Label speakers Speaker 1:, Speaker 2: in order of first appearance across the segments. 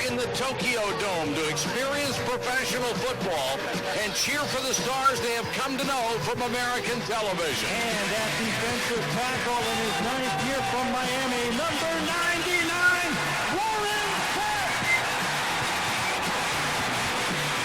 Speaker 1: in the Tokyo Dome to experience professional football and cheer for the stars they have come to know from American television.
Speaker 2: And that defensive tackle in his 9th year from Miami, number 99, Warren Sapp.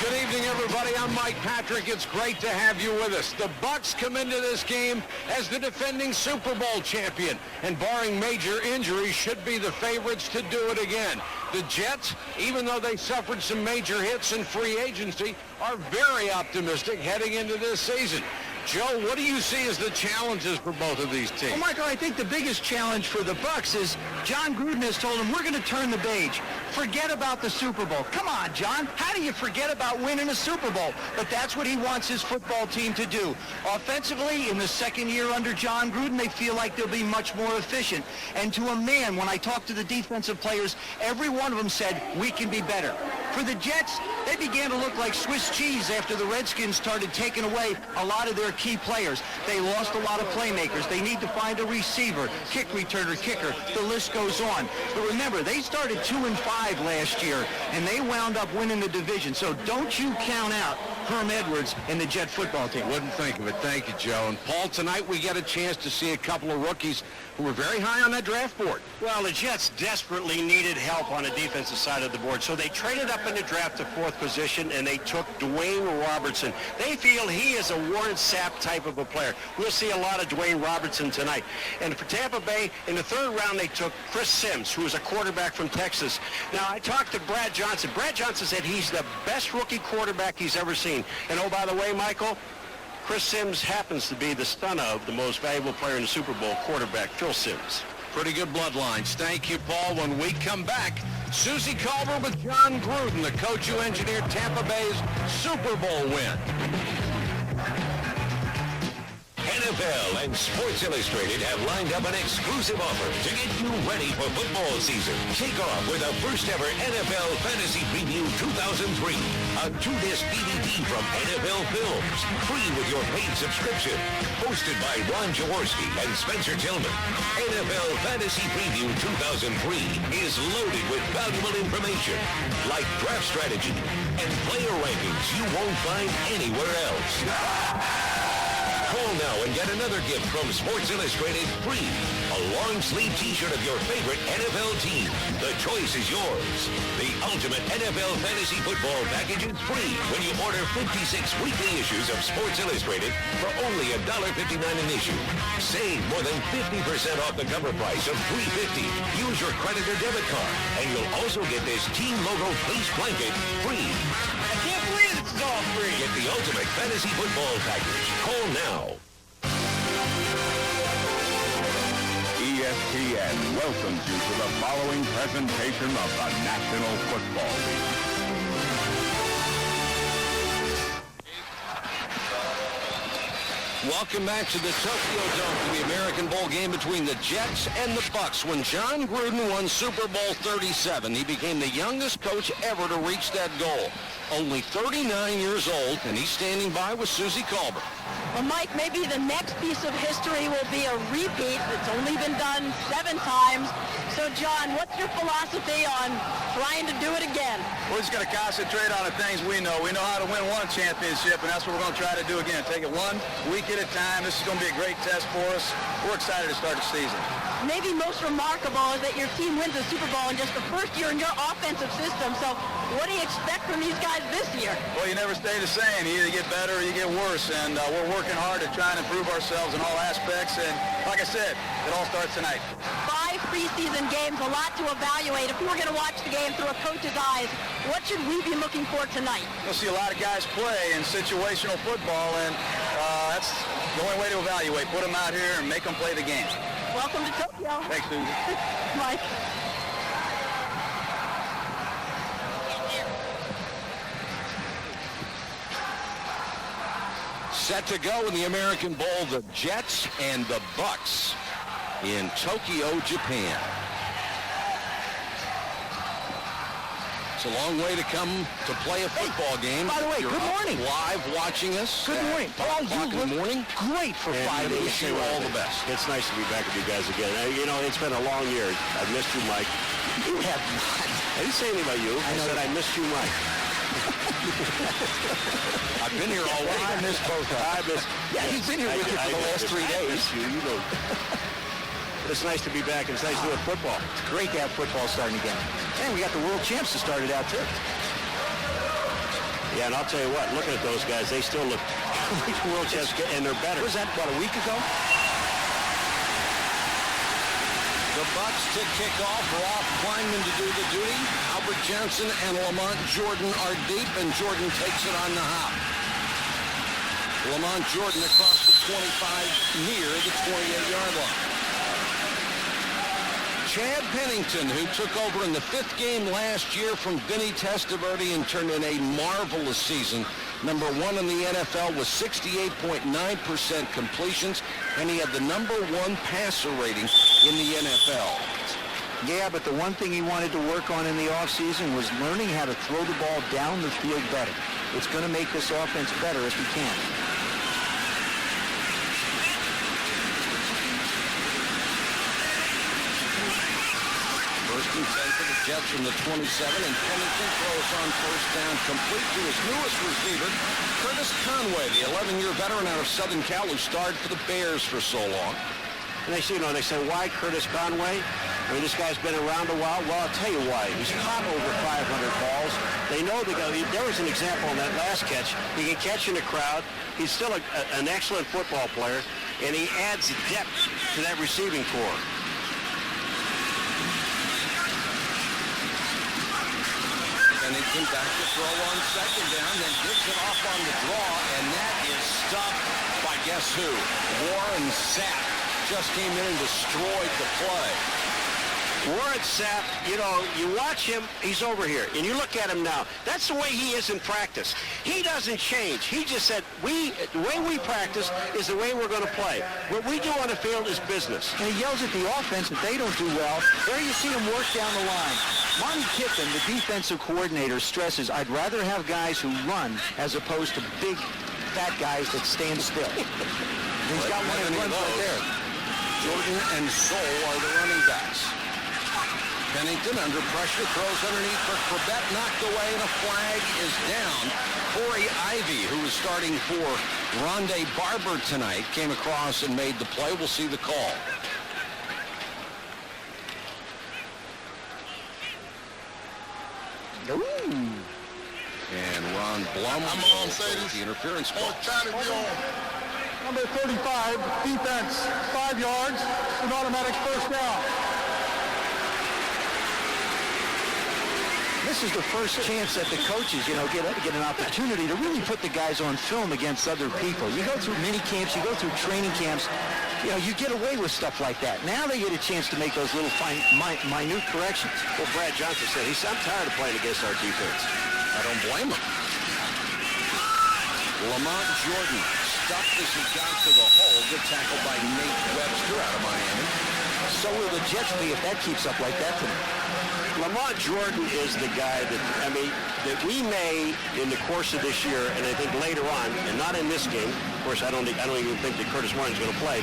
Speaker 1: Good evening, everybody. I'm Mike Patrick. It's great to have you with us. The Bucs come into this game as the defending Super Bowl champion, and barring major injuries, should be the favorites to do it again. The Jets, even though they suffered some major hits in free agency, are very optimistic heading into this season. Joe, what do you see as the challenges for both of these teams?
Speaker 2: Well, Michael, I think the biggest challenge for the Bucs is John Gruden has told them, we're going to turn the page. Forget about the Super Bowl. Come on, John. How do you forget about winning a Super Bowl? But that's what he wants his football team to do. Offensively, in the second year under John Gruden, they feel like they'll be much more efficient. And to a man, when I talked to the defensive players, every one of them said, we can be better. For the Jets, they began to look like Swiss cheese after the Redskins started taking away a lot of their key players. They lost a lot of playmakers. They need to find a receiver, kick returner, kicker. The list goes on. But remember, they started 2-5 last year, and they wound up winning the division. So don't you count out Herm Edwards and the Jet football team.
Speaker 1: Wouldn't think of it. Thank you, Joe. And Paul, tonight we get a chance to see a couple of rookies who were very high on that draft board.
Speaker 3: Well, the Jets desperately needed help on the defensive side of the board, so they traded up in the draft to 4th position, and they took Dwayne Robertson. They feel he is a Warren Sapp type of a player. We'll see a lot of Dwayne Robertson tonight. And for Tampa Bay, in the 3rd round, they took Chris Sims, who is a quarterback from Texas. Now, I talked to Brad Johnson. Brad Johnson said he's the best rookie quarterback he's ever seen. And oh, by the way, Michael, Chris Sims happens to be the son of the most valuable player in the Super Bowl, quarterback Phil Sims.
Speaker 1: Pretty good bloodlines. Thank you, Paul. When we come back, Susie Culver with John Gruden, the coach who engineered Tampa Bay's Super Bowl win.
Speaker 4: NFL and Sports Illustrated have lined up an exclusive offer to get you ready for football season. Kick off with the first ever NFL Fantasy Preview 2003. A 2-disc DVD from NFL Films, free with your paid subscription. Hosted by Ron Jaworski and Spencer Tillman. NFL Fantasy Preview 2003 is loaded with valuable information like draft strategy and player rankings you won't find anywhere else. Call now and get another gift from Sports Illustrated free. A long-sleeve t-shirt of your favorite NFL team. The choice is yours. The ultimate NFL fantasy football package is free when you order 56 weekly issues of Sports Illustrated for only $1.59 an issue. Save more than 50% off the cover price of $3.50. Use your credit or debit card, and you'll also get this team logo fleece blanket free.
Speaker 3: I can't believe it's all free.
Speaker 4: Get the ultimate fantasy football package. Call now.
Speaker 5: ESPN welcomes you to the following presentation of the National Football League.
Speaker 1: Welcome back to the Tokyo Dome for the American Bowl game between the Jets and the Bucs. When John Gruden won Super Bowl 37, he became the youngest coach ever to reach that goal. Only 39 years old, and he's standing by with Susie Culver.
Speaker 6: Well, Mike, maybe the next piece of history will be a repeat. It's only been done 7 times. So, John, what's your philosophy on trying to do it again?
Speaker 7: We're just going to concentrate on the things we know. We know how to win one championship, and that's what we're going to try to do again. Take it 1 week at a time. This is going to be a great test for us. We're excited to start the season.
Speaker 6: Maybe most remarkable is that your team wins the Super Bowl in just the first year in your offensive system. So what do you expect from these guys this year?
Speaker 7: Well, you never stay the same. You either get better or you get worse, and we're working hard to try and improve ourselves in all aspects. And like I said, it all starts tonight.
Speaker 6: 5 preseason games, a lot to evaluate. If we were going to watch the game through a coach's eyes, what should we be looking for tonight?
Speaker 7: You'll see a lot of guys play in situational football, and that's the only way to evaluate. Put them out here and make them play the game.
Speaker 6: Welcome to Tokyo.
Speaker 7: Thanks, Susan.
Speaker 6: Mike.
Speaker 1: Set to go in the American Bowl, the Jets and the Bucs in Tokyo, Japan. It's a long way to come to play a football game.
Speaker 2: By the way,
Speaker 1: You're
Speaker 2: good morning.
Speaker 1: Live watching us.
Speaker 2: Good morning.
Speaker 1: Oh, you look
Speaker 2: morning. Great for 5 days.
Speaker 1: Wish you all the best.
Speaker 3: It's nice to be back with you guys again. You know, it's been a long year. I've missed you, Mike.
Speaker 2: You have not.
Speaker 3: I didn't say anything about you. I said I missed you much.
Speaker 1: I've been here all week.
Speaker 2: I missed both. Yeah, he's been here with you for the last 3 days.
Speaker 3: You know. But it's nice to be back, and it's nice to do football.
Speaker 2: It's great to have football starting again. And we got the world champs to start it out, too.
Speaker 3: Yeah, and I'll tell you what, looking at those guys, they still look like world champs, and they're better.
Speaker 2: Was that, about a week ago?
Speaker 1: The Bucks to kick off. Roth Kleinman to do the duty. Albert Johnson and Lamont Jordan are deep, and Jordan takes it on the hop. Lamont Jordan across the 25 near the 28-yard line. Chad Pennington, who took over in the 5th game last year from Vinny Testaverde and turned in a marvelous season. Number 1 in the NFL with 68.9% completions, and he had the number 1 passer rating in the NFL.
Speaker 2: Yeah, but the one thing he wanted to work on in the offseason was learning how to throw the ball down the field better. It's going to make this offense better if he can.
Speaker 1: First and 10 for the Jets from the 27, and Pennington throws on first down complete to his newest receiver, Curtis Conway, the 11-year veteran out of Southern Cal who starred for the Bears for so long.
Speaker 3: And they say, why Curtis Conway? I mean, this guy's been around a while. Well, I'll tell you why. He's caught over 500 balls. They know there was an example in that last catch. He can catch in the crowd. He's still an excellent football player, and he adds depth to that receiving corps.
Speaker 1: Pennington back to throw on second down, then gives it off on the draw, and that is stopped by guess who? Warren Sapp just came in and destroyed the play.
Speaker 3: Warren Sapp, you watch him, he's over here, and you look at him now. That's the way he is in practice. He doesn't change. He just said, the way we practice is the way we're going to play. What we do on the field is business.
Speaker 2: And he yells at the offense if they don't do well. There you see him work down the line. Monty Kiffin, the defensive coordinator, stresses, I'd rather have guys who run as opposed to big, fat guys that stand still. He's got one of the runs right there.
Speaker 1: Jordan and Soule are the running backs. Pennington under pressure, throws underneath for Corbett, knocked away, and a flag is down. Corey Ivy, who was starting for Rondé Barber tonight, came across and made the play. We'll see the call.
Speaker 2: Ooh.
Speaker 1: And Ron Blum the interference call.
Speaker 8: Number 35, defense, 5 yards, an automatic first down.
Speaker 2: This is the first chance that the coaches, get an opportunity to really put the guys on film against other people. You go through mini camps, you go through training camps, you get away with stuff like that. Now they get a chance to make those little minute corrections.
Speaker 3: Well, Brad Johnson said, I'm tired of playing against our defense.
Speaker 1: I don't blame him. Lamont Jordan stuffed as he got to the hole. Good tackle by Nate Webster out of Miami.
Speaker 2: So will the Jets be if that keeps up like that tonight.
Speaker 3: Lamont Jordan is the guy that we may, in the course of this year, and I think later on, and not in this game, of course, I don't even think that Curtis Martin's going to play,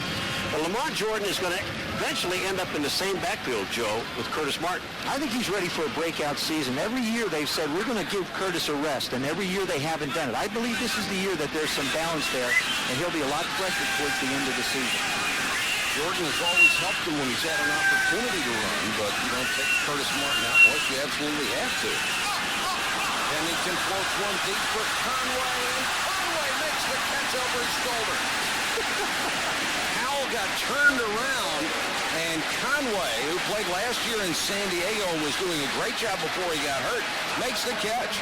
Speaker 3: but Lamont Jordan is going to eventually end up in the same backfield, Joe, with Curtis Martin.
Speaker 2: I think he's ready for a breakout season. Every year they've said, we're going to give Curtis a rest, and every year they haven't done it. I believe this is the year that there's some balance there, and he'll be a lot fresher towards the end of the season.
Speaker 1: Jordan has always helped him when he's had an opportunity to run, but you don't take Curtis Martin out unless you absolutely have to. Pennington floats one deep for Conway, and Conway makes the catch over his shoulder. Howell got turned around, and Conway, who played last year in San Diego and was doing a great job before he got hurt, makes the catch.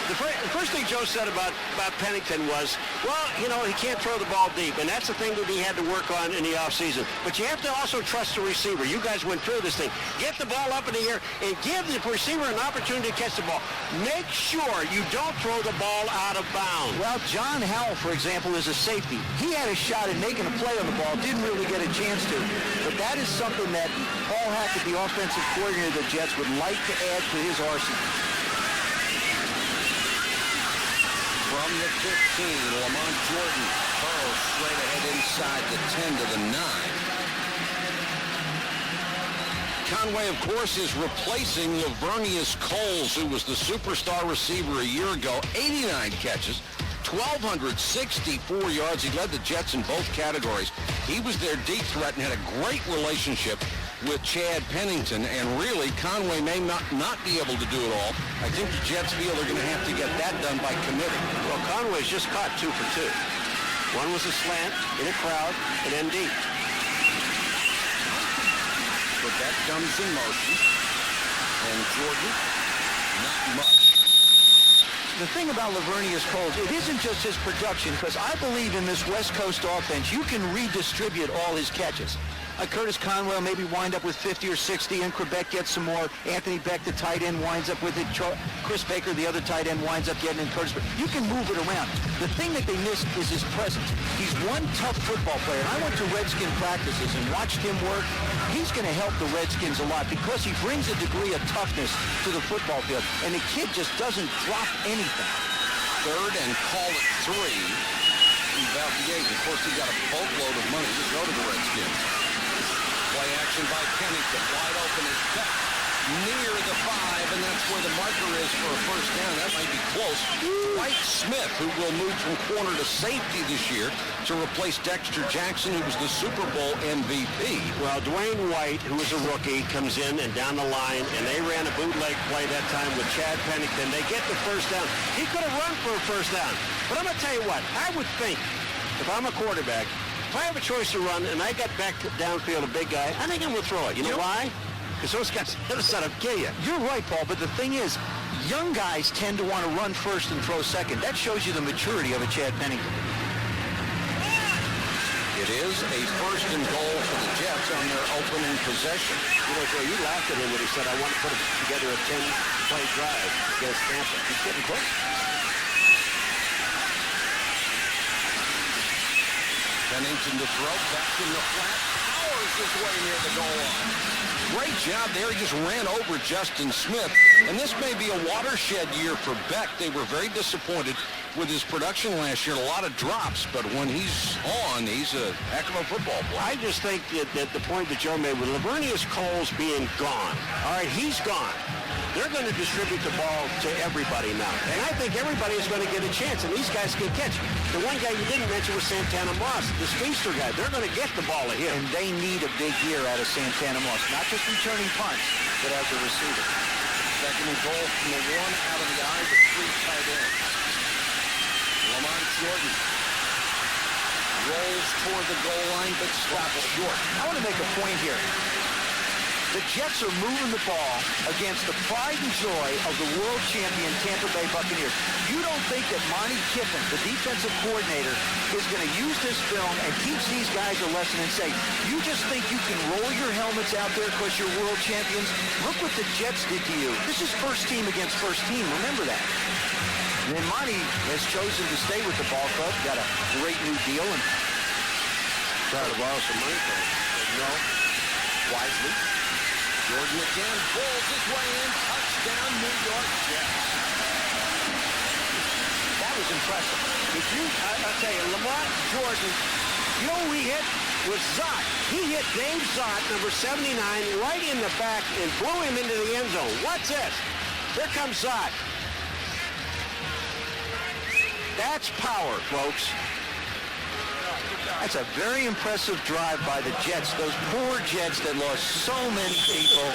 Speaker 3: The first thing Joe said about Pennington was, he can't throw the ball deep, and that's the thing that he had to work on in the offseason. But you have to also trust the receiver. You guys went through this thing. Get the ball up in the air and give the receiver an opportunity to catch the ball. Make sure you don't throw the ball out of bounds.
Speaker 2: Well, John Howell, for example, is a safety. He had a shot at making a play on the ball, didn't really get a chance to. But that is something that Paul Hackett, the offensive coordinator of the Jets, would like to add to his arsenal.
Speaker 1: From the 15, Lamont Jordan throws straight ahead inside the 10 to the 9. Conway, of course, is replacing Lavernius Coles, who was the superstar receiver a year ago. 89 catches, 1,264 yards. He led the Jets in both categories. He was their deep threat and had a great relationship with Chad Pennington, and really, Conway may not be able to do it all. I think the Jets feel they're going to have to get that done by committing.
Speaker 3: Well, Conway's just caught 2 for 2. One was a slant in a crowd and then deep.
Speaker 1: But that comes in motion, and Jordan, not much.
Speaker 2: The thing about Lavernius Coles, it isn't just his production, because I believe in this West Coast offense, you can redistribute all his catches. Curtis Conwell maybe wind up with 50 or 60, and Quebec gets some more. Anthony Beck, the tight end, winds up with it. Chris Baker, the other tight end, winds up getting in Curtis. You can move it around. The thing that they miss is his presence. He's one tough football player. And I went to Redskin practices and watched him work. He's going to help the Redskins a lot because he brings a degree of toughness to the football field. And the kid just doesn't drop anything.
Speaker 1: Third and call it 3. About the 8. Of course, he got a boatload of money to go to the Redskins. Play action by Pennington. Wide open is Beck. Near the 5, and that's where the marker is for a first down. That might be close. Dwight Smith, who will move from corner to safety this year to replace Dexter Jackson, who was the Super Bowl MVP.
Speaker 3: Well, Dwayne White, who was a rookie, comes in and down the line, and they ran a bootleg play that time with Chad Pennington. They get the first down. He could have run for a first down. But I'm going to tell you what, I would think, if I'm a quarterback, if I have a choice to run and I got back downfield a big guy, I think I'm going to throw it. You know why? Because those guys are set up kill you.
Speaker 2: You're right, Paul, but the thing is, young guys tend to want to run first and throw second. That shows you the maturity of a Chad Pennington.
Speaker 1: It is a first and goal for the Jets on their opening possession.
Speaker 3: You know, Joe, you laughed at him when he said, I want to put together a 10-play drive against Tampa. He's getting close.
Speaker 1: Pennington to throw, back in the flat, powers his way near the goal line. Great job there. He just ran over Justin Smith. And this may be a watershed year for Beck. They were very disappointed with his production last year. A lot of drops, but when he's on, he's a heck of a football player.
Speaker 3: I just think that the point that Joe made with Lavernius Coles being gone, all right, he's gone. They're going to distribute the ball to everybody now. And I think everybody is going to get a chance, and these guys can catch. The one guy you didn't mention was Santana Moss, the speedster guy. They're going to get the ball to him.
Speaker 2: And they need a big year out of Santana Moss, not just returning punts, but as a receiver.
Speaker 1: Second and goal from the 1 out of the eyes of 3 tight ends. Lamont Jordan rolls toward the goal line, but stops short.
Speaker 2: I want to make a point here. The Jets are moving the ball against the pride and joy of the world champion Tampa Bay Buccaneers. You don't think that Monty Kiffin, the defensive coordinator, is going to use this film and teach these guys a lesson and say, you just think you can roll your helmets out there because you're world champions? Look what the Jets did to you. This is first team against first team. Remember that. And then Monty has chosen to stay with the ball club. Got a great new deal and
Speaker 3: Try to borrow some money from him.
Speaker 1: No. Wisely. Jordan again pulls his way in. Touchdown, New York Jets.
Speaker 2: that was impressive.
Speaker 3: I'll tell you, Lamont Jordan, you know who he hit? Was Zott. He hit Dave Zott, number 79, right in the back and blew him into the end zone. What's this? Here comes Zott. That's power, folks.
Speaker 2: That's a very impressive drive by the Jets. Those poor Jets that lost so many people.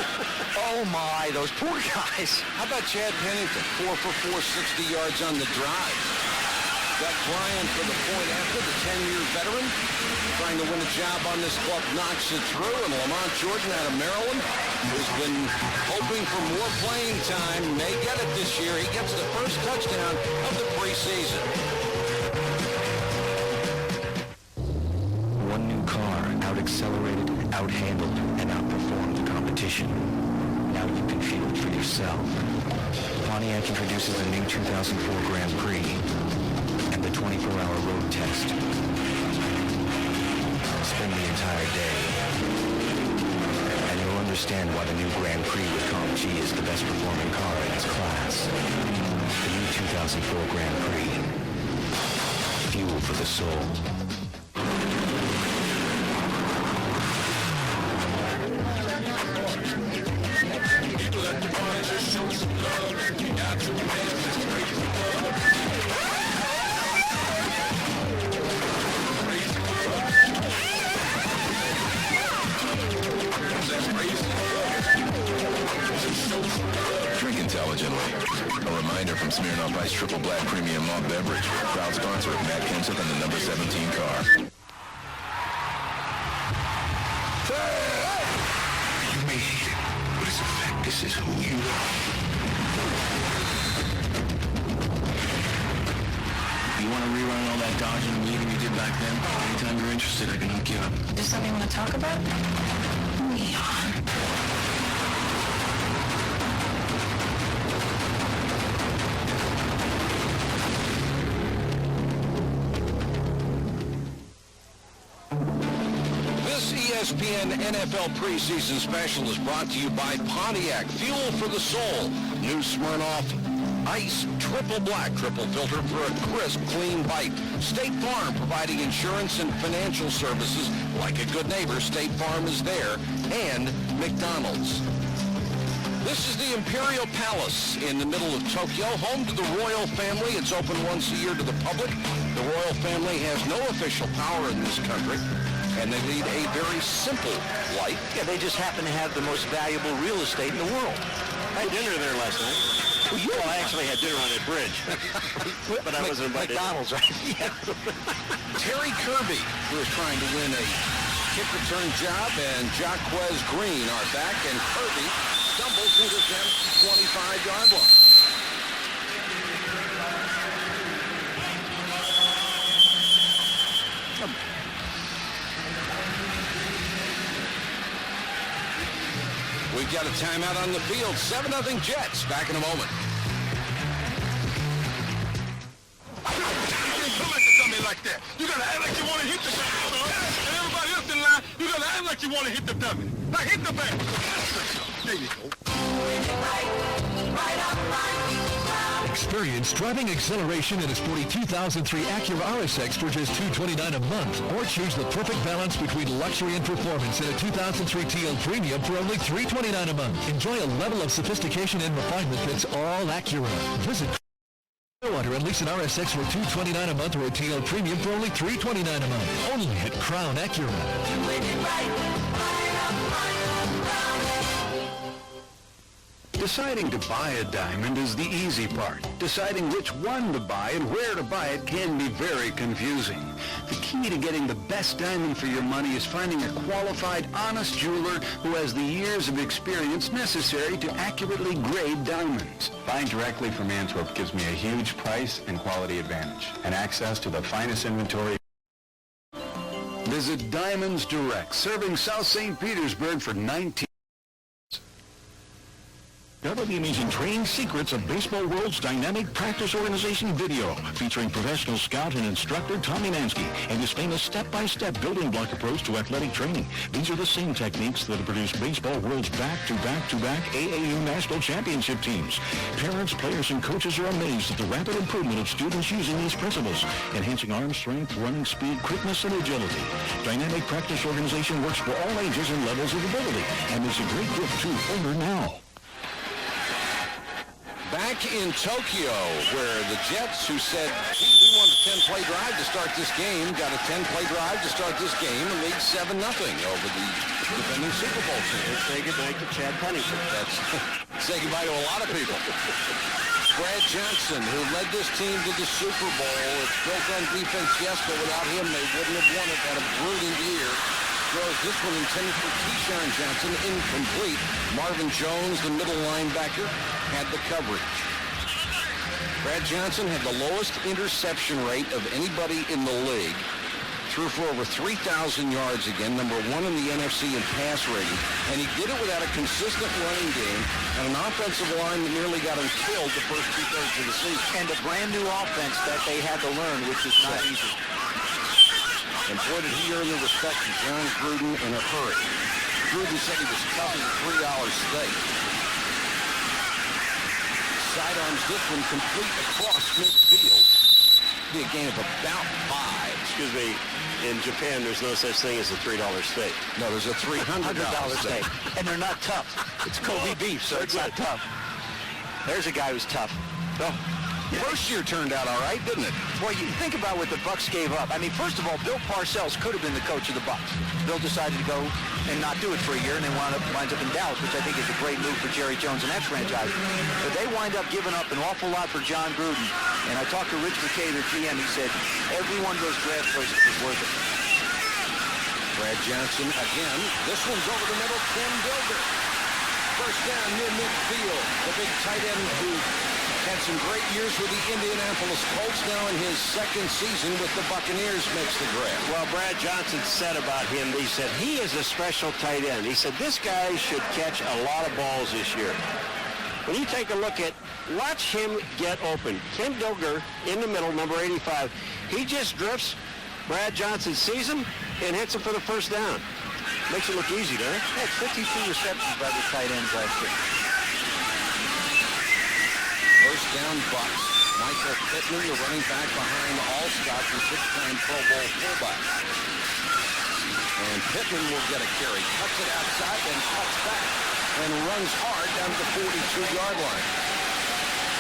Speaker 2: Oh, my, those poor guys.
Speaker 1: How about Chad Pennington? 4 for 4, 60 yards on the drive. Got Bryan for the point after, the 10-year veteran. Trying to win a job on this club, knocks it through. And Lamont Jordan out of Maryland, who's been hoping for more playing time, may get it this year. He gets the first touchdown of the preseason.
Speaker 9: One new car out-accelerated, out-handled, and outperformed the competition. Now you can feel it for yourself. Pontiac introduces the new 2004 Grand Prix and the 24-hour road test. Spend the entire day, and you'll understand why the new Grand Prix with Comp G is the best performing car in its class. The new 2004 Grand Prix. Fuel for the soul.
Speaker 10: College Inway. A reminder from Smirnoff Ice Triple Black Premium Malt Beverage, proud sponsor of Matt Kenseth and the number 17 car.
Speaker 4: You may hate it, but it's a fact. This is who you are.
Speaker 9: You want to rerun all that dodging and weaving you did back then? Anytime you're interested, I can hook you up.
Speaker 6: Is something you want to talk about? Leon.
Speaker 1: This ESPN NFL preseason special is brought to you by Pontiac, fuel for the soul. New Smirnoff Ice Triple Black, triple filter for a crisp, clean bite. State Farm, providing insurance and financial services. Like a good neighbor, State Farm is there. And McDonald's. This is the Imperial Palace in the middle of Tokyo, home to the royal family. It's open once a year to the public. The royal family has no official power in this country, and they lead a very simple life.
Speaker 2: Yeah, they just happen to have the most valuable real estate in the world.
Speaker 3: I had dinner there last night. Well, I actually had dinner on that bridge, but I wasn't invited.
Speaker 2: McDonald's, right? Yeah.
Speaker 1: Terry Kirby, who is trying to win a kick return job, and Jaquez Green are back, and Kirby stumbles into the 25-yard line. We've got a timeout on the field. 7-0 Jets. Back in a moment.
Speaker 8: You come at the dummy like that. You gotta act like you want to hit the dummy, and everybody else in line, you gotta act like you want to hit the dummy. Now hit the back. There you go.
Speaker 11: Experience driving acceleration in a sporty 2003 Acura RSX for just $229 a month. Or choose the perfect balance between luxury and performance in a 2003 TL Premium for only $329 a month. Enjoy a level of sophistication and refinement that's all Acura. Visit Clearwater and lease an RSX for $229 a month or a TL Premium for only $329 a month. Only at Crown Acura.
Speaker 12: Deciding to buy a diamond is the easy part. Deciding which one to buy and where to buy it can be very confusing. The key to getting the best diamond for your money is finding a qualified, honest jeweler who has the years of experience necessary to accurately grade diamonds.
Speaker 13: Buying directly from Antwerp gives me a huge price and quality advantage, and access to the finest inventory.
Speaker 12: Visit Diamonds Direct, serving South St. Petersburg for 19.
Speaker 14: Discover the amazing training secrets of Baseball World's dynamic practice organization video, featuring professional scout and instructor Tommy Mansky and his famous step-by-step building block approach to athletic training. These are the same techniques that have produced Baseball World's back-to-back-to-back AAU national championship teams. Parents, players, and coaches are amazed at the rapid improvement of students using these principles, enhancing arm strength, running speed, quickness, and agility. Dynamic practice organization works for all ages and levels of ability, and is a great gift to order now.
Speaker 1: Back in Tokyo, where the Jets, who said, we want a 10-play drive to start this game, got a 10-play drive to start this game and lead 7-0 over the defending Super Bowl team.
Speaker 3: Let's say goodbye to Chad Pennington.
Speaker 1: That's say goodbye to a lot of people. Brad Johnson, who led this team to the Super Bowl. It's built on defense, yes, but without him, they wouldn't have won it. Had a brilliant year. Throws this one intended for Keyshawn Johnson, incomplete. Marvin Jones, the middle linebacker, had the coverage. Brad Johnson had the lowest interception rate of anybody in the league. Threw for over 3,000 yards again, number one in the NFC in pass rating. And he did it without a consistent running game and an offensive line that nearly got him killed the first two-thirds of the season.
Speaker 2: And a brand new offense that they had to learn, which is not easy.
Speaker 1: And boy, did he earn the respect of John Gruden in a hurry. Gruden said he was tough as a $3 steak. Sidearms this one complete across midfield. Be a gain of about 5.
Speaker 3: Excuse me, in Japan, there's no such thing as a $3 steak.
Speaker 1: No, there's a $300 steak.
Speaker 2: And they're not tough. It's Kobe beef, so it's not tough. There's a guy who's tough.
Speaker 3: No.
Speaker 2: First year turned out all right, didn't it? Well, you think about what the Bucs gave up. I mean, first of all, Bill Parcells could have been the coach of the Bucs. Bill decided to go and not do it for a year, and then winds up in Dallas, which I think is a great move for Jerry Jones and that franchise. But they wind up giving up an awful lot for John Gruden. And I talked to Rich McKay, their GM. He said every one of those draft choices was worth it.
Speaker 1: Brad Johnson again. This one's over the middle. Ken Dilger. First down near midfield. The big tight end who had some great years with the Indianapolis Colts, now in his second season with the Buccaneers, makes the grab.
Speaker 3: Well, Brad Johnson said about him, he said, he is a special tight end. He said, this guy should catch a lot of balls this year. When you take a look at, watch him get open. Ken Dilger in the middle, number 85. He just drifts. Brad Johnson sees him and hits him for the first down. Makes it look easy, doesn't it?
Speaker 2: He had 52 receptions by the tight ends last year.
Speaker 1: First down, Bucs. Michael Pittman, the running back behind Allstott, the six-time Pro Bowl fullback. And Pittman will get a carry. Cuts it outside, then cuts back and runs hard down to the 42-yard line.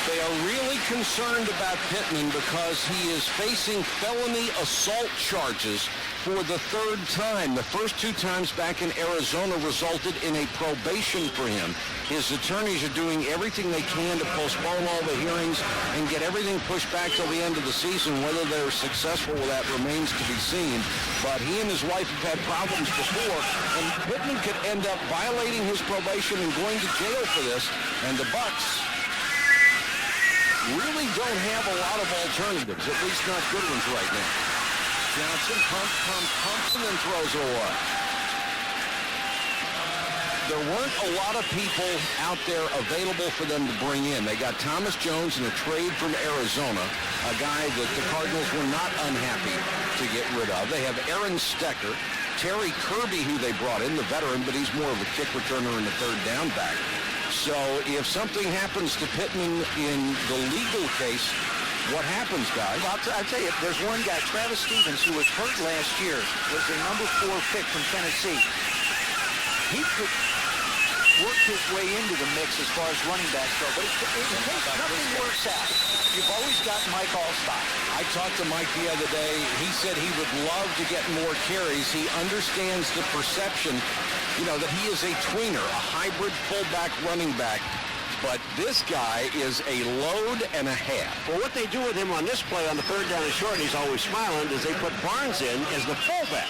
Speaker 1: They are really concerned about Pittman because he is facing felony assault charges for the third time. The first two times back in Arizona resulted in a probation for him. His attorneys are doing everything they can to postpone all the hearings and get everything pushed back till the end of the season. Whether they're successful with that remains to be seen. But he and his wife have had problems before, and Pittman could end up violating his probation and going to jail for this. And the Bucs really don't have a lot of alternatives, at least not good ones right now. Johnson pumps, and then throws it away. There weren't a lot of people out there available for them to bring in. They got Thomas Jones in a trade from Arizona, a guy that the Cardinals were not unhappy to get rid of. They have Aaron Stecker, Terry Kirby, who they brought in, the veteran, but he's more of a kick returner and a third down back. So if something happens to Pittman in the legal case, what happens, guys?
Speaker 2: Well, I'll tell you, there's one guy, Travis Stevens, who was hurt last year, was a number 4 pick from Tennessee. He could work his way into the mix as far as running backs go, but in case nothing works out, you've always got Mike Allstott.
Speaker 1: I talked to Mike the other day. He said he would love to get more carries. He understands the perception, that he is a tweener, a hybrid fullback running back. But this guy is a load and a half.
Speaker 3: Well, what they do with him on this play on the third down and short, and he's always smiling, is they put Barnes in as the fullback.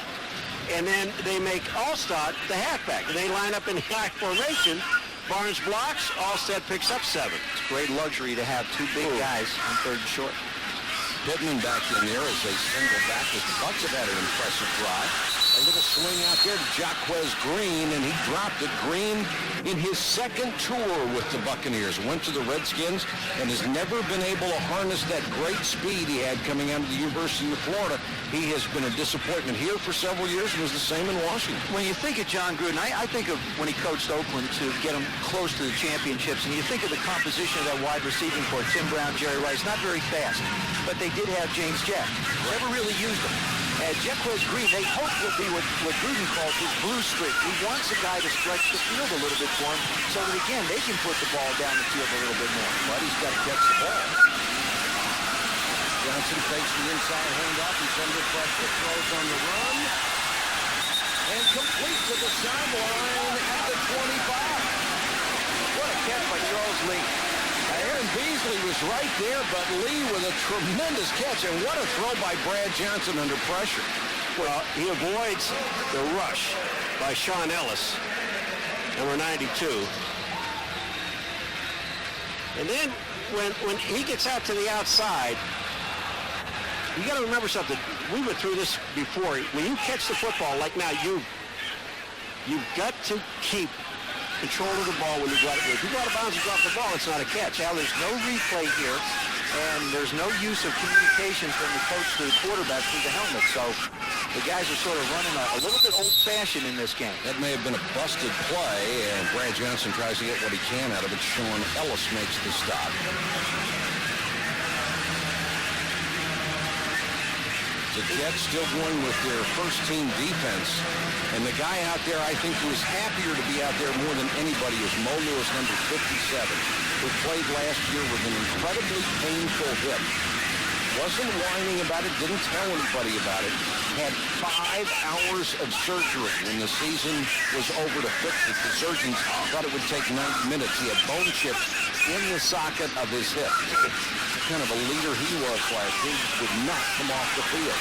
Speaker 3: And then they make Allstott the halfback. And they line up in high formation. Barnes blocks, Allstott picks up 7.
Speaker 2: It's a great luxury to have two big guys on third and short.
Speaker 1: Pittman back in there as a single back. The Bucs have had an impressive drive. A little swing out there to Jaquez Green, and he dropped it. Green, in his second tour with the Buccaneers, went to the Redskins and has never been able to harness that great speed he had coming out of the University of Florida. He has been a disappointment here for several years and was the same in Washington.
Speaker 2: When you think of John Gruden, I think of when he coached Oakland to get them close to the championships, and you think of the composition of that wide receiving corps, Tim Brown, Jerry Rice, not very fast, but they did have James Jack. Never really used him. And Jaquez Green, they hope will be what Gruden calls his blue streak. He wants a guy to stretch the field a little bit for him so that, again, they can put the ball down the field a little bit more.
Speaker 1: But he's got to catch the ball. Johnson fakes the inside handoff. He's under pressure, throws on the run, and complete to the sideline at the 25.
Speaker 2: What a catch by Charles Lee.
Speaker 1: Aaron Beasley was right there, but Lee with a tremendous catch, and what a throw by Brad Johnson under pressure.
Speaker 3: Well, he avoids the rush by Sean Ellis, number 92. And then when he gets out to the outside, you got to remember something. We went through this before. When you catch the football, like now, you've got to keep control of the ball when you go out. If you go out of bounds and drop the ball, it's not a catch.
Speaker 2: Now, there's no replay here, and there's no use of communication from the coach to the quarterback through the helmet. So the guys are sort of running a little bit old-fashioned in this game.
Speaker 1: That may have been a busted play, and Brad Johnson tries to get what he can out of it. Sean Ellis makes the stop. The Jets still going with their first-team defense. And the guy out there, I think, who is happier to be out there more than anybody is Mo Lewis, number 57. who played last year with an incredibly painful hip. Wasn't whining about it, didn't tell anybody about it. Had 5 hours of surgery when the season was over to fix it. The surgeons thought it would take 90 minutes. He had bone chips in the socket of his hip. Kind of a leader he was last year. He would not come off the field.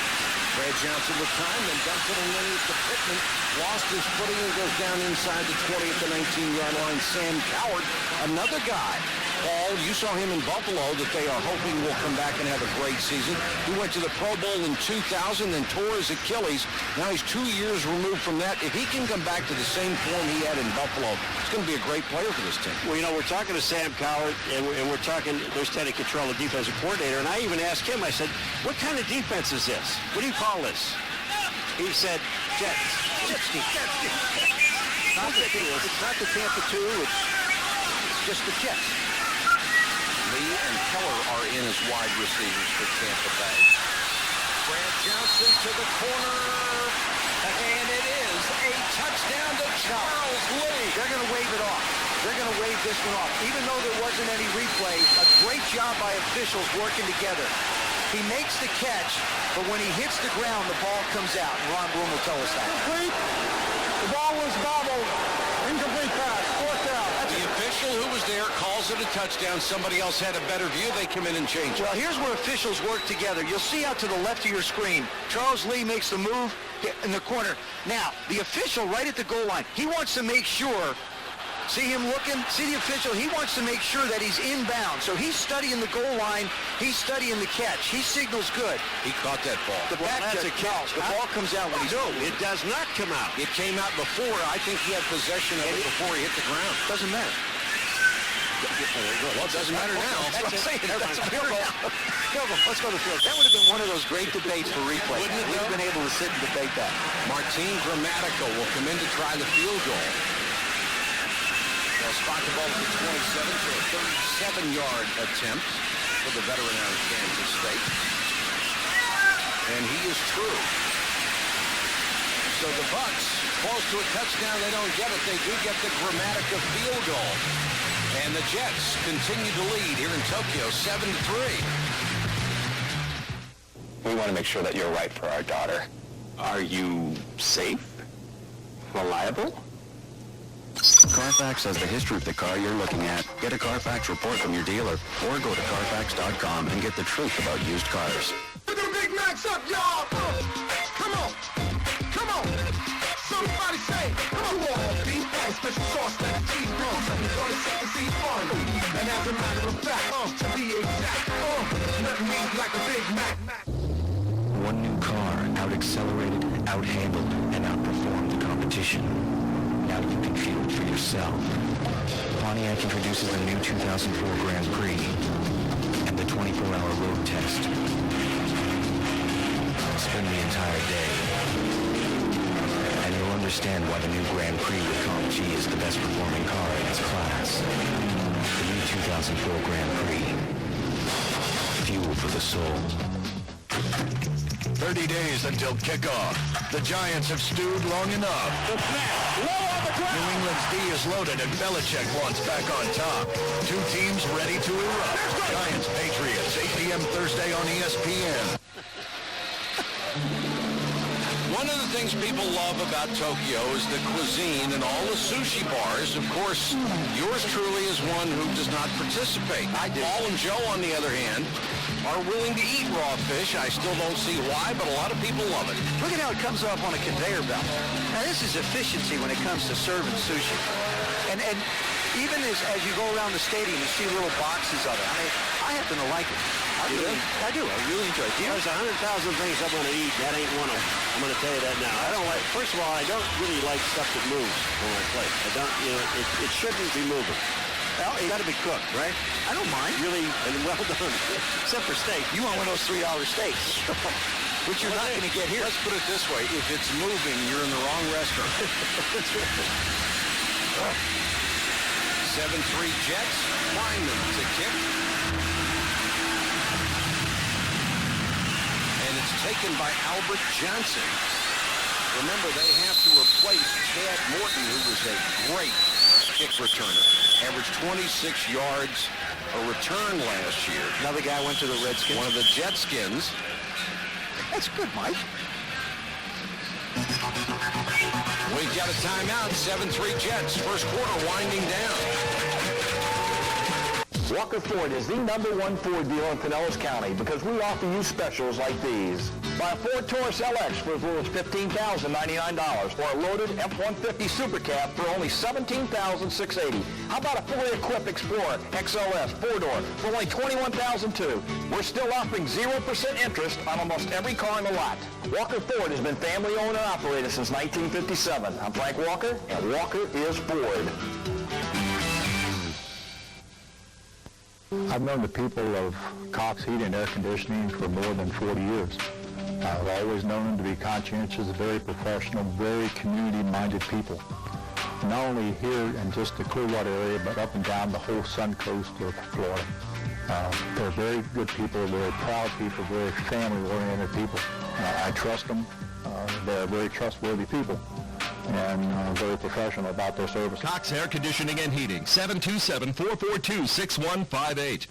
Speaker 1: Brad Johnson with time, then dumps it underneath to Pittman. Lost his footing and goes down inside the 20 at the 19-yard line. Sam Coward, another guy. Paul, you saw him in Buffalo that they are hoping will come back and have a great season. He went to the Pro Bowl in 2000, then tore his Achilles. Now he's 2 years removed from that. If he can come back to the same form he had in Buffalo, it's going to be a great player for this team.
Speaker 3: Well, we're talking to Sam Coward, and we're talking Lieutenant Control, the defensive coordinator, and I even asked him, I said, what kind of defense is this? What do you call this? He said, Jets. It's not the Tampa 2, it's just the Jets.
Speaker 1: Lee and Keller are in as wide receivers for Tampa Bay. Brad Johnson to the corner, and it is a touchdown to Charles Lee.
Speaker 2: They're going to wave it off. They're going to wave this one off. Even though there wasn't any replay, a great job by officials working together. He makes the catch, but when he hits the ground, the ball comes out. And Ron Broom will tell us that.
Speaker 8: Complete. The ball was bobbled. Incomplete pass. Fourth down.
Speaker 1: The official who was there calls it a touchdown. Somebody else had a better view. They come in and change it.
Speaker 2: Well, here's where officials work together. You'll see out to the left of your screen. Charles Lee makes the move in the corner. Now, the official right at the goal line, he wants to make sure. See him looking? See the official? He wants to make sure that he's inbound. So he's studying the goal line. He's studying the catch. He signals good.
Speaker 1: He caught that ball.
Speaker 2: That's a catch. The ball comes out when he's
Speaker 1: No, it does not come out. It came out before. I think he had possession of it before he hit the ground.
Speaker 2: Doesn't matter.
Speaker 1: Well, it doesn't matter now.
Speaker 2: That's what I'm saying. That's a field goal. Let's go to the field. That would have been one of those great debates for replay.
Speaker 1: Wouldn't it?
Speaker 2: We've been able to sit and debate that.
Speaker 1: Martin Grammatico will come in to try the field goal. They'll spot the ball at the 27 to a 37-yard attempt for the veteran out of Kansas State. And he is true. So the Bucs, close to a touchdown, they don't get it. They do get the Grammatica field goal. And the Jets continue to lead here in Tokyo, 7-3.
Speaker 13: We want to make sure that you're right for our daughter. Are you safe? Reliable?
Speaker 9: Carfax has the history of the car you're looking at. Get a Carfax report from your dealer or go to Carfax.com and get the truth about used cars.
Speaker 8: Put the Big Macs up, y'all! Come on! Come on! Somebody say, come on! Beef and special sauce, that cheese rolls, on the second seat fun. And as a matter of fact, to be exact, nothing means like a Big Mac.
Speaker 9: One new car out-accelerated, out-handled, and outperformed the competition. Now you can feel it for yourself. Pontiac introduces the new 2004 Grand Prix and the 24-hour road test. Spend the entire day, and you'll understand why the new Grand Prix with Comp G is the best performing car in its class. The new 2004 Grand Prix. Fuel for the soul.
Speaker 14: 30 days until kickoff. The Giants have stewed long enough.
Speaker 8: The snap, low on the ground.
Speaker 14: New England's D is loaded and Belichick wants back on top. Two teams ready to erupt. Giants, Patriots, 8 p.m. Thursday on ESPN.
Speaker 1: One of the things people love about Tokyo is the cuisine and all the sushi bars. Of course, yours truly is one who does not participate. I do. Paul and Joe, on the other hand, are willing to eat raw fish. I still don't see why, but a lot of people love it.
Speaker 2: Look at how it comes off on a conveyor belt. Now, this is efficiency when it comes to serving sushi. And even as you go around the stadium, you see little boxes of it. I happen to like it. I do. I really enjoy it.
Speaker 3: There's 100,000 things I want to eat. That ain't one of them. I'm going to tell you that now. I don't like. First of all, I don't really like stuff that moves when I play. I don't. It shouldn't be moving.
Speaker 2: Well, it got to be cooked, right? I don't mind.
Speaker 3: Really, and well done.
Speaker 2: Except for steak. You want one of those $3 steaks, which you're not going to get here.
Speaker 1: Let's put it this way. If it's moving, you're in the wrong restaurant. 7-3 Jets. Lyman to kick. And it's taken by Albert Johnson. Remember, they have to replace Chad Morton, who was a great kick returner. Averaged 26 yards a return last year.
Speaker 2: Another guy went to the Redskins.
Speaker 1: One of the Jetskins.
Speaker 2: That's good, Mike.
Speaker 1: We've got a timeout. 7-3 Jets. First quarter winding down.
Speaker 15: Walker Ford is the #1 Ford dealer in Pinellas County because we offer you specials like these. Buy a Ford Taurus LX for as low as $15,099 or a loaded F-150 Super Cab for only $17,680. How about a fully equipped Explorer XLS 4-door for only $21,002? We're still offering 0% interest on almost every car in the lot. Walker Ford has been family owned and operated since 1957. I'm Frank Walker, and Walker is Ford.
Speaker 16: I've known the people of Cox Heating and Air Conditioning for more than 40 years. I've always known them to be conscientious, very professional, very community-minded people. Not only here in just the Clearwater area, but up and down the whole sun coast of Florida. They're very good people, very proud people, very family-oriented people. I trust them. They're very trustworthy people and very professional about their service.
Speaker 11: Cox Air Conditioning and Heating, 727-442-6158.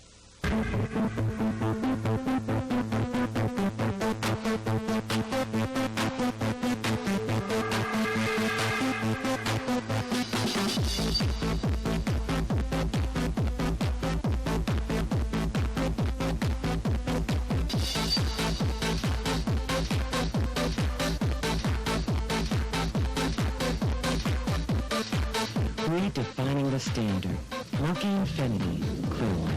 Speaker 17: Redefining the standard. Lucky Infinity, Clearwater.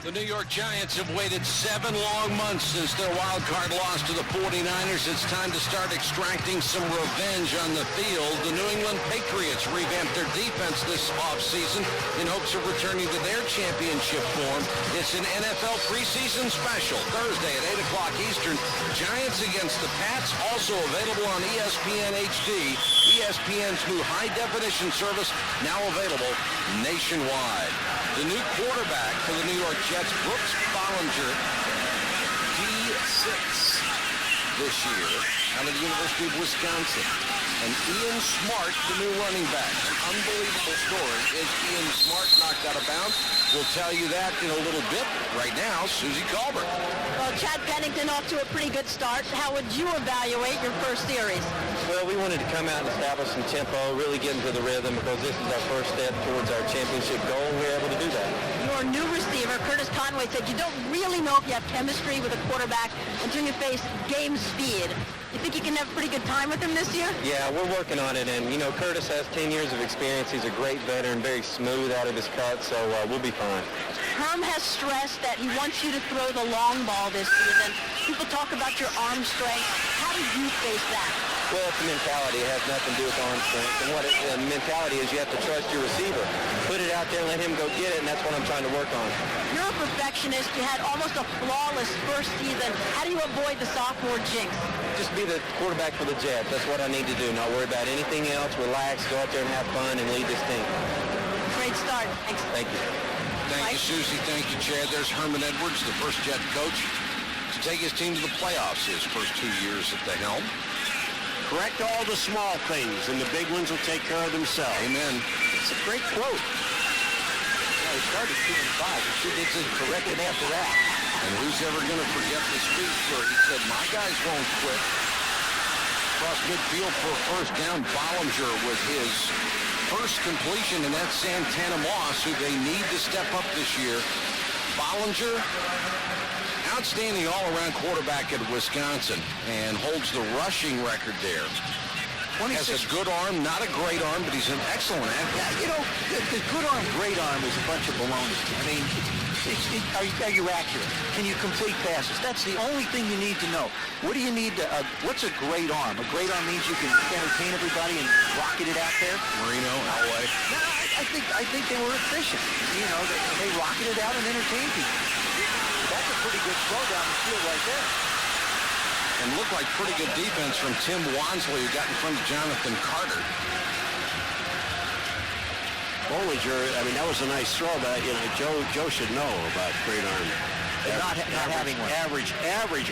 Speaker 1: The New York Giants have waited 7 long months since their wild card loss to the 49ers. It's time to start extracting some revenge on the field. The New England Patriots revamped their defense this offseason in hopes of returning to their championship form. It's an NFL preseason special, Thursday at 8 o'clock Eastern. Giants against the Pats, also available on ESPN HD. ESPN's new high-definition service, now available nationwide. The new quarterback for the New York Jets, Brooks Bollinger, D6 this year, out of the University of Wisconsin. And Ian Smart, the new running back. An unbelievable story. Is Ian Smart knocked out of bounds? We'll tell you that in a little bit. Right now, Susie Colbert.
Speaker 6: Well, Chad Pennington off to a pretty good start. How would you evaluate your first series?
Speaker 18: Well, we wanted to come out and establish some tempo, really get into the rhythm because this is our first step towards our championship goal, and we were able to do that.
Speaker 6: Your new receiver, Curtis Conway, said you don't really know if you have chemistry with a quarterback until you face game speed. You think you can have a pretty good time with him this year?
Speaker 18: Yeah, we're working on it, and, you know, Curtis has 10 years of experience. He's a great veteran, very smooth out of his cut, so we'll be fine.
Speaker 6: Herm has stressed that he wants you to throw the long ball this season. People talk about your arm strength. How do you face that?
Speaker 18: Well, it's a mentality. It has nothing to do with arm strength. And what the mentality is, you have to trust your receiver. Put it out there and let him go get it, and that's what I'm trying to work on.
Speaker 6: You're a perfectionist. You had almost a flawless first season. How do you avoid the sophomore jinx?
Speaker 18: Just be the quarterback for the Jets. That's what I need to do. Not worry about anything else. Relax, go out there and have fun, and lead this team.
Speaker 6: Great start. Thanks.
Speaker 18: Thank you.
Speaker 1: Thank you, Susie. Thank you, Chad. There's Herman Edwards, the first Jet coach to take his team to the playoffs his first 2 years at the helm.
Speaker 3: Correct all the small things, and the big ones will take care of themselves.
Speaker 1: Amen.
Speaker 2: It's a great quote. Yeah, he started 2-5. He sure did correct it after that.
Speaker 1: And who's ever going to forget the speech where he said, my guys won't quit. Across midfield for a first down, Bollinger with his first completion, and that's Santana Moss, who they need to step up this year. Bollinger, outstanding all-around quarterback at Wisconsin, and holds the rushing record there. Has a good arm, not a great arm, but he's an excellent athlete.
Speaker 2: Yeah, you know, the good arm, great arm is a bunch of baloney. I mean, are you accurate? Can you complete passes? That's the only thing you need to know. What do you need to, what's a great arm? A great arm means you can entertain everybody and rocket it out there.
Speaker 1: Marino, Elway.
Speaker 2: No, I think they were efficient. You know, they rocketed out and entertained people. That's a pretty good throw down the field right there.
Speaker 1: And looked like pretty good defense from Tim Wansley, who got in front of Jonathan Carter.
Speaker 3: Bollinger, I mean, that was a nice throw, but, you know, Joe should know about great arm.
Speaker 2: not having one.
Speaker 3: Average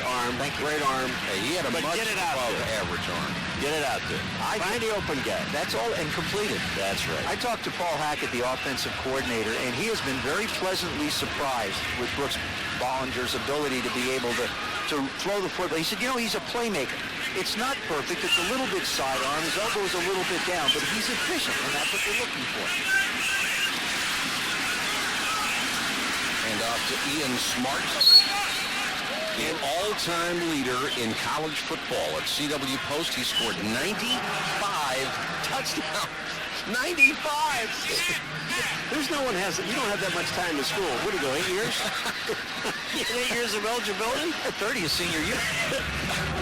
Speaker 3: arm. Great arm.
Speaker 1: Hey, he had a much
Speaker 3: get it out
Speaker 1: above
Speaker 3: there.
Speaker 1: average arm.
Speaker 3: Get it out there. Find the open guy.
Speaker 2: That's all, and completed.
Speaker 3: That's right.
Speaker 2: I talked to Paul Hackett, the offensive coordinator, and he has been very pleasantly surprised with Brooks Bollinger's ability to be able to throw the football. He said, he's a playmaker. It's not perfect. It's a little bit sidearm. His elbow's a little bit down, but he's efficient, and that's what they're looking for.
Speaker 1: And off to Ian Smart, an all-time leader in college football. At CW Post, he scored 95 touchdowns. 95!
Speaker 3: There's no one has, you don't have that much time to school. What do you go, 8 years? 8 years of eligibility?
Speaker 2: At 30 is senior year.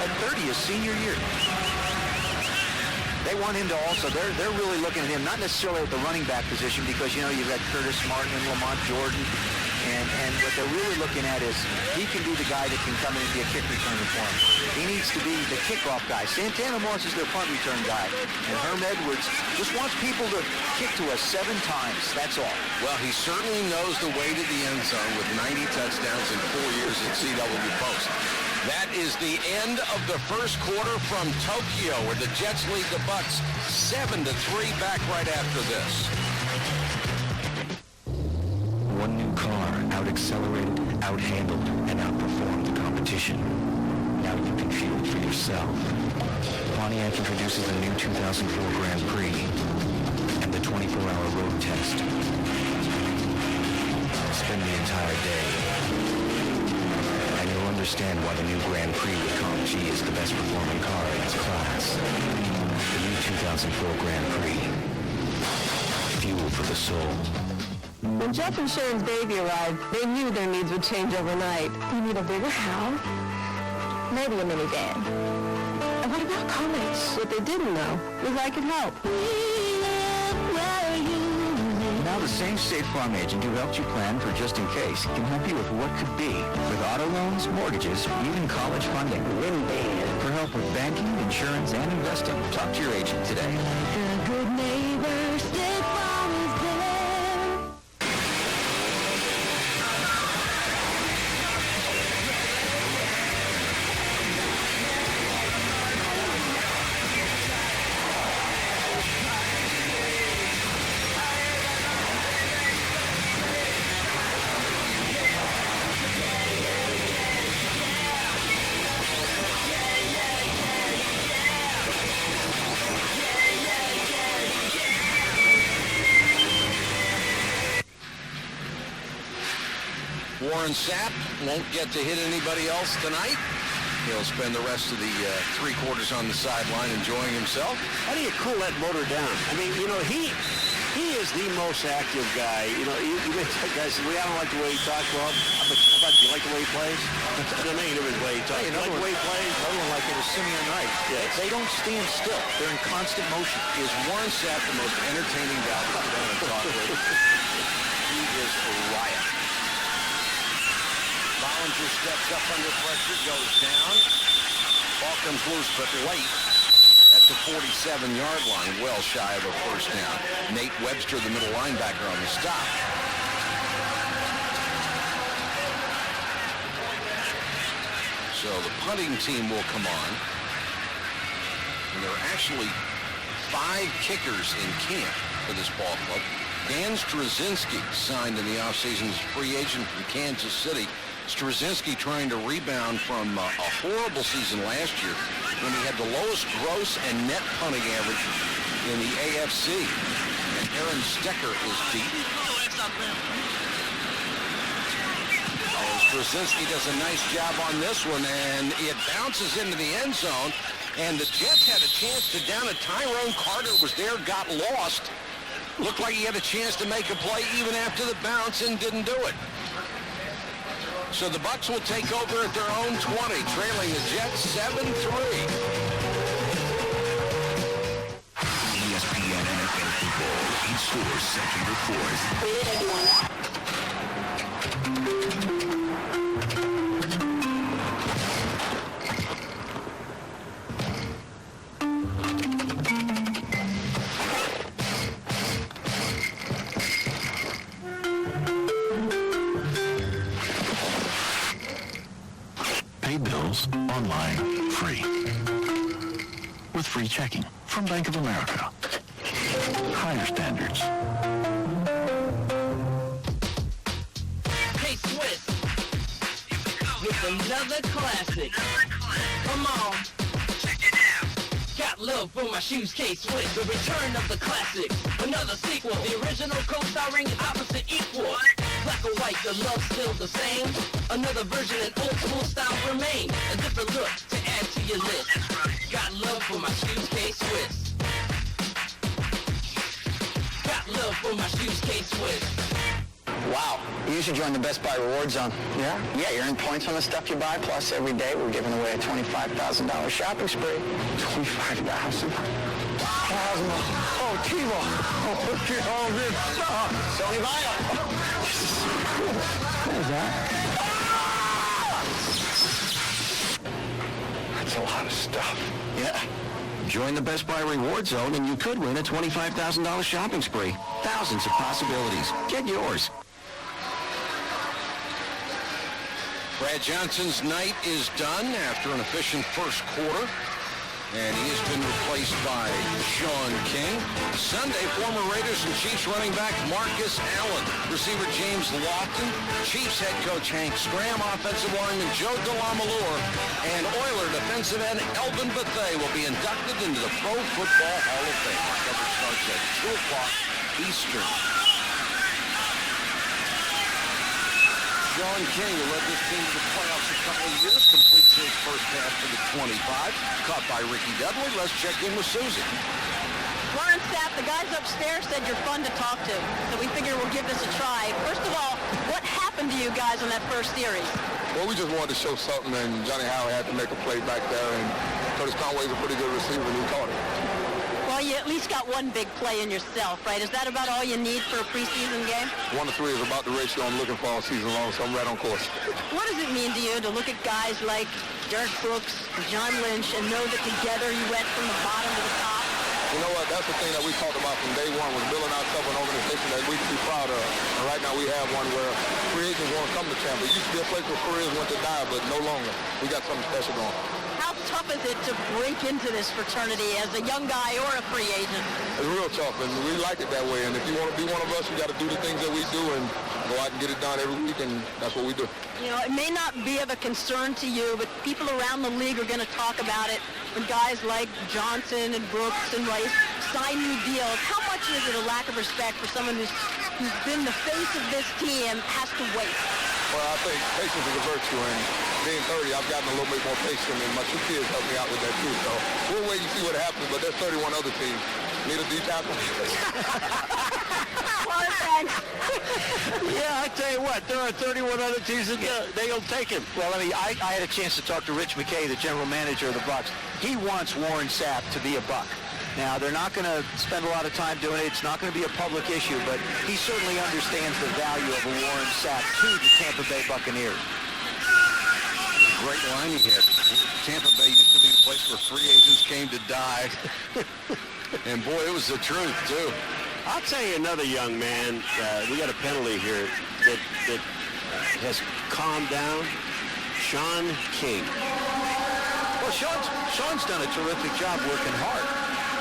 Speaker 2: At 30 is senior year. They want him to also, they're really looking at him, not necessarily at the running back position, because, you've got Curtis Martin and Lamont Jordan, and what they're really looking at is he can be the guy that can come in and be a kick returner for him. He needs to be the kickoff guy. Santana Moss is their punt return guy, and Herm Edwards just wants people to kick to us 7 times. That's all.
Speaker 1: Well, he certainly knows the way to the end zone with 90 touchdowns in 4 years at CW Post. That is the end of the first quarter from Tokyo, where the Jets lead the Bucks 7-3. Back right after this.
Speaker 9: One new car out-accelerated, out-handled, and outperformed the competition. Now you can feel it for yourself. Pontiac introduces the new 2004 Grand Prix and the 24-hour road test. Spend the entire day, and you'll understand why the new Grand Prix with Comp G is the best performing car in its class. The new 2004 Grand Prix. Fuel for the soul.
Speaker 19: When Jeff and Sharon's baby arrived, they knew their needs would change overnight. We need a bigger house, maybe a minivan. And what about comics? What they didn't know was I could help.
Speaker 2: Now the same State Farm agent who helped you plan for just in case can help you with what could be. With auto loans, mortgages, even college funding. For help with banking, insurance, and investing, talk to your agent today.
Speaker 19: Like a good neighbor, State Farm is there.
Speaker 1: Warren Sapp won't get to hit anybody else tonight. He'll spend the rest of the 3 quarters on the sideline enjoying himself.
Speaker 3: How do you cool that motor down? I mean, he is the most active guy. You get that guy says, I don't like the way he talks. Well, but you like the way he plays? The negative is the way he talks. You like the way he plays?
Speaker 2: Another one like it is Simeon Wright.
Speaker 3: Yes.
Speaker 2: They don't stand still. They're in constant motion.
Speaker 1: Is Warren Sapp the most entertaining guy to sit down and talk with? He is a riot. Bollinger steps up under pressure, goes down. Ball comes loose, but late at the 47-yard line, well shy of a first down. Nate Webster, the middle linebacker, on the stop. So the punting team will come on. And there are actually 5 kickers in camp for this ball club. Dan Straczynski signed in the offseason as a free agent from Kansas City. Straczynski trying to rebound from a horrible season last year when he had the lowest gross and net punting average in the AFC. And Aaron Stecker is deep. Straczynski does a nice job on this one, and it bounces into the end zone. And the Jets had a chance to down it. Tyrone Carter was there, got lost. Looked like he had a chance to make a play even after the bounce and didn't do it. So the Bucs will take over at their own 20, trailing the Jets 7-3.
Speaker 4: ESPN NFL football, 8 scores, September 4th.
Speaker 14: bills, online, free. With free checking from Bank of America. Higher standards.
Speaker 20: Hey, Swiss, with another classic. Come on. Check it out. Got love for my shoes, K-Swiss. The return of the classics. Another sequel. The original co-starring opposite equal. Black or white, the love's still the same. Another version and old school style remain. A different look to add to your list. Got love for my shoes, K-Swiss. Got love for my shoes, K-Swiss.
Speaker 2: Wow. You should join the Best Buy Rewards Zone. Yeah? Yeah, you earn points on the stuff you buy, plus every day we're giving away a $25,000 shopping spree. $25,000? Oh, T-Ball. Oh, this Sony Vinyl. What is that? That's a lot of stuff. Yeah.
Speaker 15: Join the Best Buy Reward Zone and you could win a $25,000 shopping spree. Thousands of possibilities. Get yours.
Speaker 1: Brad Johnson's night is done after an efficient first quarter, and he has been replaced by Sean King. Sunday, former Raiders and Chiefs running back Marcus Allen, receiver James Lofton, Chiefs head coach Hank Scram, offensive lineman Joe DeLamalure, and Oiler defensive end Elvin Bethea will be inducted into the Pro Football Hall of Fame. Our coverage starts at 2 o'clock Eastern. Sean King, who led this team to the playoffs a couple of years, completes his first pass to the 25. Caught by Ricky Dudley. Let's check in with Susie.
Speaker 6: Warren Sapp, the guys upstairs said you're fun to talk to, so we figure we'll give this a try. First of all, what happened to you guys on that first series?
Speaker 21: Well, we just wanted to show something, and Johnny Howard had to make a play back there, and Curtis Conway's a pretty good receiver, and he caught it.
Speaker 6: Well, you at least got one big play in yourself, right? Is that about all you need for a preseason game?
Speaker 21: 1 to 3 is about the ratio I'm looking for all season long, so I'm right on course.
Speaker 6: What does it mean to you to look at guys like Derek Brooks, John Lynch, and know that together you went from the bottom to the top?
Speaker 21: You know what? That's the thing that we talked about from day one, was building ourselves an organization that we can be proud of. And right now we have one where free agents want to come to Tampa. It used to be a place where careers went to die, but no longer. We got something special going.
Speaker 6: How tough is it to break into this fraternity as a young guy or a free agent?
Speaker 21: It's real tough, and we like it that way. And if you want to be one of us, you got to do the things that we do and go out and get it done every week, and that's what we do.
Speaker 6: You know, it may not be of a concern to you, but people around the league are going to talk about it when guys like Johnson and Brooks and Rice sign new deals. How much is it a lack of respect for someone who's been the face of this team has to wait?
Speaker 21: Well, I think patience is a virtue, and being 30, I've gotten a little bit more patient, and my 2 kids help me out with that too. So we'll wait and see what happens, but there's 31 other teams. Need a D tackle?
Speaker 2: Yeah, I tell you what, there are 31 other teams that they'll take him. Well, I had a chance to talk to Rich McKay, the general manager of the Bucs. He wants Warren Sapp to be a Buck. Now, they're not going to spend a lot of time doing it. It's not going to be a public issue, but he certainly understands the value of a Warren Sapp to the Tampa Bay Buccaneers.
Speaker 1: Great line he hit. Tampa Bay used to be a place where free agents came to die. And boy, it was the truth, too.
Speaker 3: I'll tell you another young man. We got a penalty here that has calmed down. Sean King.
Speaker 2: Well, Sean's done a terrific job working hard.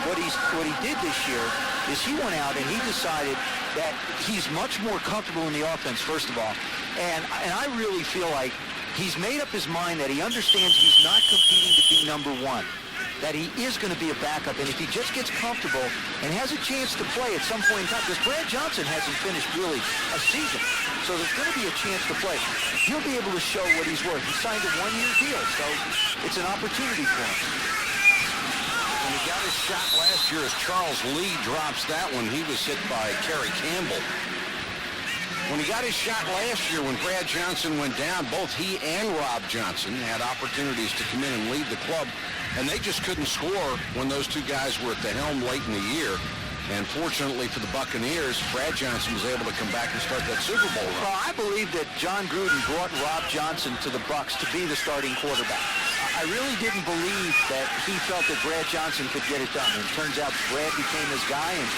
Speaker 2: What he did this year is he went out and he decided that he's much more comfortable in the offense, first of all. And I really feel like he's made up his mind that he understands he's not competing to be number one, that he is going to be a backup. And if he just gets comfortable and has a chance to play at some point in time, because Brad Johnson hasn't finished really a season, so there's going to be a chance to play. He'll be able to show what he's worth. He signed a 1-year deal, so it's an opportunity for him.
Speaker 1: When he got his shot last year, as Charles Lee drops that one, he was hit by Kerry Campbell. When he got his shot last year, when Brad Johnson went down, both he and Rob Johnson had opportunities to come in and lead the club, and they just couldn't score when those two guys were at the helm late in the year. And fortunately for the Buccaneers, Brad Johnson was able to come back and start that Super Bowl run.
Speaker 2: Well, I believe that John Gruden brought Rob Johnson to the Bucs to be the starting quarterback. I really didn't believe that he felt that Brad Johnson could get it done. And it turns out Brad became his guy, and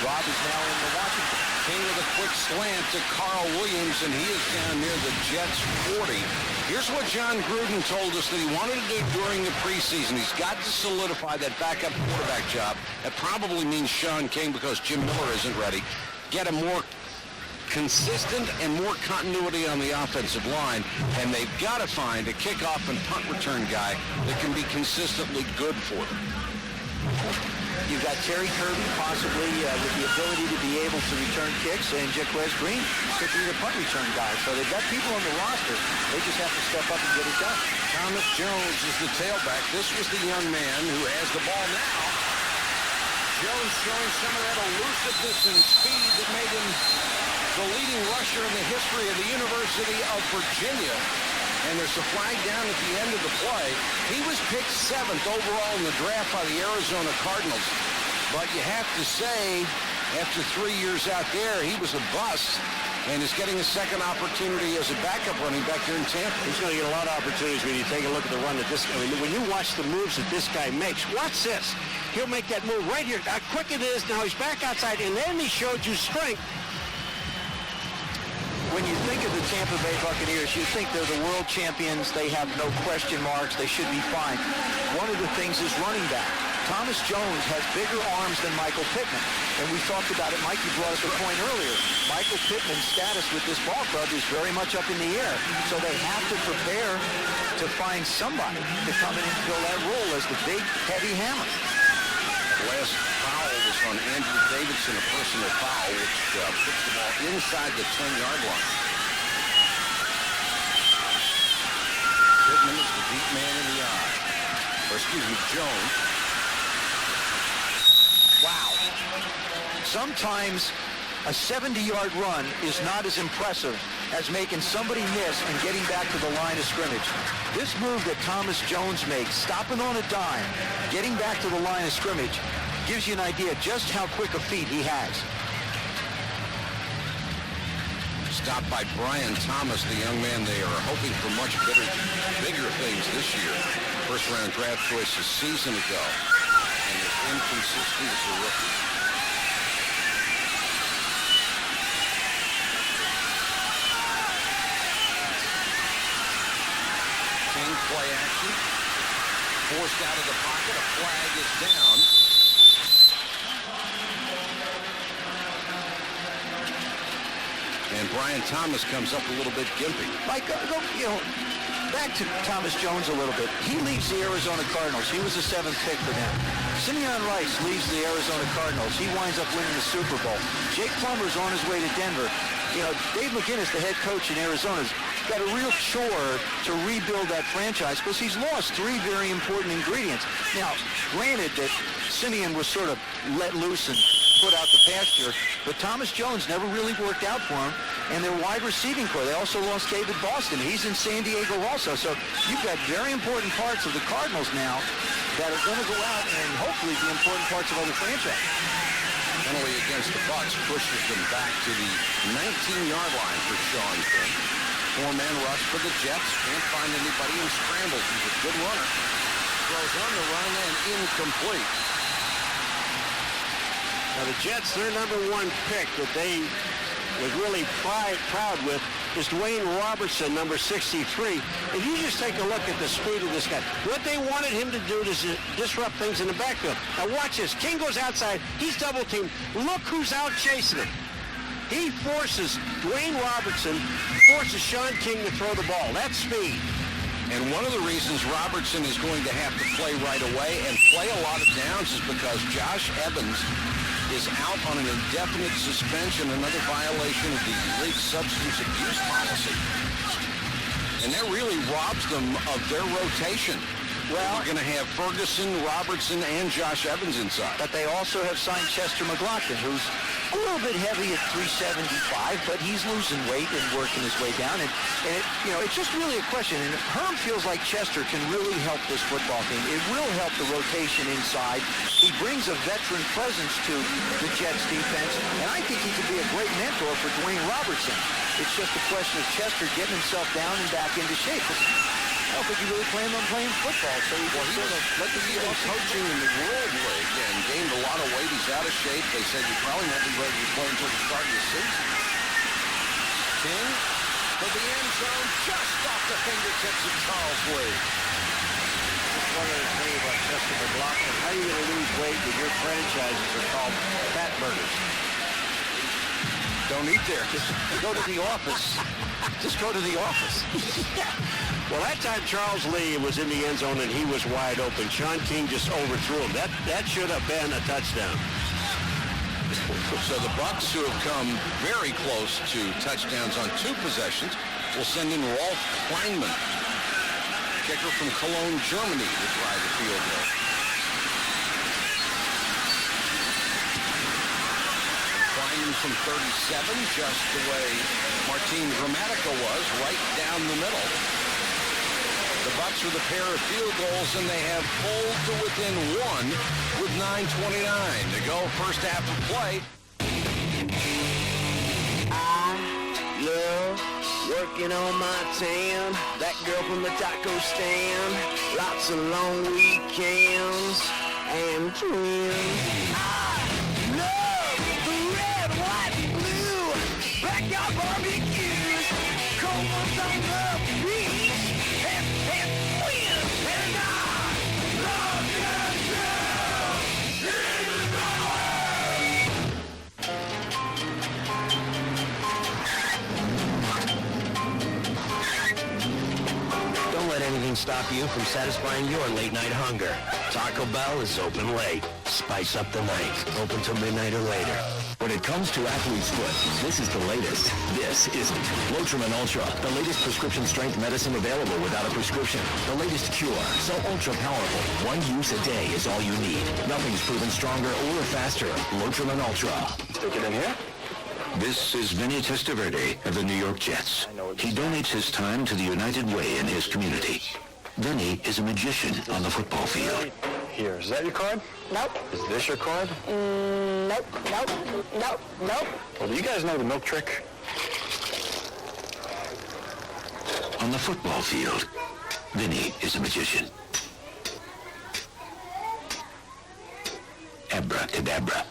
Speaker 2: Rob is now in the Washington.
Speaker 1: King with a quick slant to Carl Williams, and he is down near the Jets' 40. Here's what John Gruden told us that he wanted to do during the preseason. He's got to solidify that backup quarterback job. That probably means Sean King because Jim Miller isn't ready. Get a more consistent and more continuity on the offensive line, and they've got to find a kickoff and punt return guy that can be consistently good for them.
Speaker 2: You've got Terry Kirby possibly with the ability to be able to return kicks, and Jaquez Green could be the punt return guy. So they've got people on the roster. They just have to step up and get it done.
Speaker 1: Thomas Jones is the tailback. This was the young man who has the ball now. Jones showing some of that elusiveness and speed that made him the leading rusher in the history of the University of Virginia. And there's a flag down at the end of the play. He was picked 7th overall in the draft by the Arizona Cardinals. But you have to say, after 3 years out there, he was a bust and is getting a second opportunity as a backup running back here in Tampa.
Speaker 3: He's going to get a lot of opportunities when you take a look at the run that this guy, when you watch the moves that this guy makes. Watch this. He'll make that move right here. How quick it is. Now he's back outside, and then he showed you strength.
Speaker 2: When you think of the Tampa Bay Buccaneers, you think they're the world champions. They have no question marks. They should be fine. One of the things is running back. Thomas Jones has bigger arms than Michael Pittman. And we talked about it. Mikey brought up a point earlier. Michael Pittman's status with this ball club is very much up in the air. So they have to prepare to find somebody to come in and fill that role as the big, heavy hammer.
Speaker 1: Last foul was on Andrew Davidson, a personal foul, which puts the ball inside the 10-yard line. Pittman is the deep man in the eye. Or excuse me, Jones.
Speaker 2: Wow. Sometimes a 70-yard run is not as impressive as making somebody miss and getting back to the line of scrimmage. This move that Thomas Jones makes, stopping on a dime, getting back to the line of scrimmage, gives you an idea just how quick a feet he has.
Speaker 1: Stopped by Brian Thomas, the young man they are hoping for much bigger things this year. First-round draft choice a season ago, and is inconsistent as a rookie. Play action. Forced out of the pocket. A flag is down. And Brian Thomas comes up a little bit gimpy.
Speaker 2: Mike, back to Thomas Jones a little bit. He leaves the Arizona Cardinals. He was the 7th pick for them. Simeon Rice leaves the Arizona Cardinals. He winds up winning the Super Bowl. Jake Plummer's on his way to Denver. Dave McGinnis, the head coach in Arizona, has got a real chore to rebuild that franchise because he's lost 3 very important ingredients. Now, granted that Simeon was sort of let loose and put out the pasture, but Thomas Jones never really worked out for him, and their wide receiving core. They also lost David Boston. He's in San Diego also. So you've got very important parts of the Cardinals now that are going to go out and hopefully be important parts of other franchises.
Speaker 1: Penalty against the Bucs pushes them back to the 19-yard line for Sean King. 4-man rush for the Jets. Can't find anybody and scrambles. He's a good runner. Throws on the run and incomplete.
Speaker 3: Now the Jets, their number 1 pick that they was really proud with is Dwayne Robertson, number 63. If you just take a look at the speed of this guy, what they wanted him to do is disrupt things in the backfield. Now watch this. King goes outside. He's double teamed. Look who's out chasing him. He forces Dwayne Robertson, forces Sean King to throw the ball. That's speed.
Speaker 1: And one of the reasons Robertson is going to have to play right away and play a lot of downs is because Josh Evans is out on an indefinite suspension, another violation of the league substance abuse policy. And that really robs them of their rotation. Well, we're going to have Ferguson, Robertson, and Josh Evans inside.
Speaker 2: But they also have signed Chester McLaughlin, who's a little bit heavy at 375, but he's losing weight and working his way down. And it's just really a question. And Herm feels like Chester can really help this football team. It will help the rotation inside. He brings a veteran presence to the Jets defense, and I think he could be a great mentor for Dwayne Robertson. It's just a question of Chester getting himself down and back into shape. I don't think he really planned on playing football, so he was sort of let the
Speaker 1: coaching in the World League, and and gained a lot of weight. He's out of shape. They said he probably won't be ready to play until the start of the season. King for the end zone, just off the fingertips of Charles Lee.
Speaker 3: Just wanted to tell you about Chester McLaughlin. How are you going to lose weight when your franchises are called fat burgers?
Speaker 1: Don't eat there.
Speaker 3: Just go to the office. Just go to the office. Well, that time Charles Lee was in the end zone and he was wide open. Sean King just overthrew him. That should have been a touchdown.
Speaker 1: So the Bucs, who have come very close to touchdowns on 2 possessions, will send in Rolf Kleinman, kicker from Cologne, Germany, to try the field goal. Kleinman from 37, just the way Martin Gramatica was, right down the middle. The Bucs with a pair of field goals, and they have pulled to within 1 with 9:29 to go. First half of play.
Speaker 20: I love working on my tan. That girl from the taco stand. Lots of long weekends and twins. I love the red, white, and blue. Backyard barbecues. Cold ones on the beach. And twins. And I love you too.
Speaker 15: Don't let anything stop you from satisfying your late-night hunger. Taco Bell is open late. Spice up the night. Open till midnight or later. When it comes to athlete's foot, this is the latest. This isn't. Lotrimin Ultra, the latest prescription strength medicine available without a prescription. The latest cure, so ultra powerful. 1 use a day is all you need. Nothing's proven stronger or faster. Lotrimin Ultra.
Speaker 13: Stick it in here.
Speaker 14: This is Vinny Testaverde of the New York Jets. He donates his time to the United Way in his community. Vinny is a magician on the football field.
Speaker 13: Here, is that your card?
Speaker 19: Nope.
Speaker 13: Is this your card?
Speaker 19: Nope. Nope. Nope. Nope.
Speaker 13: Well, do you guys know the milk trick?
Speaker 14: On the football field, Vinny is a magician. Abracadabra.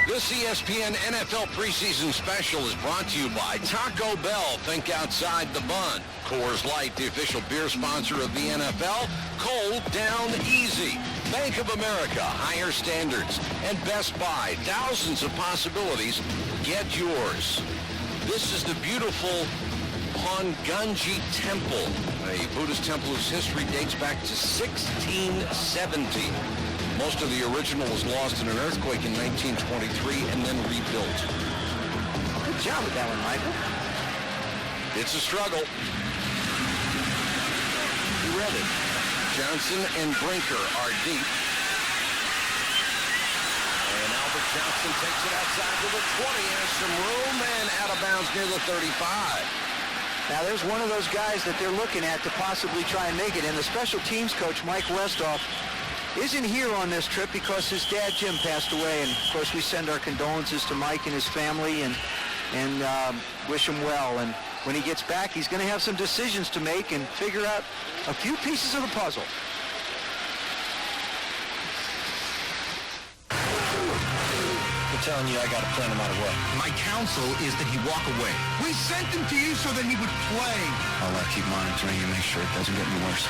Speaker 1: This ESPN NFL preseason special is brought to you by Taco Bell. Think outside the bun. Coors Light, the official beer sponsor of the NFL. Cold down easy. Bank of America, higher standards. And Best Buy, thousands of possibilities. Get yours. This is the beautiful Honganji Temple, a Buddhist temple whose history dates back to 1670. Most of the original was lost in an earthquake in 1923 and then rebuilt.
Speaker 2: Good job with that one, Michael.
Speaker 1: It's a struggle. You read it. Johnson and Brinker are deep. And Albert Johnson takes it outside to the 20. Has some room and out of bounds near the 35.
Speaker 2: Now, there's one of those guys that they're looking at to possibly try and make it. And the special teams coach, Mike Westhoff, isn't here on this trip because his dad, Jim, passed away. And, of course, we send our condolences to Mike and his family and wish him well. And when he gets back, he's going to have some decisions to make and figure out a few pieces of the puzzle.
Speaker 15: I'm telling you, I got to plan no matter what.
Speaker 8: My counsel is that he walk away. We sent him to you so that he would play.
Speaker 9: I'll keep monitoring and make sure it doesn't get any worse.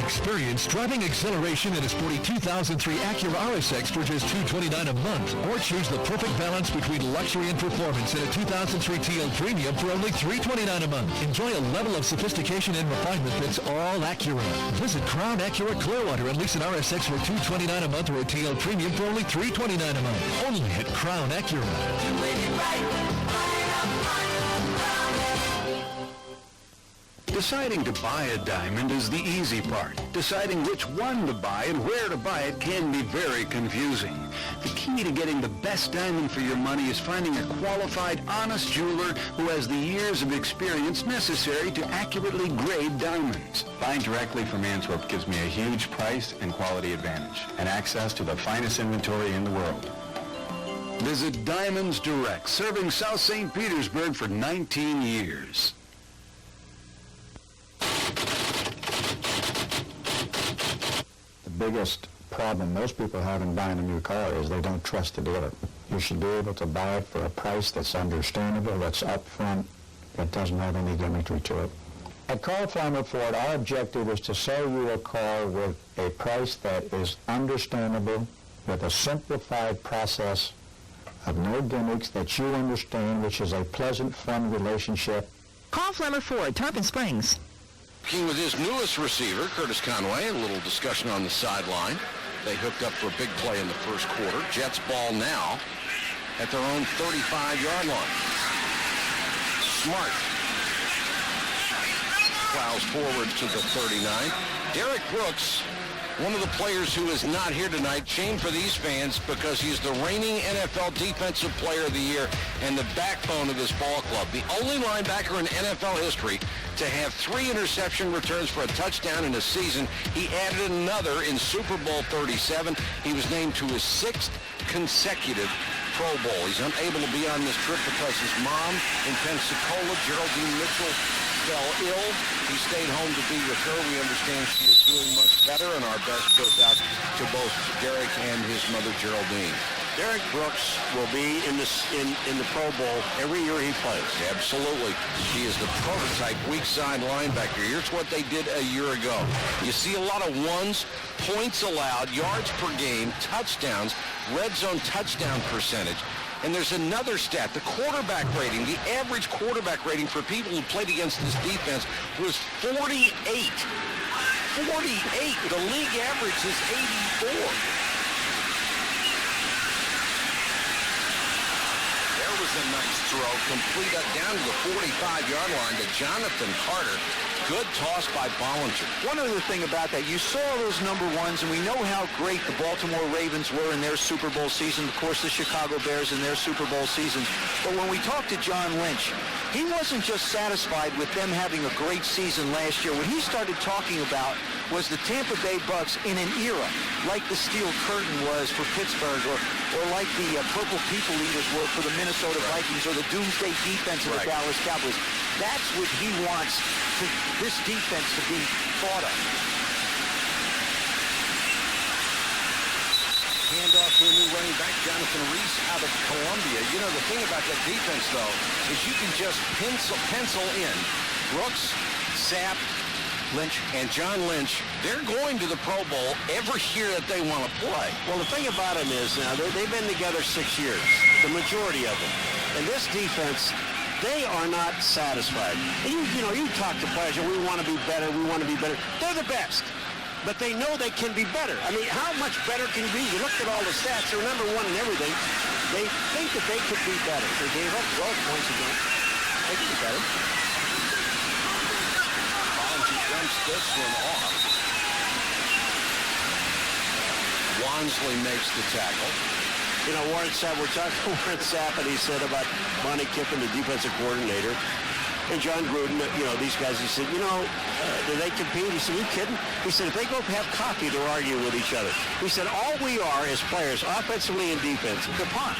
Speaker 11: Experience driving acceleration in a sporty 2003 Acura RSX for just $229 a month. Or choose the perfect balance between luxury and performance in a 2003 TL Premium for only $329 a month. Enjoy a level of sophistication and refinement that's all Acura. Visit Crown Acura Clearwater and lease an RSX for $229 a month or a TL Premium for only $329 a month. Only at Crown Acura.
Speaker 12: Deciding to buy a diamond is the easy part. Deciding which one to buy and where to buy it can be very confusing. The key to getting the best diamond for your money is finding a qualified, honest jeweler who has the years of experience necessary to accurately grade diamonds.
Speaker 13: Buying directly from Antwerp gives me a huge price and quality advantage and access to the finest inventory in the world.
Speaker 12: Visit Diamonds Direct, serving South St. Petersburg for 19 years.
Speaker 16: The biggest problem most people have in buying a new car is they don't trust the dealer. You should be able to buy it for a price that's understandable, that's upfront, that doesn't have any gimmickry to it. At Carl Flammer Ford, our objective is to sell you a car with a price that is understandable, with a simplified process of no gimmicks that you understand, which is a pleasant, fun relationship.
Speaker 5: Carl Flammer Ford, Tarpon Springs.
Speaker 1: Working with his newest receiver, Curtis Conway, a little discussion on the sideline. They hooked up for a big play in the first quarter. Jets ball now at their own 35-yard line. Smart plows forward to the 39. Derek Brooks, one of the players who is not here tonight, shame for these fans because he's the reigning NFL Defensive Player of the Year and the backbone of this ball club. The only linebacker in NFL history to have 3 interception returns for a touchdown in a season. He added another in Super Bowl 37. He was named to his 6th consecutive Pro Bowl. He's unable to be on this trip because his mom in Pensacola, Geraldine Mitchell, fell ill. He stayed home to be with her. We understand she is doing much better, and our best goes out to both Derek and his mother, Geraldine.
Speaker 3: Derek Brooks will be in the Pro Bowl every year he plays.
Speaker 1: Absolutely. He is the prototype weak side linebacker. Here's what they did a year ago. You see a lot of ones, points allowed, yards per game, touchdowns, red zone touchdown percentage. And there's another stat, the quarterback rating, the average quarterback rating for people who played against this defense was 48. 48. The league average is 84. There was a nice throw, complete down to the 45-yard line to Jonathan Carter. Good toss by Bollinger.
Speaker 2: One other thing about that, you saw those number ones, and we know how great the Baltimore Ravens were in their Super Bowl season, of course the Chicago Bears in their Super Bowl seasons. But when we talked to John Lynch, he wasn't just satisfied with them having a great season last year. What he started talking about was the Tampa Bay Bucks in an era, like the Steel Curtain was for Pittsburgh, or like the Purple People Eaters were for the Minnesota Vikings, or the Doomsday Defense of the Dallas Cowboys. That's what he wants this defense to be thought of.
Speaker 1: Handoff to a new running back, Jonathan Reese out of Columbia. You know, the thing about that defense, though, is you can just pencil in Brooks, Sapp, Lynch, and John Lynch. They're going to the Pro Bowl every year that they want to play.
Speaker 3: Well, the thing about them is now they've been together 6 years, the majority of them. And this defense, they are not satisfied. You talk to players, we want to be better, we want to be better. They're the best, but they know they can be better. I mean, how much better can you be? You look at all the stats, they're number one in everything. They think that they could be better. They gave up 12 points again. They could be better.
Speaker 1: Bollinger jumps this one off. Wansley makes the tackle.
Speaker 3: You know, Warren Sapp, we're talking to Warren Sapp, and he said about Monty Kiffin, the defensive coordinator, and John Gruden, these guys, he said, do they compete? He said, are you kidding? He said, if they go have coffee, they're arguing with each other. He said, all we are as players, offensively and defense,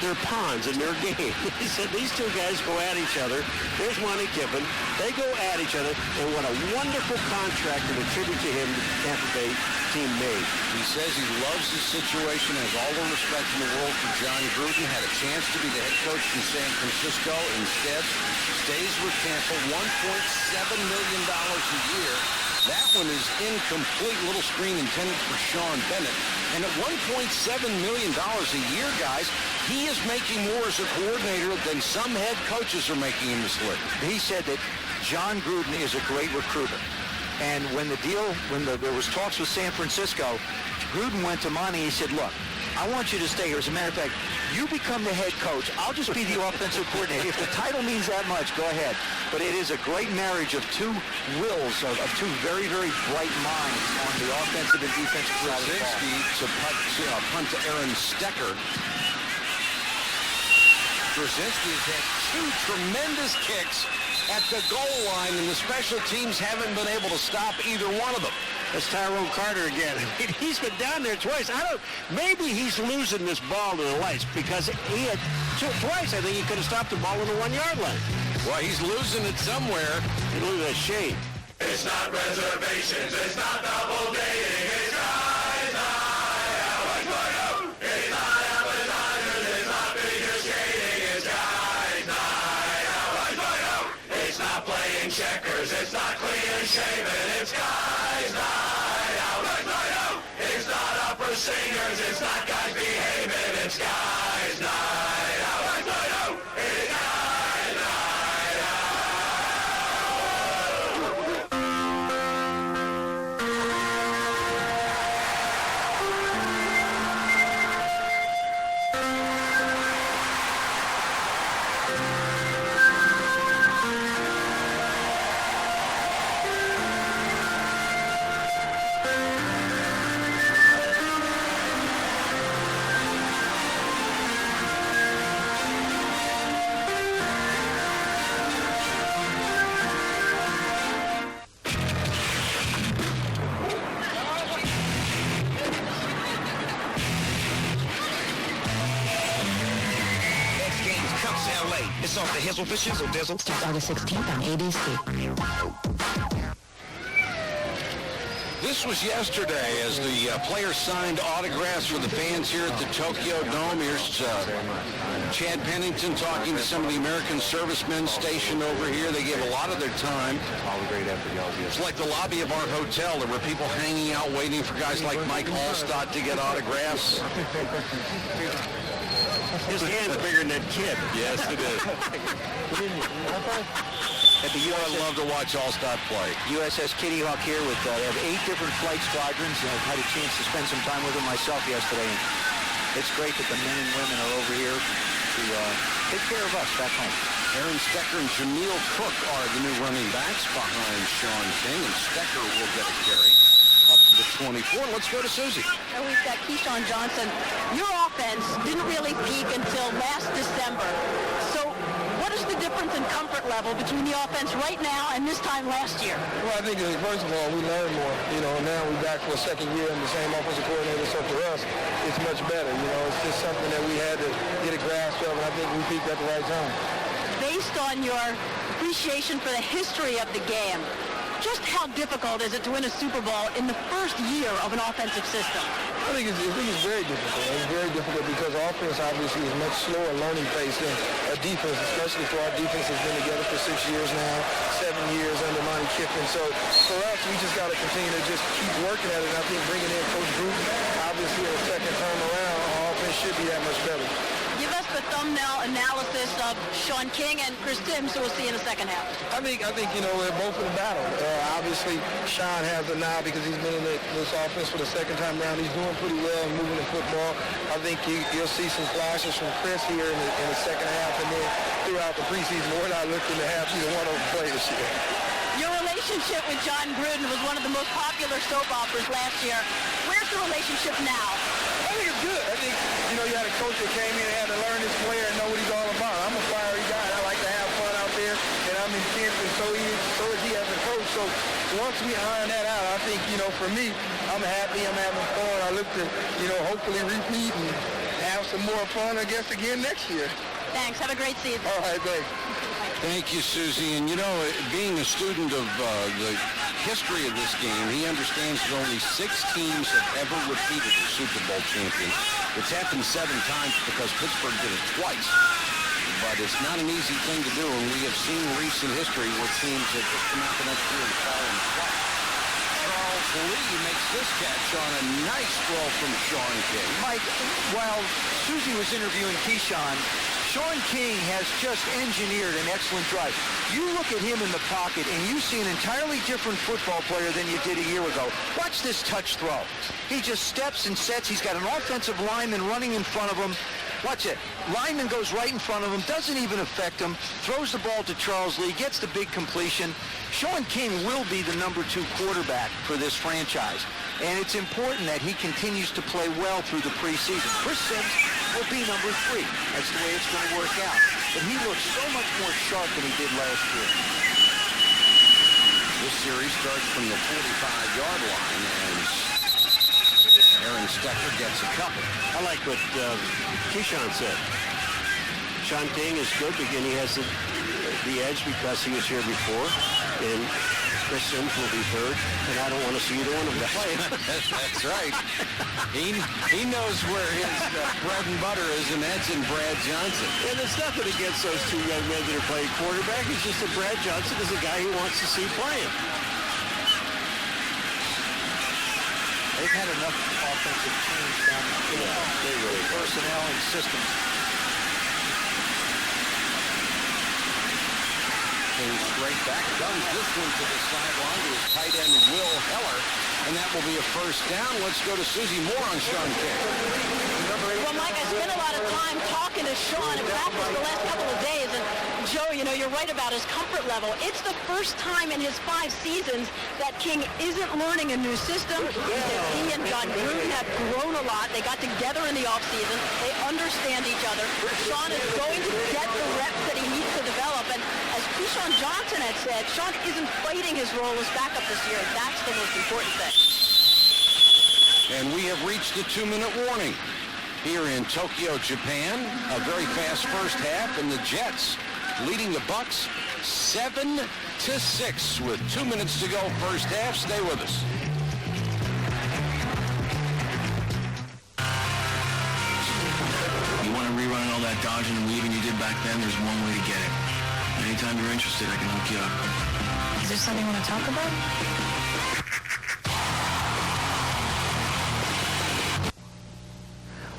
Speaker 3: they're pawns in their game. He said, these two guys go at each other. There's Monty Kiffin. They go at each other, and what a wonderful contract and a tribute to him the Tampa Bay team made.
Speaker 1: He says he loves his situation, has all the respect in the world for John Gruden, had a chance to be the head coach in San Francisco, instead stays with Tampa, $1.7 million a year. That one is incomplete. Little screen intended for Sean Bennett. And at $1.7 million a year, guys, he is making more as a coordinator than some head coaches are making in this league.
Speaker 2: He said that John Gruden is a great recruiter. And when there was talks with San Francisco, Gruden went to Monty. He said, look, I want you to stay here. As a matter of fact, you become the head coach. I'll just be the offensive coordinator. If the title means that much, go ahead. But it is a great marriage of two wills, of two very, very bright minds on the offensive and defensive side of the ball.
Speaker 1: To punt to Aaron Stecker. Brzezinski has had 2 tremendous kicks at the goal line, and the special teams haven't been able to stop either one of them.
Speaker 3: That's Tyrone Carter again. I mean, he's been down there twice. Maybe he's losing this ball to the lights because he had twice. I think he could have stopped the ball on the 1-yard line.
Speaker 1: Well, he's losing it somewhere.
Speaker 3: He's losing a shade.
Speaker 8: It's not reservations, it's not double dating, it's guys night out. It's not appetizers, it's not figure skating, it's guys night out. It's not playing checkers, it's not clean shaven, it's guys night out. It's not opera singers, it's not guys behaving, it's guys night out. It's guys night
Speaker 2: It's off the Hizzle for Shizzle Dizzle.
Speaker 5: Starts August 16th on ABC.
Speaker 1: This was yesterday as the players signed autographs for the fans here at the Tokyo Dome. Here's Chad Pennington talking to some of the American servicemen stationed over here. They gave a lot of their time.
Speaker 13: All the great effort y'all give.
Speaker 1: It's like the lobby of our hotel. There were people hanging out waiting for guys like Mike Allstott to get autographs.
Speaker 3: His hand's bigger than that kid.
Speaker 1: Yes, it is.
Speaker 3: At the
Speaker 1: I love to watch Allstott play.
Speaker 2: USS Kitty Hawk here with they have 8 different flight squadrons. I've had a chance to spend some time with them myself yesterday. And it's great that the men and women are over here to take care of us back home.
Speaker 1: Aaron Stecker and Jameel Cook are the new running backs behind Sean King, and Stecker will get a carry up to the 24. Let's go to Susie.
Speaker 6: And we've got Keyshawn Johnson. Your offense didn't really peak until last December. So what is the difference in comfort level between the offense right now and this time last year?
Speaker 21: Well, I think, first of all, we learned more. Now we're back for a second year and the same offensive coordinator, so for us, it's much better. It's just something that we had to get a grasp of, and I think we peaked at the right time.
Speaker 6: Based on your appreciation for the history of the game, just how difficult is it to win a Super Bowl in the first year of an offensive system?
Speaker 21: I think it's very difficult. It's very difficult because offense obviously is much slower learning pace than a defense, especially for our defense has been together for 6 years now, 7 years under Monty Kiffin. So for us, we just got to continue to just keep working at it. And I think bringing in Coach Gruden, obviously the second time around, our offense should be that much better.
Speaker 6: Give us the thumbnail analysis of Sean King and Chris Sims, who we'll see in the second half.
Speaker 21: I think they're both in the battle. Obviously, Sean has the nod because he's been in this offense for the second time around. He's doing pretty well in moving the football. I think you'll see some flashes from Chris here in the second half, and then throughout the preseason, we're not looking to have either one of them play this year.
Speaker 6: Your relationship with John Gruden was one of the most popular soap operas last year. Where's the relationship now?
Speaker 21: I think it's good. I think, you had a coach that came in and had to learn this player and know what he's all about. I'm a fiery guy, and I like to have fun out there, and I'm intense, and so is he as a coach. So once we iron that out, I think, for me, I'm happy, I'm having fun. I look to, hopefully repeat and have some more fun, I guess, again next year.
Speaker 6: Thanks. Have a great season.
Speaker 21: All right, thanks.
Speaker 1: Thank you, Susie. And, being a student of the history of this game, he understands that only 6 teams have ever repeated as Super Bowl champions. It's happened 7 times because Pittsburgh did it twice. But it's not an easy thing to do, and we have seen recent history where teams have just come out the next year and fall in flat. Charles Lee makes this catch on a nice throw from Sean King.
Speaker 2: Mike, while Susie was interviewing Keyshawn, Sean King has just engineered an excellent drive. You look at him in the pocket, and you see an entirely different football player than you did a year ago. Watch this touch throw. He just steps and sets. He's got an offensive lineman running in front of him. Watch it. Lineman goes right in front of him, doesn't even affect him, throws the ball to Charles Lee, gets the big completion. Sean King will be the number 2 quarterback for this franchise. And it's important that he continues to play well through the preseason. Chris Sims will be number 3. That's the way it's going to work out. But he looks so much more sharp than he did last year.
Speaker 1: This series starts from the 45-yard line, and Aaron Stecker gets a couple.
Speaker 3: I like what Keyshawn said. Sean King is good because he has the edge because he was here before, and Chris Sims will be third, and I don't want to see either one of them play.
Speaker 1: That's right. He knows where his bread and butter is, and that's in Brad Johnson.
Speaker 3: And it's nothing against those two young men that are playing quarterback. It's just that Brad Johnson is a guy he wants to see playing.
Speaker 2: They've had enough offensive change down the field. Personnel and systems.
Speaker 1: Straight back comes this one to the sideline to his tight end Will Heller, and that will be a first down. Let's go to Susie Moore on Sean King.
Speaker 6: Well, Mike, I spent a lot of time talking to Sean in practice the last couple of days, and Joe, you know, you're right about his comfort level. It's the first time in his 5 seasons that King isn't learning a new system. He and John Gruden have grown a lot. They got together in the offseason. They understand each other. Sean is going to get the reps that he needs to develop, and as Keyshawn Johnson had said, Sean isn't fighting his role as backup this year. That's the most important thing.
Speaker 1: And we have reached the 2-minute warning here in Tokyo, Japan. A very fast first half, and the Jets leading the Bucks 7-6 with 2 minutes to go first half. Stay with us.
Speaker 9: You want to rerun all that dodging and weaving you did back then? There's one way to get it. Anytime you're interested, I can hook you up.
Speaker 19: Is there something you want to talk about?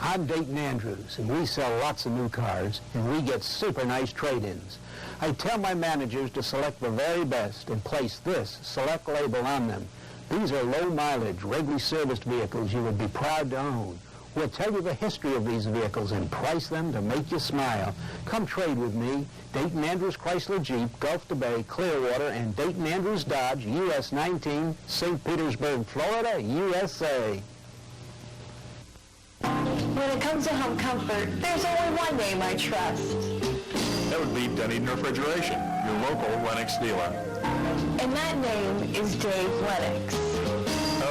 Speaker 7: I'm Dayton Andrews, and we sell lots of new cars, and we get super nice trade-ins. I tell my managers to select the very best and place this select label on them. These are low-mileage, regularly serviced vehicles you would be proud to own. We'll tell you the history of these vehicles and price them to make you smile. Come trade with me. Dayton Andrews Chrysler Jeep, Gulf to Bay, Clearwater, and Dayton Andrews Dodge, US 19, St. Petersburg, Florida, USA.
Speaker 19: When it comes to home comfort, there's only one name I trust.
Speaker 16: That would be Dunedin Refrigeration, your local Lennox dealer.
Speaker 19: And that name is Dave Lennox.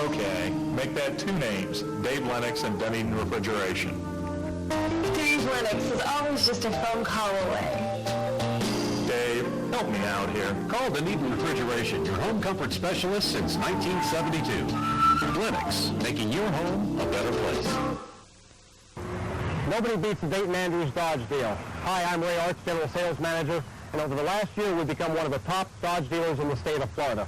Speaker 16: Okay, make that 2 names, Dave Lennox and Dunedin Refrigeration.
Speaker 19: Dave Lennox is always just a phone call away.
Speaker 16: Dave, help me out here.
Speaker 11: Call Dunedin Refrigeration, your home comfort specialist since 1972. Lennox, making your home a better place.
Speaker 22: Nobody beats the Dayton Andrews Dodge deal. Hi, I'm Ray Arts, General Sales Manager, and over the last year we've become one of the top Dodge dealers in the state of Florida.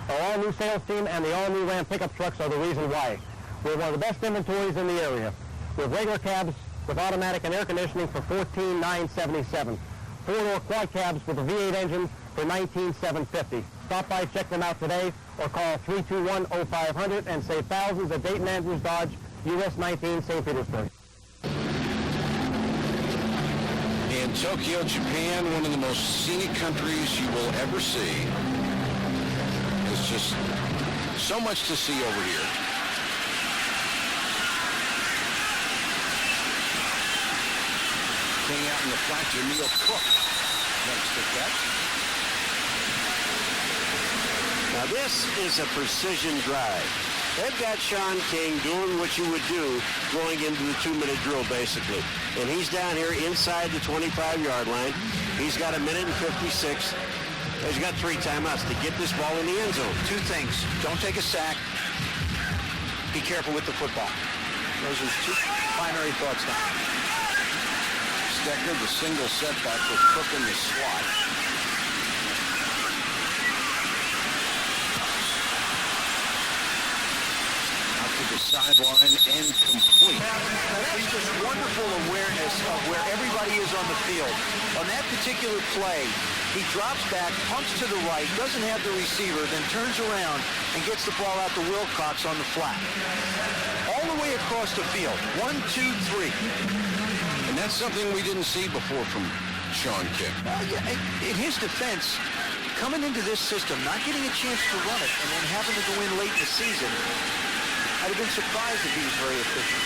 Speaker 22: Our all-new sales team and the all-new Ram pickup trucks are the reason why. We have one of the best inventories in the area. We have regular cabs with automatic and air conditioning for $14,977. 4-door quad cabs with a V8 engine for $19,750. Stop by, check them out today, or call 321-0500 and save thousands at Dayton Andrews Dodge, US 19, St. Petersburg.
Speaker 1: In Tokyo, Japan, one of the most scenic countries you will ever see. There's just so much to see over here. King out in the flat, Jameel Cook makes the catch.
Speaker 3: Now this is a precision drive. They've got Sean King doing what you would do going into the 2-minute drill, basically. And he's down here inside the 25-yard line. He's got 1:56. He's got 3 timeouts to get this ball in the end zone.
Speaker 2: 2 things. Don't take a sack. Be careful with the football. Those are 2 primary thoughts now.
Speaker 1: Stecker, the single setback with Cook in the slot. The sideline and complete.
Speaker 2: Now that's just wonderful awareness of where everybody is on the field. On that particular play, he drops back, pumps to the right, doesn't have the receiver, then turns around and gets the ball out to Wilcox on the flat. All the way across the field. 1, 2, 3.
Speaker 1: And that's something we didn't see before from Sean King.
Speaker 2: In his defense, coming into this system, not getting a chance to run it, and then having to go in late in the season, I'd have been surprised if he was very efficient.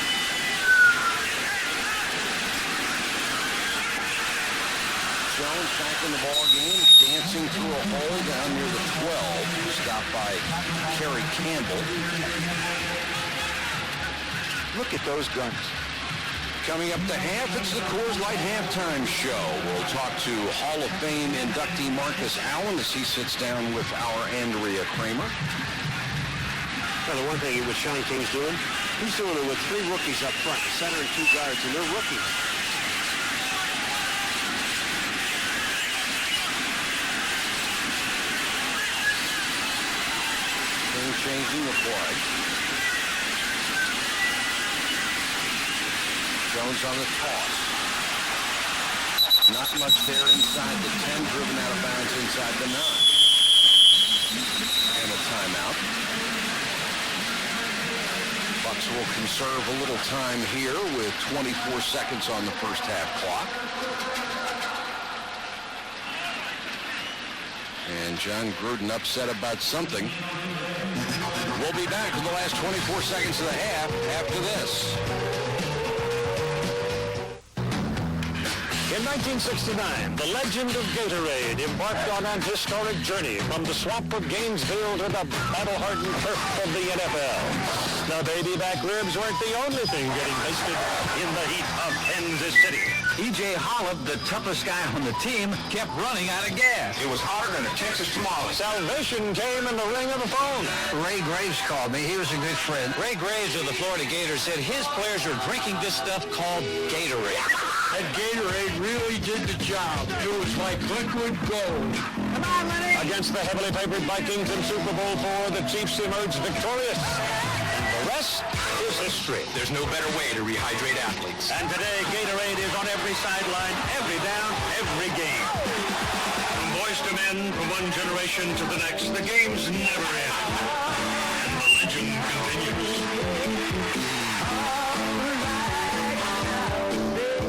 Speaker 1: Jones back in the ball game, dancing through a hole down near the 12, stopped by Kerry Campbell.
Speaker 2: Look at those guns.
Speaker 1: Coming up to half, it's the Coors Light halftime show. We'll talk to Hall of Fame inductee Marcus Allen as he sits down with our Andrea Kramer.
Speaker 3: Well, the one thing what Sean King's doing, he's doing it with 3 rookies up front, a center and 2 guards, and they're rookies.
Speaker 1: King changing the play. Jones on the toss. Not much there inside the 10, driven out of bounds inside the 9. And a timeout. Bucks will conserve a little time here with 24 seconds on the first half clock. And John Gruden upset about something. We'll be back with the last 24 seconds of the half after this.
Speaker 10: In 1969, the legend of Gatorade embarked on an historic journey from the swamp of Gainesville to the battle-hardened turf of the NFL. The baby back ribs weren't the only thing getting wasted in the heat of Kansas City.
Speaker 2: E.J. Holland, the toughest guy on the team, kept running out of gas.
Speaker 10: It was hotter than a Texas tamale. Salvation came in the ring of the phone.
Speaker 2: Ray Graves called me. He was a good friend. Ray Graves of the Florida Gators said his players are drinking this stuff called Gatorade.
Speaker 8: That Gatorade really did the job. It was like liquid gold. Come on, Lenny!
Speaker 10: Against the heavily favored Vikings in Super Bowl IV, the Chiefs emerged victorious. The rest is history.
Speaker 4: There's no better way to rehydrate athletes.
Speaker 10: And today, Gatorade is on every sideline, every down, every game. From boys to men, from one generation to the next, the games never end. And the legend continues.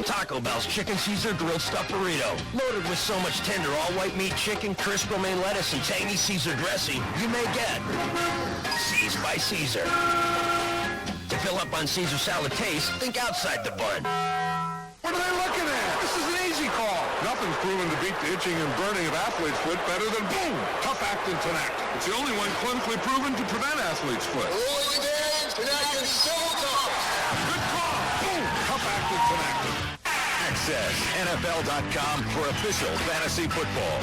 Speaker 2: Taco Bell's Chicken Caesar Grilled Stuffed Burrito. Loaded with so much tender all-white meat chicken, crisp romaine lettuce, and tangy Caesar dressing, you may get Seized by Caesar. To fill up on Caesar salad taste, think outside the bun.
Speaker 8: What are they looking at? This is an easy call. Nothing's proven to beat the itching and burning of athlete's foot better than boom, Tough Actin Connect. It's the only one clinically proven to prevent athlete's foot.
Speaker 17: Early days, Connect is so tough.
Speaker 8: Good call. Boom, Tough Actin Connect.
Speaker 4: Access NFL.com for official fantasy football.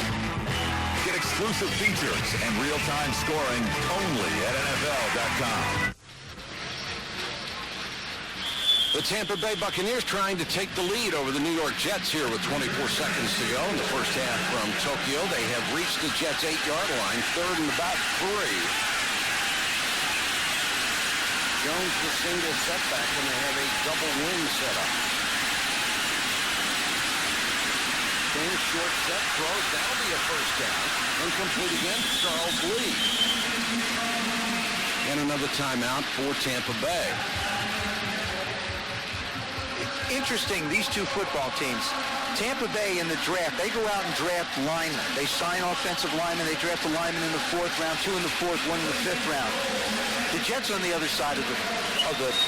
Speaker 4: Get exclusive features and real-time scoring only at NFL.com.
Speaker 1: The Tampa Bay Buccaneers trying to take the lead over the New York Jets here with 24 seconds to go in the first half from Tokyo. They have reached the Jets' 8-yard line, third and about 3. Jones the single setback, and they have a double win set up. King short set throws. That'll be a first down. Incomplete again to Charles Lee. And another timeout for Tampa Bay.
Speaker 2: Interesting, these two football teams. Tampa Bay in the draft, they go out and draft linemen. They sign offensive linemen. They draft a lineman in the 4th round, 2 in the 4th, 1 in the 5th round. The Jets on the other side of the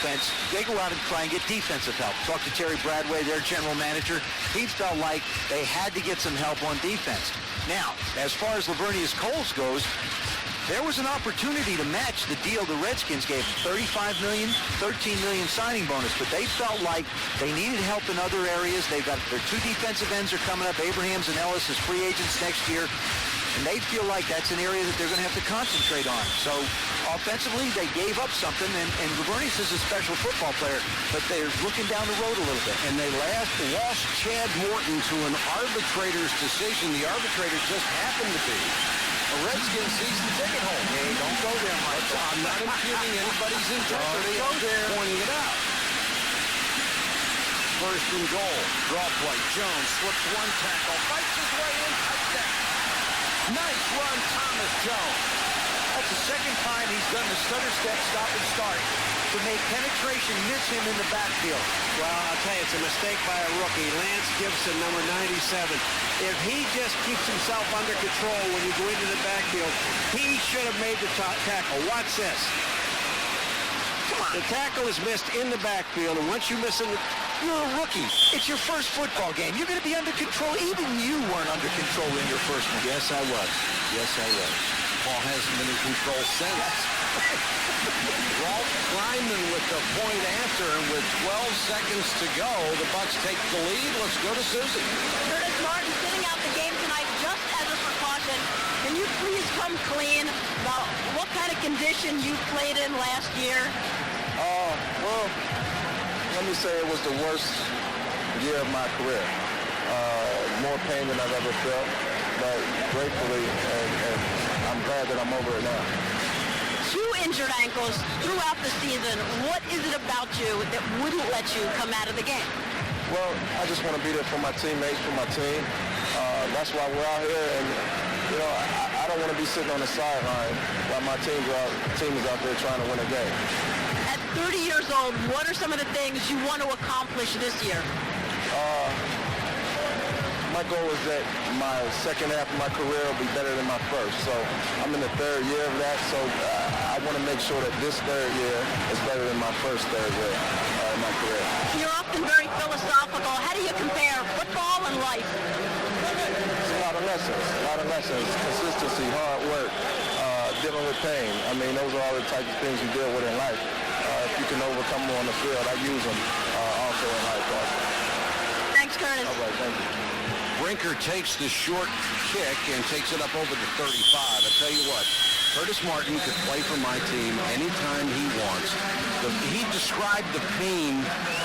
Speaker 2: fence, they go out and try and get defensive help. Talk to Terry Bradway, their general manager. He felt like they had to get some help on defense. Now, as far as Lavernius Coles goes, there was an opportunity to match the deal the Redskins gave. $35 million, $13 million signing bonus, but they felt like they needed help in other areas. They've got their 2 defensive ends are coming up, Abrahams and Ellis as free agents next year, and they feel like that's an area that they're going to have to concentrate on. So offensively, they gave up something, and Lavernius is a special football player, but they're looking down the road a little bit.
Speaker 1: And they lost Chad Morton to an arbitrator's decision. The arbitrator just happened to be a Redskins season ticket holder.
Speaker 2: Hey, don't go there, Mike.
Speaker 1: I'm not impugning anybody's integrity. I'm just pointing it out. First and goal. Draw play. Jones slips one tackle. Fights his way in. Touchdown. Nice run, Thomas Jones.
Speaker 2: That's the second time he's done the stutter step, stop and start to make penetration miss him in the backfield.
Speaker 3: Well, I'll tell you, it's a mistake by a rookie. Lance Gibson, number 97. If he just keeps himself under control when you go into the backfield, he should have made the tackle. Watch this. The tackle is missed in the backfield, and once you miss in the
Speaker 2: You're a rookie. It's your first football game. You're going to be under control. Even you weren't under control in your first one.
Speaker 3: Yes, I was. Yes, I was.
Speaker 1: Paul hasn't been in control since. Walt Kleinman with the point after, and with 12 seconds to go, the Bucs take the lead. Let's go to Susie.
Speaker 6: Curtis Martin sitting out the game tonight just as a precaution. Can you please come clean about what kind of condition you played in last year?
Speaker 21: Well, let me say it was the worst year of my career. More pain than I've ever felt, but gratefully, and I'm glad that I'm over it now.
Speaker 6: 2 injured ankles throughout the season. What is it about you that wouldn't let you come out of the game?
Speaker 21: Well, I just want to be there for my teammates, for my team. That's why we're out here, and you know, I don't want to be sitting on the sideline while my team is out there trying to win a game.
Speaker 6: At 30 years old, what are some of the things you want to accomplish this year?
Speaker 21: My goal is that my second half of my career will be better than my first. So I'm in the 3rd year of that, so I want to make sure that this 3rd year is better than my first 3rd year in my career.
Speaker 6: You're often very philosophical. How do you compare football and life?
Speaker 21: It's a lot of lessons. Consistency, hard work, dealing with pain. I mean, those are all the types of things you deal with in life. If you can overcome them on the field, I use them also in life also.
Speaker 6: Thanks, Curtis.
Speaker 21: All right, thank you.
Speaker 1: Brinker takes the short kick and takes it up over the 35. I tell you what, Curtis Martin could play for my team anytime he wants. He described the pain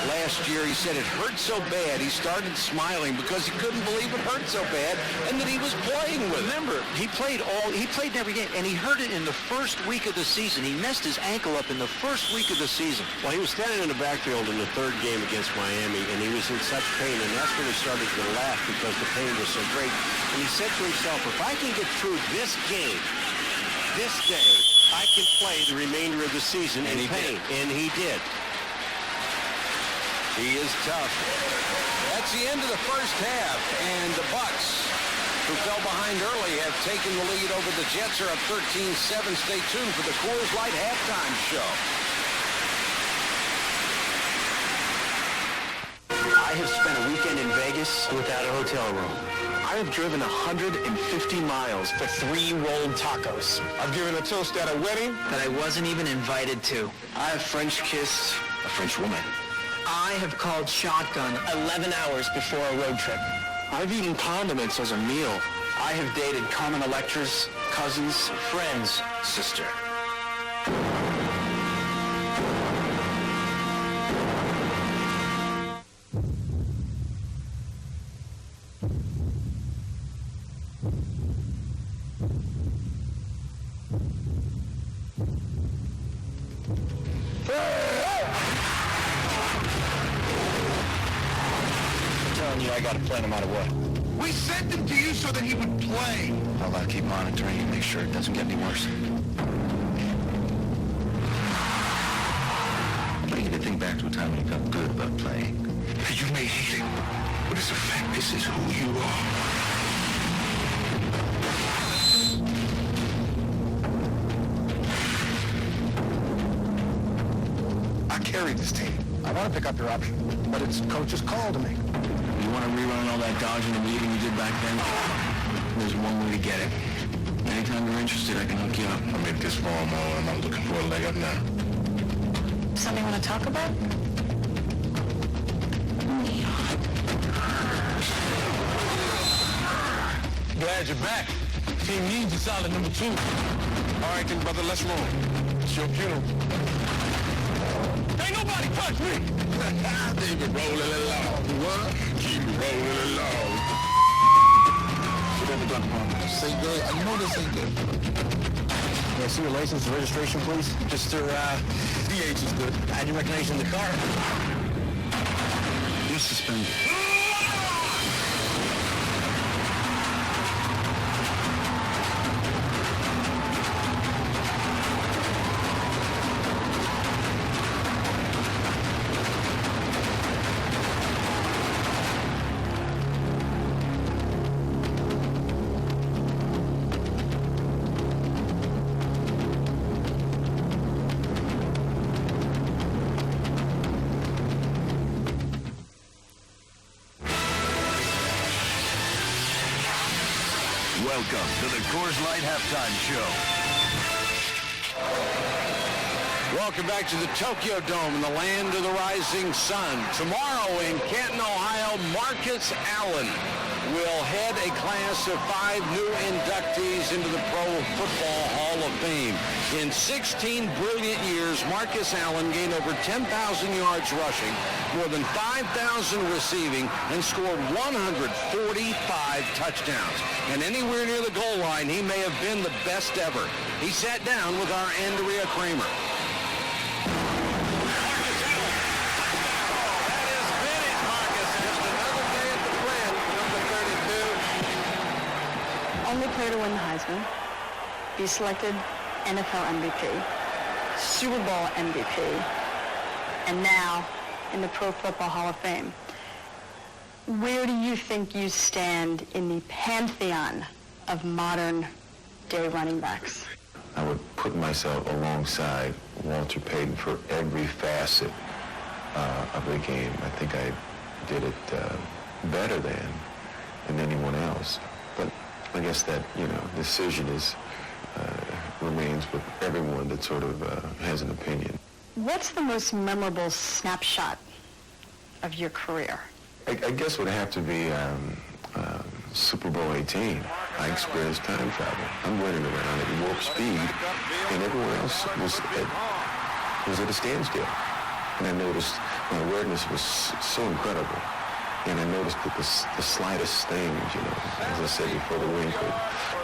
Speaker 1: last year. He said it hurt so bad he started smiling because he couldn't believe it hurt so bad and that he was playing with it.
Speaker 2: Remember, he played in every game, and he hurt it in the first week of the season. He messed his ankle up in the first week of the season.
Speaker 3: Well, he was standing in the backfield in the 3rd game against Miami, and he was in such pain, and that's when he started to laugh because the pain was so great. And he said to himself, if I can get through this game, this day, I can play the remainder of the season in pain. And he did.
Speaker 1: He is tough. That's the end of the first half, and the Bucs, who fell behind early, have taken the lead over the Jets, are up 13-7. Stay tuned for the Coors Light halftime show.
Speaker 2: I have spent a weekend in Vegas without a hotel room. I have driven 150 miles for 3 rolled tacos.
Speaker 21: I've given a toast at a wedding
Speaker 2: that I wasn't even invited to. I have French kissed a French woman. I have called shotgun 11 hours before a road trip. I've eaten condiments as a meal. I have dated Carmen Electra's cousin's friend's sister. I got to play no matter what.
Speaker 8: We sent him to you so that he would play.
Speaker 9: I'll keep monitoring and make sure it doesn't get any worse. I want you to think back to a time when you felt good about playing.
Speaker 8: You may hate it, but it's a fact. This is who you are. I carry this team.
Speaker 22: I want to pick up your option, but it's coach's call to make.
Speaker 9: You want to rerun all that dodging and weaving you did back then? There's one way to get it. Anytime you're interested, I can hook you up.
Speaker 8: I made this far, Mo, and I'm looking for a leg up now.
Speaker 19: Something you want to talk about?
Speaker 8: Glad you're back. Team needs a solid number 2. All right, then, brother, let's roll. It's your funeral. Ain't nobody touch me! Keep it rolling along. What? Keep it rolling along. Get in the gun department. This ain't good. I know this ain't good.
Speaker 22: Can I see your license and registration, please?
Speaker 8: Mr. DH is good.
Speaker 22: Add your recognition in the car.
Speaker 9: You're suspended.
Speaker 18: Welcome to the Coors Light Halftime Show.
Speaker 1: Welcome back to the Tokyo Dome in the land of the rising sun. Tomorrow in Canton, Ohio, Marcus Allen will head a class of 5 new inductees into the Pro Football Hall of Fame. In 16 brilliant years, Marcus Allen gained over 10,000 yards rushing, more than 5,000 receiving, and scored 145 touchdowns. And anywhere near the goal line, he may have been the best ever. He sat down with our Andrea Kramer.
Speaker 6: Only player to win the Heisman, be selected NFL MVP, Super Bowl MVP, and now in the Pro Football Hall of Fame. Where do you think you stand in the pantheon of modern day running backs?
Speaker 20: I would put myself alongside Walter Payton for every facet of the game. I think I did it better than anyone else. But I guess that, decision remains with everyone that sort of has an opinion.
Speaker 6: What's the most memorable snapshot of your career?
Speaker 20: I guess it would have to be Super Bowl 18. I experienced time travel. I'm running around at warp speed, and everyone else was at a standstill. And I noticed my awareness was so incredible. And I noticed that the slightest things, as I said before, the wink of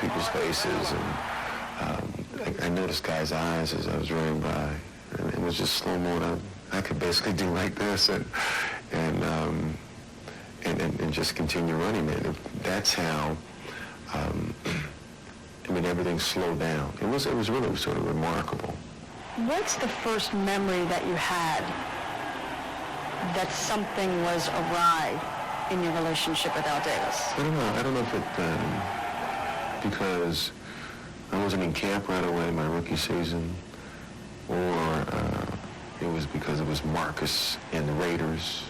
Speaker 20: people's faces, and I noticed guys' eyes as I was running by, and it was just slow-mo, and I could basically do like this, and just continue running, man. That's how, everything slowed down. It was really sort of remarkable.
Speaker 6: What's the first memory that you had that something was awry in your relationship with Al Davis?
Speaker 20: I don't know if it, because I wasn't in camp right away my rookie season, or it was because it was Marcus and the Raiders.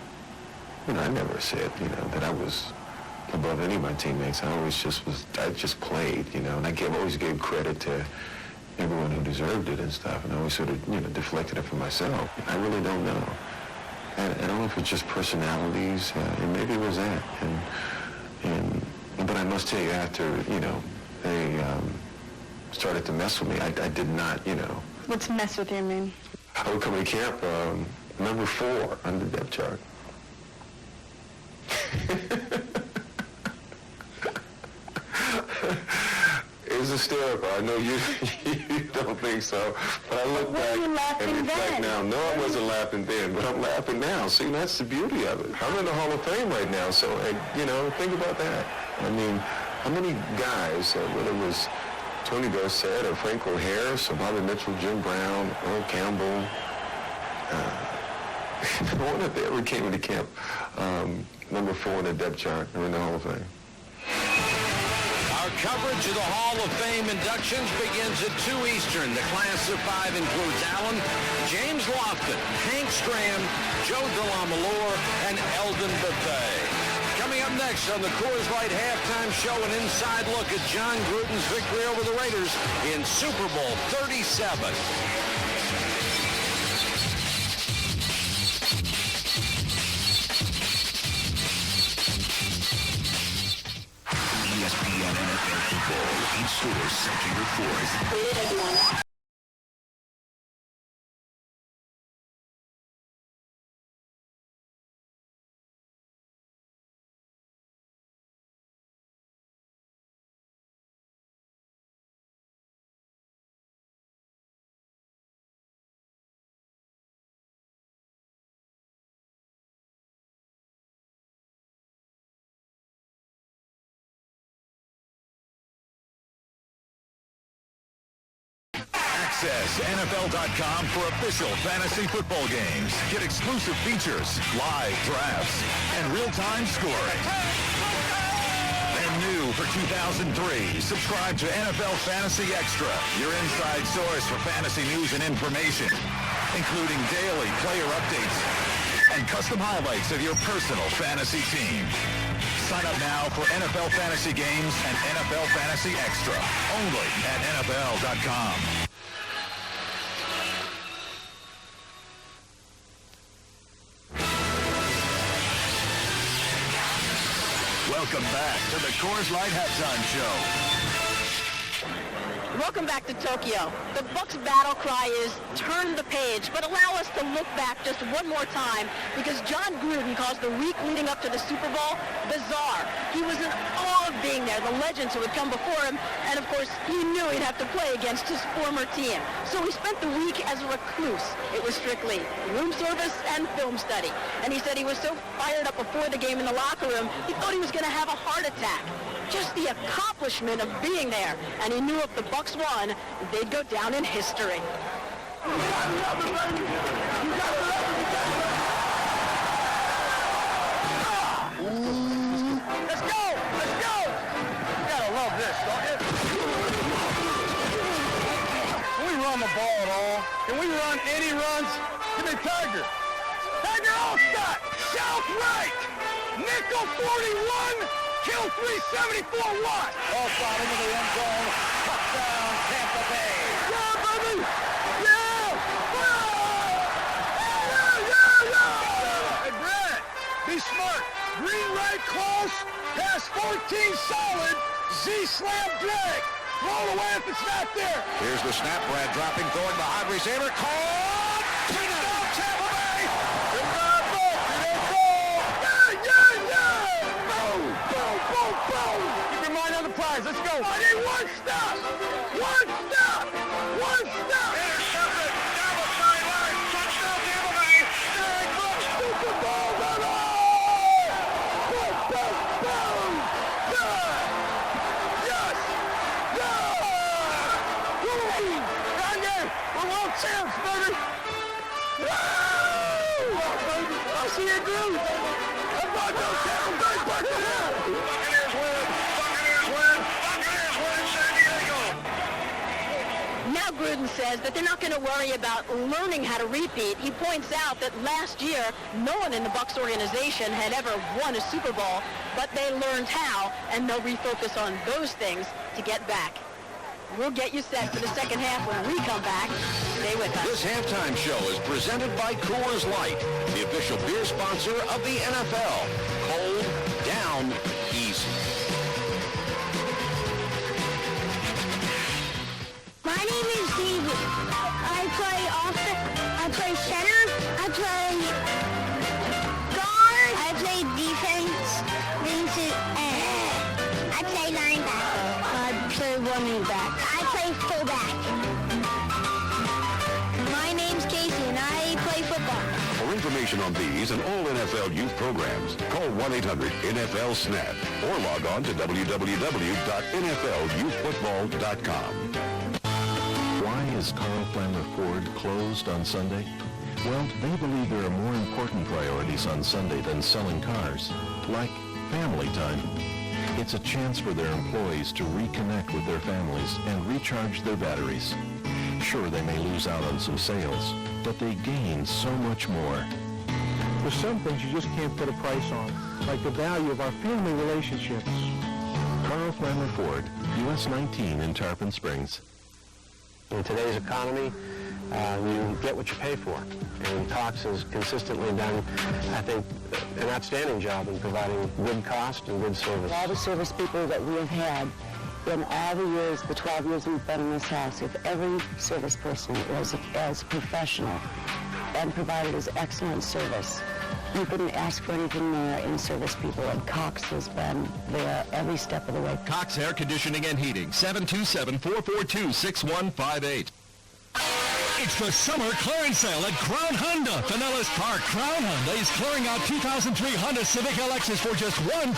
Speaker 20: I never said, that I was above any of my teammates. I just played, and I always gave credit to everyone who deserved it and stuff, and I always sort of, deflected it from myself. I really don't know. I don't know if it's just personalities, and maybe it was that. But I must tell you, after, they started to mess with me, I did not,
Speaker 6: What's mess with you mean?
Speaker 20: I would come to camp, number 4 on the depth chart. It was hysterical. I know you don't think so, but I look back and reflect now. No, I wasn't laughing then, but I'm laughing now. See, that's the beauty of it. I'm in the Hall of Fame right now, so, think about that. I mean, how many guys, whether it was Tony Dorsett or Franco Harris or Bobby Mitchell, Jim Brown, Earl Campbell, no one if they ever came into camp, number 4 in the depth chart, or in the Hall of Fame.
Speaker 1: Our coverage of the Hall of Fame inductions begins at 2 Eastern. The class of 5 includes Allen, James Lofton, Hank Stram, Joe DeLamalure, and Eldon Buffet. Coming up next on the Coors Light Halftime Show, an inside look at John Gruden's victory over the Raiders in Super Bowl 37.
Speaker 18: ESPN NFL Football, 8 stores September 4th.
Speaker 23: Access NFL.com for official fantasy football games. Get exclusive features, live drafts, and real-time scoring. And new for 2003, subscribe to NFL Fantasy Extra, your inside source for fantasy news and information, including daily player updates and custom highlights of your personal fantasy team. Sign up now for NFL Fantasy Games and NFL Fantasy Extra. Only at NFL.com. Welcome back to the Coors Light Halftime Show.
Speaker 6: Welcome back to Tokyo. The Bucs' battle cry is turn the page, but allow us to look back just one more time because John Gruden calls the week leading up to the Super Bowl bizarre. He was in awe of being there, the legends who had come before him, and of course he knew he'd have to play against his former team. So he spent the week as a recluse. It was strictly room service and film study. And he said he was so fired up before the game in the locker room, he thought he was going to have a heart attack. Just the accomplishment of being there. And he knew if the Bucs won, they'd go down in history.
Speaker 8: Let's go! Let's go! You gotta love this, don't you? Can we run the ball at all? Can we run any runs? Give me Tiger. Tiger Allstott! South right! Nickel 41! Kill 374 Watt! Allstott into the end zone. Touchdown, Tampa Bay. Yeah, baby! Yeah! Hey, Brad, be smart. Green right close. Pass 14 solid. Z-slam drag. Roll away if it's not there.
Speaker 1: Here's the snap. Brad dropping, throwing behind receiver. Caught! Touchdown, Tampa Bay!
Speaker 8: Keep your mind on the prize. Let's go. I need one stop. One stop. One stop. Intercepted. Down the sideline. Touchdown, Tampa Bay. Derek Brooks. Super Bowl, baby. Boom. Yes. Kanye, we're world champs, baby. Woo! I'll see you, dude. I'm about to Tampa Bay Buccaneers. Buccaneers win. Buccaneers win. Buccaneers win. San Diego.
Speaker 6: Now Gruden says that they're not going to worry about learning how to repeat. He points out that last year, no one in the Bucs organization had ever won a Super Bowl, but they learned how, and they'll refocus on those things to get back. We'll get you set for the second half when we come back. Stay with us.
Speaker 1: This halftime show is presented by Coors Light, the official beer sponsor of the NFL. Cold, down, easy.
Speaker 12: My name is David. I play center. I play guard. I play defense. I play linebacker. I play running back. I play fullback. My name's Casey and I play football.
Speaker 4: For information on these and all NFL youth programs, call 1-800-NFL-SNAP or log on to www.nflyouthfootball.com.
Speaker 14: Why is Carl Flammer Ford closed on Sunday? Well, they believe there are more important priorities on Sunday than selling cars, like family time. It's a chance for their employees to reconnect with their families and recharge their batteries. Sure, they may lose out on some sales, but they gain so much more.
Speaker 15: There's some things you just can't put a price on, like the value of our family relationships.
Speaker 14: Carl Flammer Ford, US 19 in Tarpon Springs.
Speaker 7: In today's economy, you get what you pay for. And Cox has consistently done, I think, an outstanding job in providing good cost and good service.
Speaker 24: All the service people that we have had in all the years, the 12 years we've been in this house, if every service person was as professional and provided as excellent service, you couldn't ask for anything more in service people, and Cox has been there every step of the way.
Speaker 11: Cox Air Conditioning and Heating, 727-442-6158. It's the summer clearance sale at Crown Honda. Pinellas Park. Crown Honda is clearing out 2003 Honda Civic LXs for just $139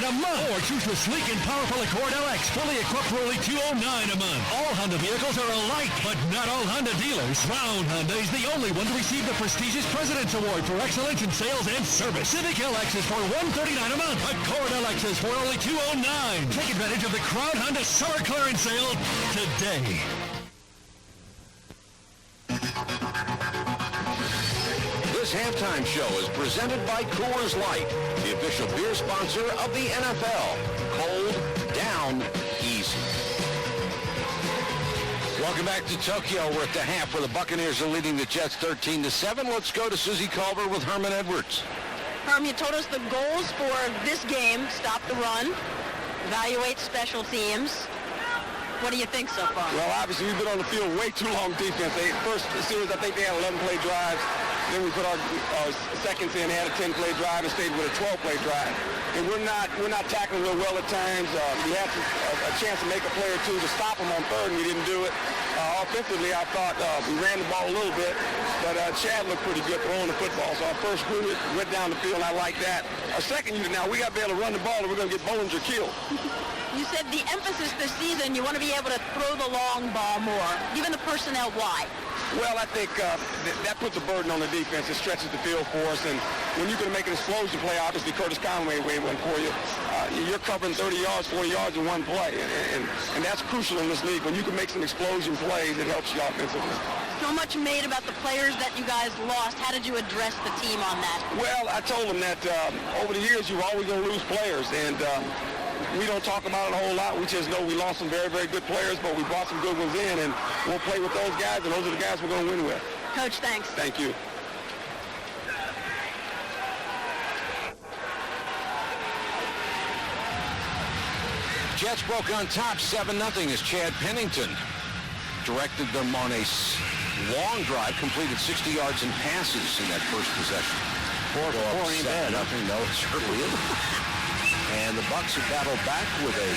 Speaker 11: a month. Or choose the sleek and powerful Accord LX, fully equipped for only $209 a month. All Honda vehicles are alike, but not all Honda dealers. Crown Honda is the only one to receive the prestigious President's Award for excellence in sales and service. Civic LXs for $139 a month. Accord LXs for only $209. Take advantage of the Crown Honda summer clearance sale today.
Speaker 1: This This halftime show is presented by Coors Light, the official beer sponsor of the NFL. Cold, down, easy. Welcome back to Tokyo. We're at the half where the Buccaneers are leading the Jets 13-7. Let's go to Susie Culver with Herman Edwards.
Speaker 6: Herm, you told us the goals for this game: stop the run, evaluate special teams. What do you think so far?
Speaker 21: Well, obviously, we've been on the field way too long defense. First series, I think they had 11-play drives. Then we put our seconds in, had a 10-play drive, and stayed with a 12-play drive. And we're not tackling real well at times. We had a chance to make a play or two to stop them on third, and we didn't do it. Offensively, I thought we ran the ball a little bit, but Chad looked pretty good throwing the football. So our first unit went down the field, and I like that. Our second unit now, we got to be able to run the ball, or we're going to get Bollinger killed.
Speaker 6: You said the emphasis this season, you want to be able to throw the long ball more. Given the personnel, why?
Speaker 21: Well, I think that puts a burden on the defense. It stretches the field for us. And when you can make an explosion play, obviously Curtis Conway way one for you. You're covering 30 yards, 40 yards in one play. And that's crucial in this league. When you can make some explosion plays, it helps you offensively.
Speaker 6: So much made about the players that you guys lost. How did you address the team on that?
Speaker 21: Well, I told them that over the years, you're always going to lose players. And we don't talk about it a whole lot. We just know we lost some very, very good players, but we brought some good ones in, and we'll play with those guys, and those are the guys we're going to win with.
Speaker 6: Coach, thanks.
Speaker 21: Thank you.
Speaker 1: Jets broke on top 7-0 as Chad Pennington directed them on a long drive, completed 60 yards in passes in that first possession. 7-0. No, it certainly isn't. And the Bucs have battled back with a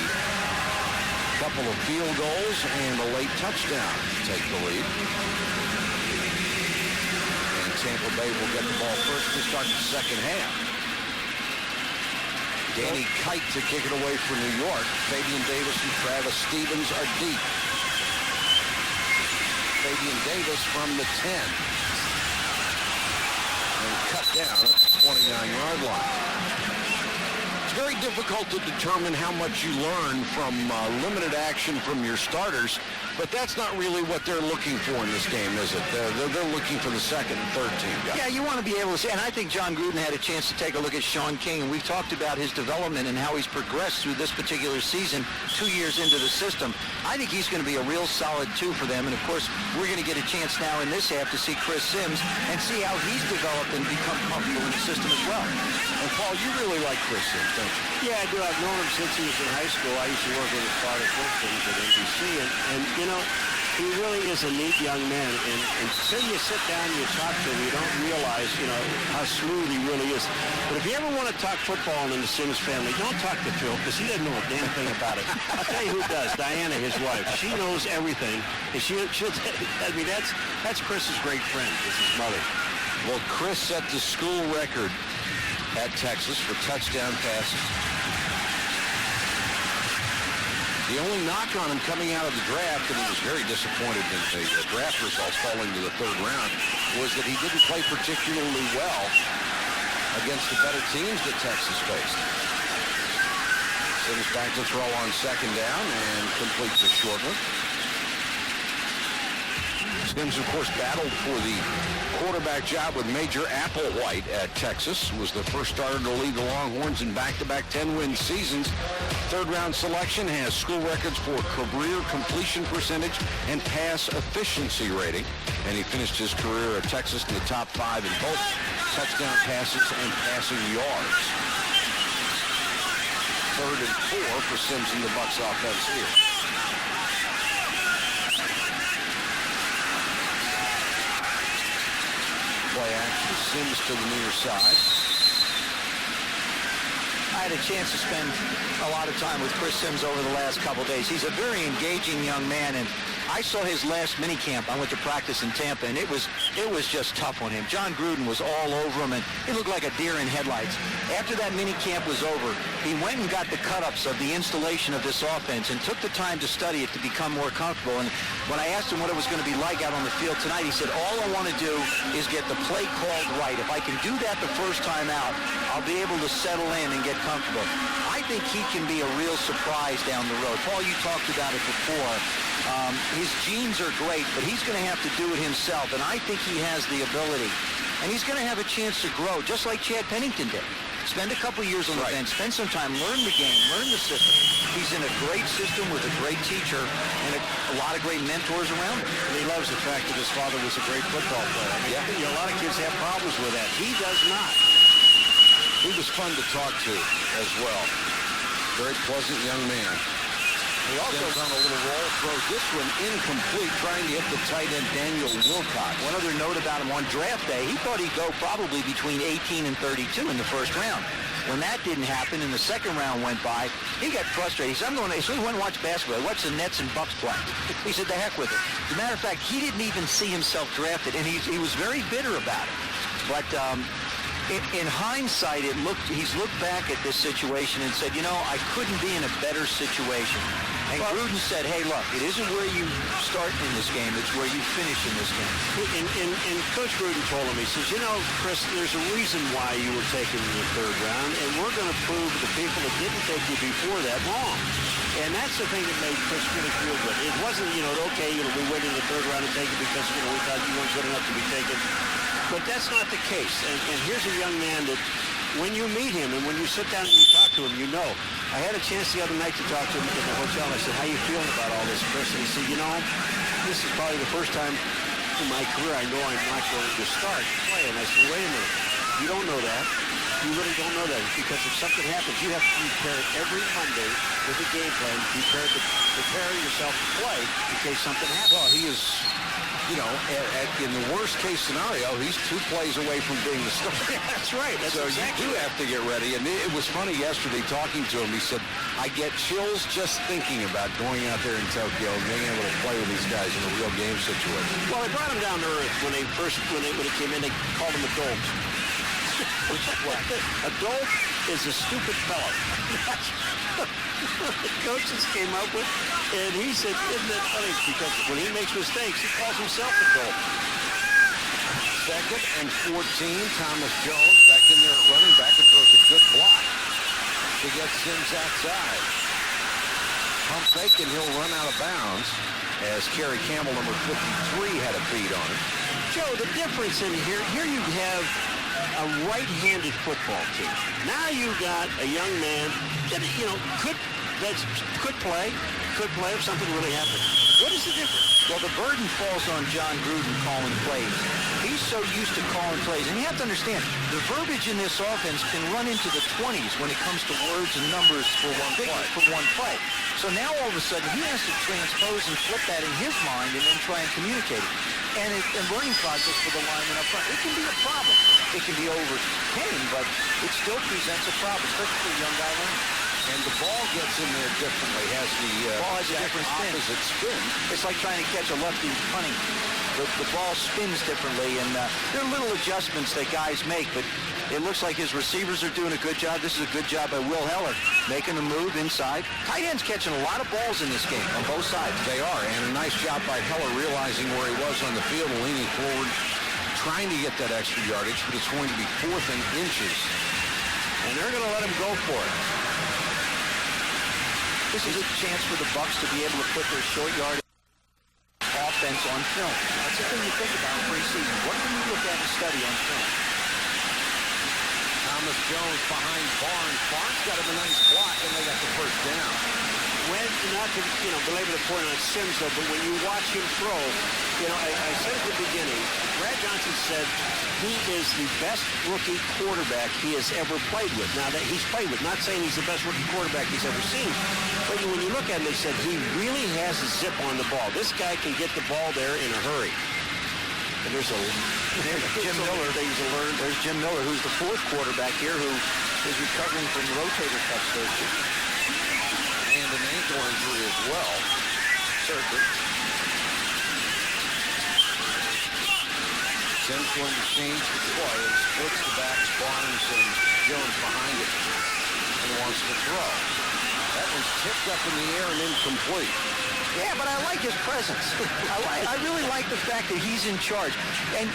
Speaker 1: couple of field goals and a late touchdown to take the lead. And Tampa Bay will get the ball first to start the second half. Danny Kite to kick it away for New York. Fabian Davis and Travis Stevens are deep. Fabian Davis from the 10. And cut down at the 29-yard line. It's very difficult to determine how much you learn from limited action from your starters, but that's not really what they're looking for in this game, is it? They're looking for the second and third team guys.
Speaker 2: Yeah, you want to be able to see, and I think John Gruden had a chance to take a look at Sean King, and we've talked about his development and how he's progressed through this particular season, 2 years into the system. I think he's going to be a real solid 2 for them, and of course, we're going to get a chance now in this half to see Chris Sims and see how he's developed and become comfortable in the system as well.
Speaker 1: And Paul, you really like Chris Sims, don't you?
Speaker 3: Yeah, I do. I've known him since he was in high school. I used to work with his father, Clifton, at NBC, and you know, he really is a neat young man. And until you sit down and you talk to him, you don't realize, you know, how smooth he really is. But if you ever want to talk football in the Sims family, don't talk to Phil, because he doesn't know a damn thing about it. I'll tell you who does. Diana, his wife. She knows everything. And she'll I mean, that's Chris's great friend. It's his mother.
Speaker 1: Well, Chris set the school record at Texas for touchdown passes. The only knock on him coming out of the draft, and he was very disappointed in the draft results falling to the third round, was that he didn't play particularly well against the better teams that Texas faced. Sims back to throw on second down and completes a short one. Sims, of course, battled for the quarterback job with Major Applewhite at Texas. Was the first starter to lead the Longhorns in back-to-back 10-win seasons. Third-round selection, has school records for career completion percentage and pass efficiency rating. And he finished his career at Texas in the top 5 in both touchdown passes and passing yards. 3rd and 4 for Sims in the Bucs offense here. Play action, Sims to the near side.
Speaker 2: I had a chance to spend a lot of time with Chris Sims over the last couple days. He's a very engaging young man, and I saw his last minicamp. I went to practice in Tampa, and it was just tough on him. John Gruden was all over him, and he looked like a deer in headlights. After that minicamp was over, he went and got the cut-ups of the installation of this offense and took the time to study it to become more comfortable. And when I asked him what it was going to be like out on the field tonight, he said, all I want to do is get the play called right. If I can do that the first time out, I'll be able to settle in and get comfortable. I think he can be a real surprise down the road. Paul, you talked about it before. His genes are great, but he's going to have to do it himself, and I think he has the ability and he's going to have a chance to grow, just like Chad Pennington did. Spend a couple years on the bench, spend some time, learn the game, learn the system. He's in a great system with a great teacher and a lot of great mentors around him.
Speaker 3: And he loves the fact that his father was a great football player. I mean, a lot of kids have problems with that. He does not.
Speaker 1: He was fun to talk to as well. Very pleasant young man. He also on a little roll, throws this one incomplete, trying to hit the tight end Daniel Wilcox.
Speaker 2: One other note about him on draft day, he thought he'd go probably between 18 and 32 in the first round. When that didn't happen and the second round went by, he got frustrated. He said, so he went and watched basketball. He watched the Nets and Bucks play. He said, the heck with it. As a matter of fact, he didn't even see himself drafted, and he was very bitter about it. But in hindsight, he's looked back at this situation and said, I couldn't be in a better situation. And Gruden said, hey, look, it isn't where you start in this game, it's where you finish in this game.
Speaker 3: And Coach Gruden told him, he says, Chris, there's a reason why you were taken in the third round, and we're going to prove the people that didn't take you before that wrong. And that's the thing that made Chris really feel good. It wasn't, okay, we waited in the third round to take it because, we thought you weren't good enough to be taken. But that's not the case. And here's a young man that when you meet him and when you sit down and you talk to him, I had a chance the other night to talk to him in the hotel. And I said, how you feeling about all this, Chris? And he said, this is probably the first time in my career I know I'm not going to start playing. I said, wait a minute. You don't know that. You really don't know that. Because if something happens, you have to be prepared every Monday with a game plan, prepare yourself to play in case something happens.
Speaker 1: Well, he is... in the worst case scenario, he's 2 plays away from being the starter.
Speaker 3: That's right.
Speaker 1: So you do have to get ready. And it was funny yesterday talking to him. He said, I get chills just thinking about going out there in Tokyo and being able to play with these guys in a real game situation.
Speaker 3: Well, they brought him down to earth when he came in. They called him a dolt. Which is what? A dolt is a stupid fellow. The coaches came up with, and he said, isn't that funny? Because when he makes mistakes, he calls himself a dolt.
Speaker 1: 2nd and 14, Thomas Jones back in there at running back and throws a good block to get Sims outside. Pump fake, and he'll run out of bounds as Kerry Campbell, number 53, had a beat on him.
Speaker 3: Joe, the difference in here you have a right-handed football team. Now you got a young man that, could play if something really happened. What is the difference?
Speaker 2: Well, the burden falls on John Gruden calling plays. He's so used to calling plays. And you have to understand, the verbiage in this offense can run into the 20s when it comes to words and numbers for one play. So now all of a sudden he has to transpose and flip that in his mind and then try and communicate it. And it's a learning process for the lineman up front. It can be a problem. It can be overcame, but it still presents a problem, especially for a young guy learning.
Speaker 1: And the ball gets in there differently.
Speaker 2: Ball has a different spin.
Speaker 1: Opposite spin.
Speaker 2: It's like trying to catch a lefty punting. The ball spins differently, and there are little adjustments that guys make, but it looks like his receivers are doing a good job. This is a good job by Will Heller, making the move inside. Tight ends catching a lot of balls in this game on both sides.
Speaker 1: They are, and a nice job by Heller realizing where he was on the field and leaning forward, trying to get that extra yardage, but it's going to be 4th and inches.
Speaker 3: And they're going to let him go for it.
Speaker 2: This is a chance for the Bucs to be able to put their short yardage offense on film. That's the thing you think about in preseason. What can you look at and study on film?
Speaker 1: Thomas Jones behind Barnes. Barnes got him a nice block, and they got the first down.
Speaker 3: Not to belabor the point on Sims, though, but when you watch him throw, I said at the beginning, Brad Johnson said he is the best rookie quarterback he has ever played with. Now, that he's played with, not saying he's the best rookie quarterback he's ever seen, but when you look at him, they said he really has a zip on the ball. This guy can get the ball there in a hurry. And there's
Speaker 2: Jim Miller.
Speaker 3: Things to learn.
Speaker 2: There's Jim Miller, who's the 4th quarterback here, who is recovering from rotator cuff surgery.
Speaker 1: And an ankle injury as well.
Speaker 2: Surgery.
Speaker 1: Sims going to change the play and splits the backs, Barnes and Jones behind it, and wants to throw. That one's tipped up in the air and incomplete.
Speaker 2: Yeah, but I like his presence. I really like the fact that he's in charge. And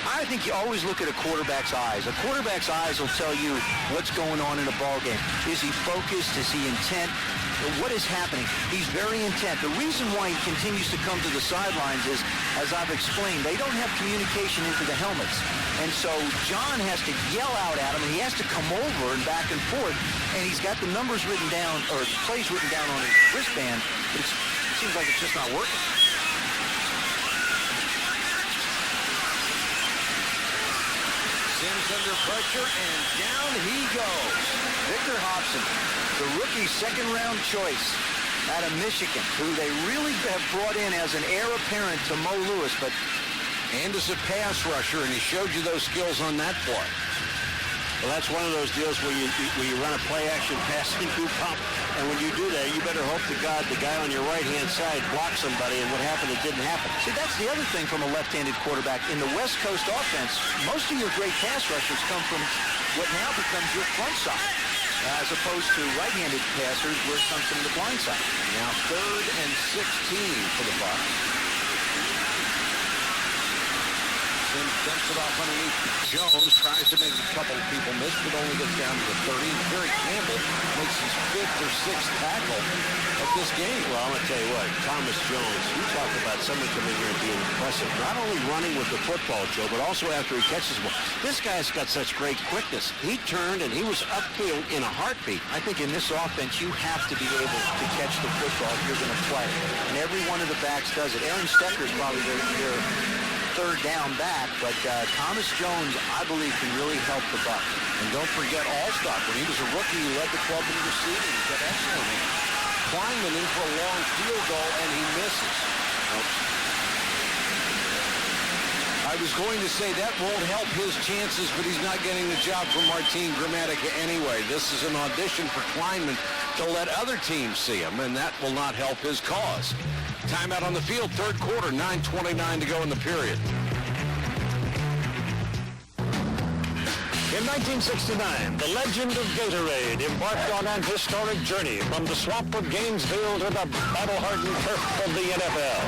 Speaker 2: I think you always look at a quarterback's eyes. A quarterback's eyes will tell you what's going on in a ball game. Is he focused? Is he intent? What is happening? He's very intent. The reason why he continues to come to the sidelines is, as I've explained, they don't have communication into the helmets. And so John has to yell out at him, and he has to come over and back and forth, and he's got the numbers written down, or the plays written down on his wristband, but it seems like it's just not working.
Speaker 1: Sims under pressure, and down he goes.
Speaker 2: Victor Hobson, the rookie second-round choice out of Michigan, who they really have brought in as an heir apparent to Mo Lewis, but
Speaker 1: and as a pass rusher, and he showed you those skills on that play.
Speaker 3: Well, that's one of those deals where you run a play-action passing through pump, and when you do that, you better hope to God the guy on your right-hand side blocks somebody, and what happened, it didn't happen.
Speaker 2: See, that's the other thing from a left-handed quarterback. In the West Coast offense, most of your great pass rushers come from what now becomes your front side, as opposed to right-handed passers where it comes from the blind side.
Speaker 1: Now 3rd and 16 for the Bucs. Sims dumps it off underneath. Jones tries to make a couple of people miss, but only gets down to the 30. Terry Campbell makes his 5th or 6th tackle of this game.
Speaker 3: Well, I'm going to tell you what, Thomas Jones, you talk about someone coming here and being impressive, not only running with the football, Joe, but also after he catches the ball. This guy's got such great quickness. He turned, and he was upfield in a heartbeat.
Speaker 2: I think in this offense, you have to be able to catch the football if you're going to play. And every one of the backs does it. Aaron Stecker is probably their third down back, but Thomas Jones, I believe, can really help the Bucs.
Speaker 1: And don't forget Allstock. When he was a rookie, he led the club in receiving. He's got excellent. Kleinman in for a long field goal, and he misses. Oops. I was going to say that won't help his chances, but he's not getting the job from Martin Gramatica anyway. This is an audition for Kleinman to let other teams see him, and that will not help his cause. Timeout on the field, 3rd quarter, 9:29 to go in the period.
Speaker 5: In 1969, the legend of Gatorade embarked on an historic journey from the swamp of Gainesville to the battle-hardened turf of the NFL.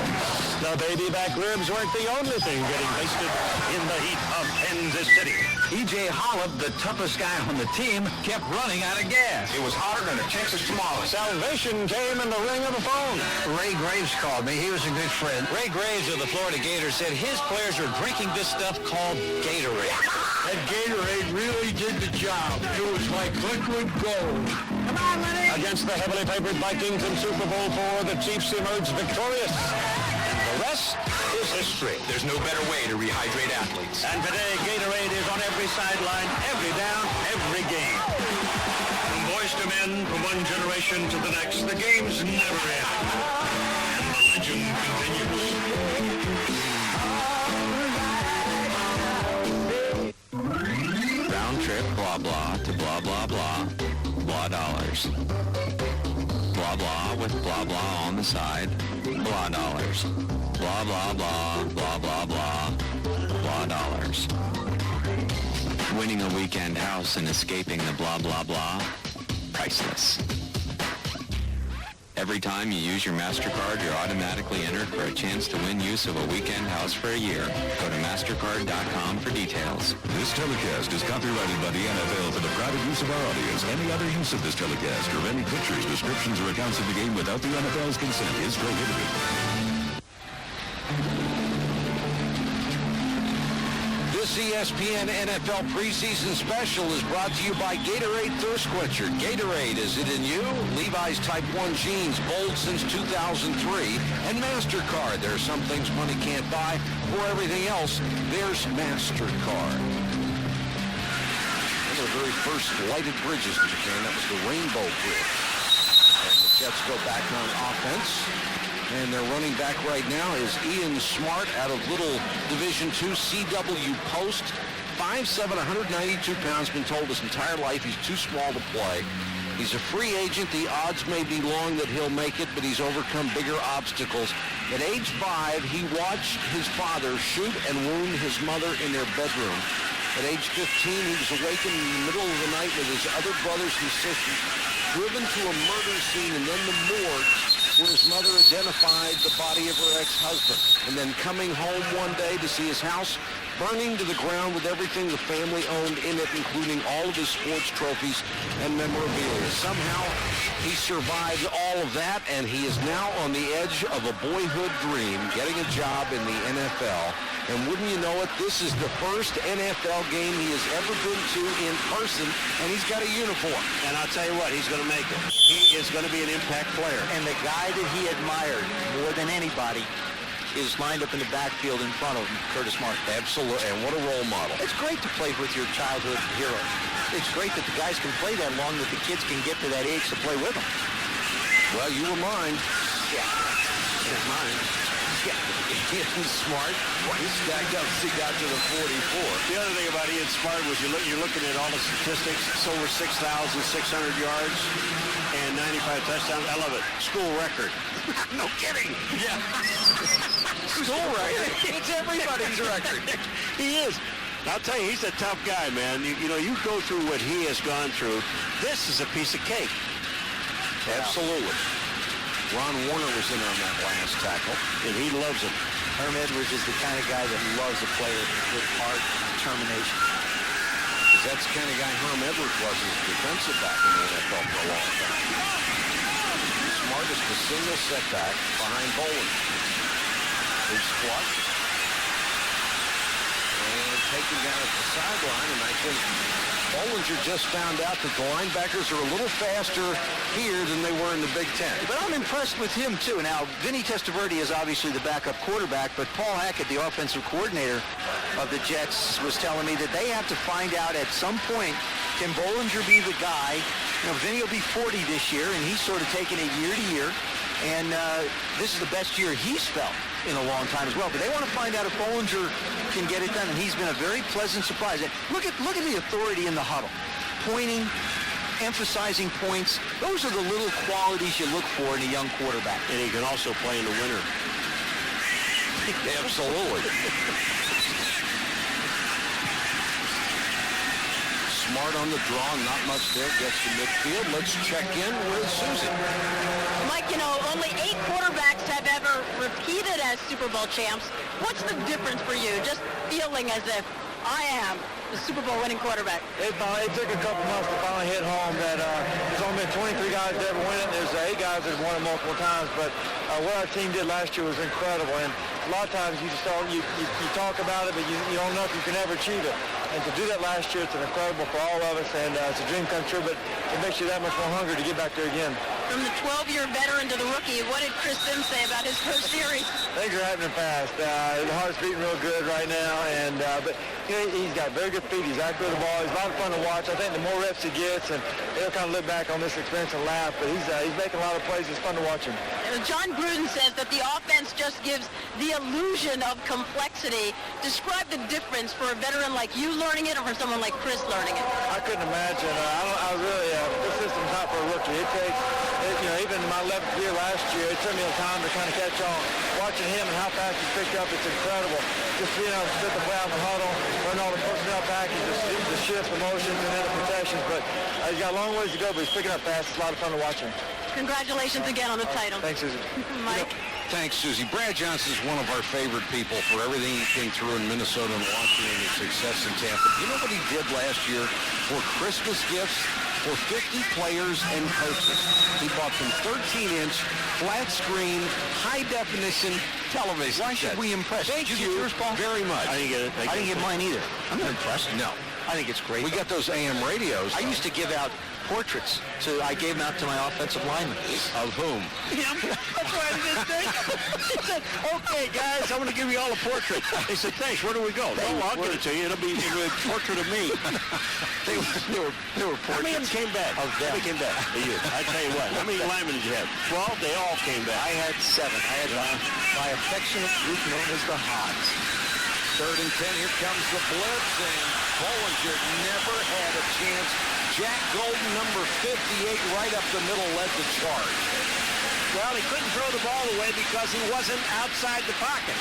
Speaker 5: The baby back ribs weren't the only thing getting wasted in the heat of Kansas City.
Speaker 2: E.J. Holland, the toughest guy on the team, kept running out of gas.
Speaker 5: It was hotter than a Texas tamale. Salvation came in the ring of the phone.
Speaker 2: Ray Graves called me. He was a good friend.
Speaker 5: Ray Graves of the Florida Gators said his players are drinking this stuff called Gatorade.
Speaker 10: That Gatorade really did the job. It was like liquid gold.
Speaker 5: Come on, Lenny! Against the heavily favored Vikings in Super Bowl IV, the Chiefs emerged victorious. The rest is history.
Speaker 13: There's no better way to rehydrate athletes.
Speaker 5: And today, Gatorade is on every sideline, every down, every game. From boys to men, from one generation to the next, the games never end. And the legend continues.
Speaker 9: Round trip, blah, blah, to blah, blah, blah, blah dollars. Blah, blah, with blah, blah on the side, blah dollars. Blah, blah, blah, blah, blah, blah, blah dollars. Winning a weekend house and escaping the blah, blah, blah, priceless. Every time you use your MasterCard, you're automatically entered for a chance to win use of a weekend house for a year. Go to MasterCard.com for details.
Speaker 23: This telecast is copyrighted by the NFL for the private use of our audience. Any other use of this telecast or any pictures, descriptions, or accounts of the game without the NFL's consent is prohibited.
Speaker 1: This ESPN NFL preseason special is brought to you by Gatorade Thirst Quencher. Gatorade, is it in you? Levi's Type 1 jeans, bold since 2003. And MasterCard. There are some things money can't buy. For everything else, there's MasterCard. One of the very first lighted bridges in Japan, that was the Rainbow Bridge. And the Jets go back on offense. And their running back right now is Ian Smart out of Little Division II CW Post. 5'7", 192 pounds, been told his entire life he's too small to play. He's a free agent. The odds may be long that he'll make it, but he's overcome bigger obstacles. At age 5, he watched his father shoot and wound his mother in their bedroom. At age 15, he was awakened in the middle of the night with his other brothers and sisters, driven to a murder scene and then the morgue, where his mother identified the body of her ex-husband, and then coming home one day to see his house burning to the ground with everything the family owned in it, including all of his sports trophies and memorabilia. Somehow, he survived all of that, and he is now on the edge of a boyhood dream, getting a job in the NFL. And wouldn't you know it, this is the first NFL game he has ever been to in person, and he's got a uniform.
Speaker 2: And I'll tell you what, he's going to make it.
Speaker 3: He is going to be an impact player.
Speaker 2: And the guy that he admired more than anybody is lined up in the backfield in front of him, Curtis Martin.
Speaker 1: Absolutely, and what a role model.
Speaker 2: It's great to play with your childhood hero. It's great that the guys can play that long, that the kids can get to that age to play with them.
Speaker 1: Well, you were mine.
Speaker 2: Yeah, that's mine.
Speaker 1: Yeah, he's smart. He stacked up, he got to the 44.
Speaker 3: The other thing about Ian Smart was you're looking at all the statistics. It's over 6,600 yards and 95 touchdowns. I love it. School record.
Speaker 1: No kidding.
Speaker 3: Yeah.
Speaker 1: School record. It's everybody's record.
Speaker 3: He is. I'll tell you, he's a tough guy, man. You know, you go through what he has gone through. This is a piece of cake.
Speaker 1: Absolutely. Ron Warner was in on that last tackle,
Speaker 3: and he loves it.
Speaker 2: Herm Edwards is the kind of guy that loves a player with heart and determination.
Speaker 1: Because that's the kind of guy Herm Edwards was as a defensive back in the NFL for a long time. Smartest a single setback behind Bolin. He's flush. And taken down at the sideline, and I think Bollinger just found out that the linebackers are a little faster here than they were in the Big Ten.
Speaker 2: But I'm impressed with him, too. Now, Vinny Testaverde is obviously the backup quarterback, but Paul Hackett, the offensive coordinator of the Jets, was telling me that they have to find out at some point, can Bollinger be the guy? You know, Vinny will be 40 this year, and he's sort of taking it year to year. And this is the best year he's felt in a long time as well. But they want to find out if Bollinger can get it done, and he's been a very pleasant surprise. And look at the authority in the huddle. Pointing, emphasizing points. Those are the little qualities you look for in a young quarterback.
Speaker 3: And he can also play in the winter.
Speaker 1: Absolutely. Smart on the draw, not much there, gets to midfield. Let's check in with Susie.
Speaker 6: Mike, you know, only 8 quarterbacks have ever repeated as Super Bowl champs. What's the difference for you, just feeling as if I am the Super Bowl winning quarterback?
Speaker 15: It took a couple months to finally hit home that there's only been 23 guys that ever win it. There's 8 guys that have won it multiple times, but what our team did last year was incredible. And a lot of times you just don't, you talk about it, but you don't know if you can ever achieve it. And to do that last year, it's incredible for all of us, and it's a dream come true, but it makes you that much more hungry to get back there again.
Speaker 6: From the 12-year veteran to the rookie, what did Chris Sims say about his first series?
Speaker 15: Things are happening fast. The heart's beating real good right now, and but you know, he's got very good feet. He's accurate with the ball. He's a lot of fun to watch. I think the more reps he gets, and he'll kind of look back on this experience and laugh, but he's making a lot of plays. It's fun to watch him.
Speaker 6: John Gruden says that the offense just gives the illusion of complexity. Describe the difference for a veteran like you learning it or for someone like Chris learning it.
Speaker 15: I couldn't imagine. I really, this system's not for a rookie. It takes, you know, even in my 11th year last year, it took me a time to kind of catch on. Watching him and how fast he picked up, it's incredible. Just being able to sit the play out in the huddle, run all the personnel packages, the shifts, the motions, and then the protections. But he's got a long ways to go, but he's picking up fast. It's a lot of fun to watch him.
Speaker 6: Congratulations again on the title.
Speaker 15: Thanks, Susie.
Speaker 6: Mike.
Speaker 1: Thanks, Susie. Brad Johnson is one of our favorite people for everything he came through in Minnesota and Washington and his success in Tampa. You know what he did last year for Christmas gifts for 50 players and coaches? He bought them 13-inch, flat-screen, high-definition television.
Speaker 2: Why should we impress?
Speaker 1: Thank you very much.
Speaker 3: I didn't get it.
Speaker 2: I didn't get mine either. I'm not impressed.
Speaker 1: No.
Speaker 2: I think it's great.
Speaker 1: We got those AM radios.
Speaker 2: I used to give out portraits. So I gave them out to my offensive linemen.
Speaker 1: Of whom?
Speaker 2: Him. That's why I didn't think. He said, okay, guys, I'm going to give you all a portrait.
Speaker 3: They said, thanks, where do we go? No, I'll get it to you. It'll be a portrait of me.
Speaker 1: They were portraits.
Speaker 3: How many of them came back?
Speaker 2: Of them.
Speaker 3: How many came back? Of you. I tell you what. How many linemen did you have? 12? They all came back.
Speaker 2: I had 7. I had my affectionate group known as the Hogs.
Speaker 1: 3rd and 10. Here comes the blitz, and Bollinger never had a chance. Jack Golden, number 58, right up the middle, led the charge.
Speaker 3: Well, he couldn't throw the ball away because he wasn't outside the pocket,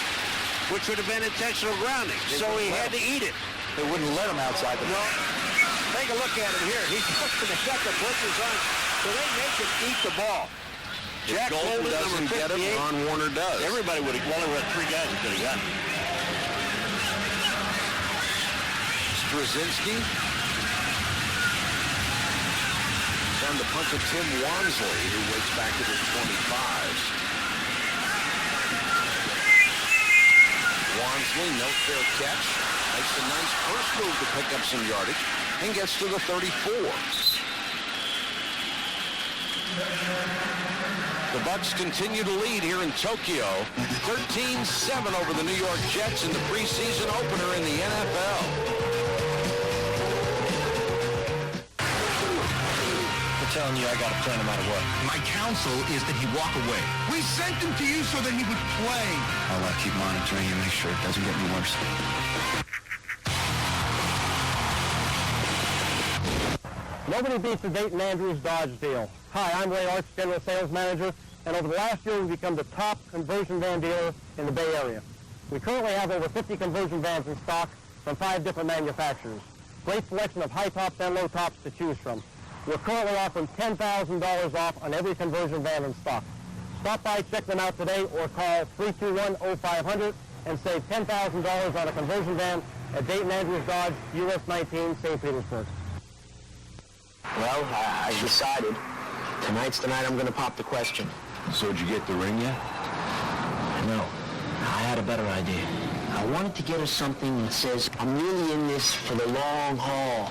Speaker 3: which would have been intentional grounding. So he had to eat it.
Speaker 2: They wouldn't let him outside the pocket.
Speaker 3: No. Take a look at him here. He's got the blitzers on, so they make him eat the ball. Jack Golden doesn't get him, Ron Warner does. Everybody would have, well, there were 3 guys who could have gotten him.
Speaker 1: Straczynski. Down to punt to Tim Wansley, who waits back at his 25s. Wansley, no fair catch. Makes a nice first move to pick up some yardage and gets to the 34. The Bucs continue to lead here in Tokyo, 13-7 over the New York Jets in the preseason opener in the NFL.
Speaker 2: I'm telling you, I got a plan no matter what.
Speaker 16: My counsel is that he walk away. We sent him to you so that he would play.
Speaker 9: I'll keep monitoring and make sure it doesn't get any worse.
Speaker 17: Nobody beats the Dayton Andrews Dodge deal. Hi, I'm Ray Arch, General Sales Manager, and over the last year we've become the top conversion van dealer in the Bay Area. We currently have over 50 conversion vans in stock from 5 different manufacturers. Great selection of high tops and low tops to choose from. We're currently offering $10,000 off on every conversion van in stock. Stop by, check them out today, or call 321-0500 and save $10,000 on a conversion van at Dayton Andrews Dodge, US 19, St. Petersburg.
Speaker 7: Well, I decided. Tonight's the night I'm going to pop the question.
Speaker 14: So did you get the ring yet?
Speaker 7: No. I had a better idea. I wanted to get her something that says, I'm really in this for the long haul.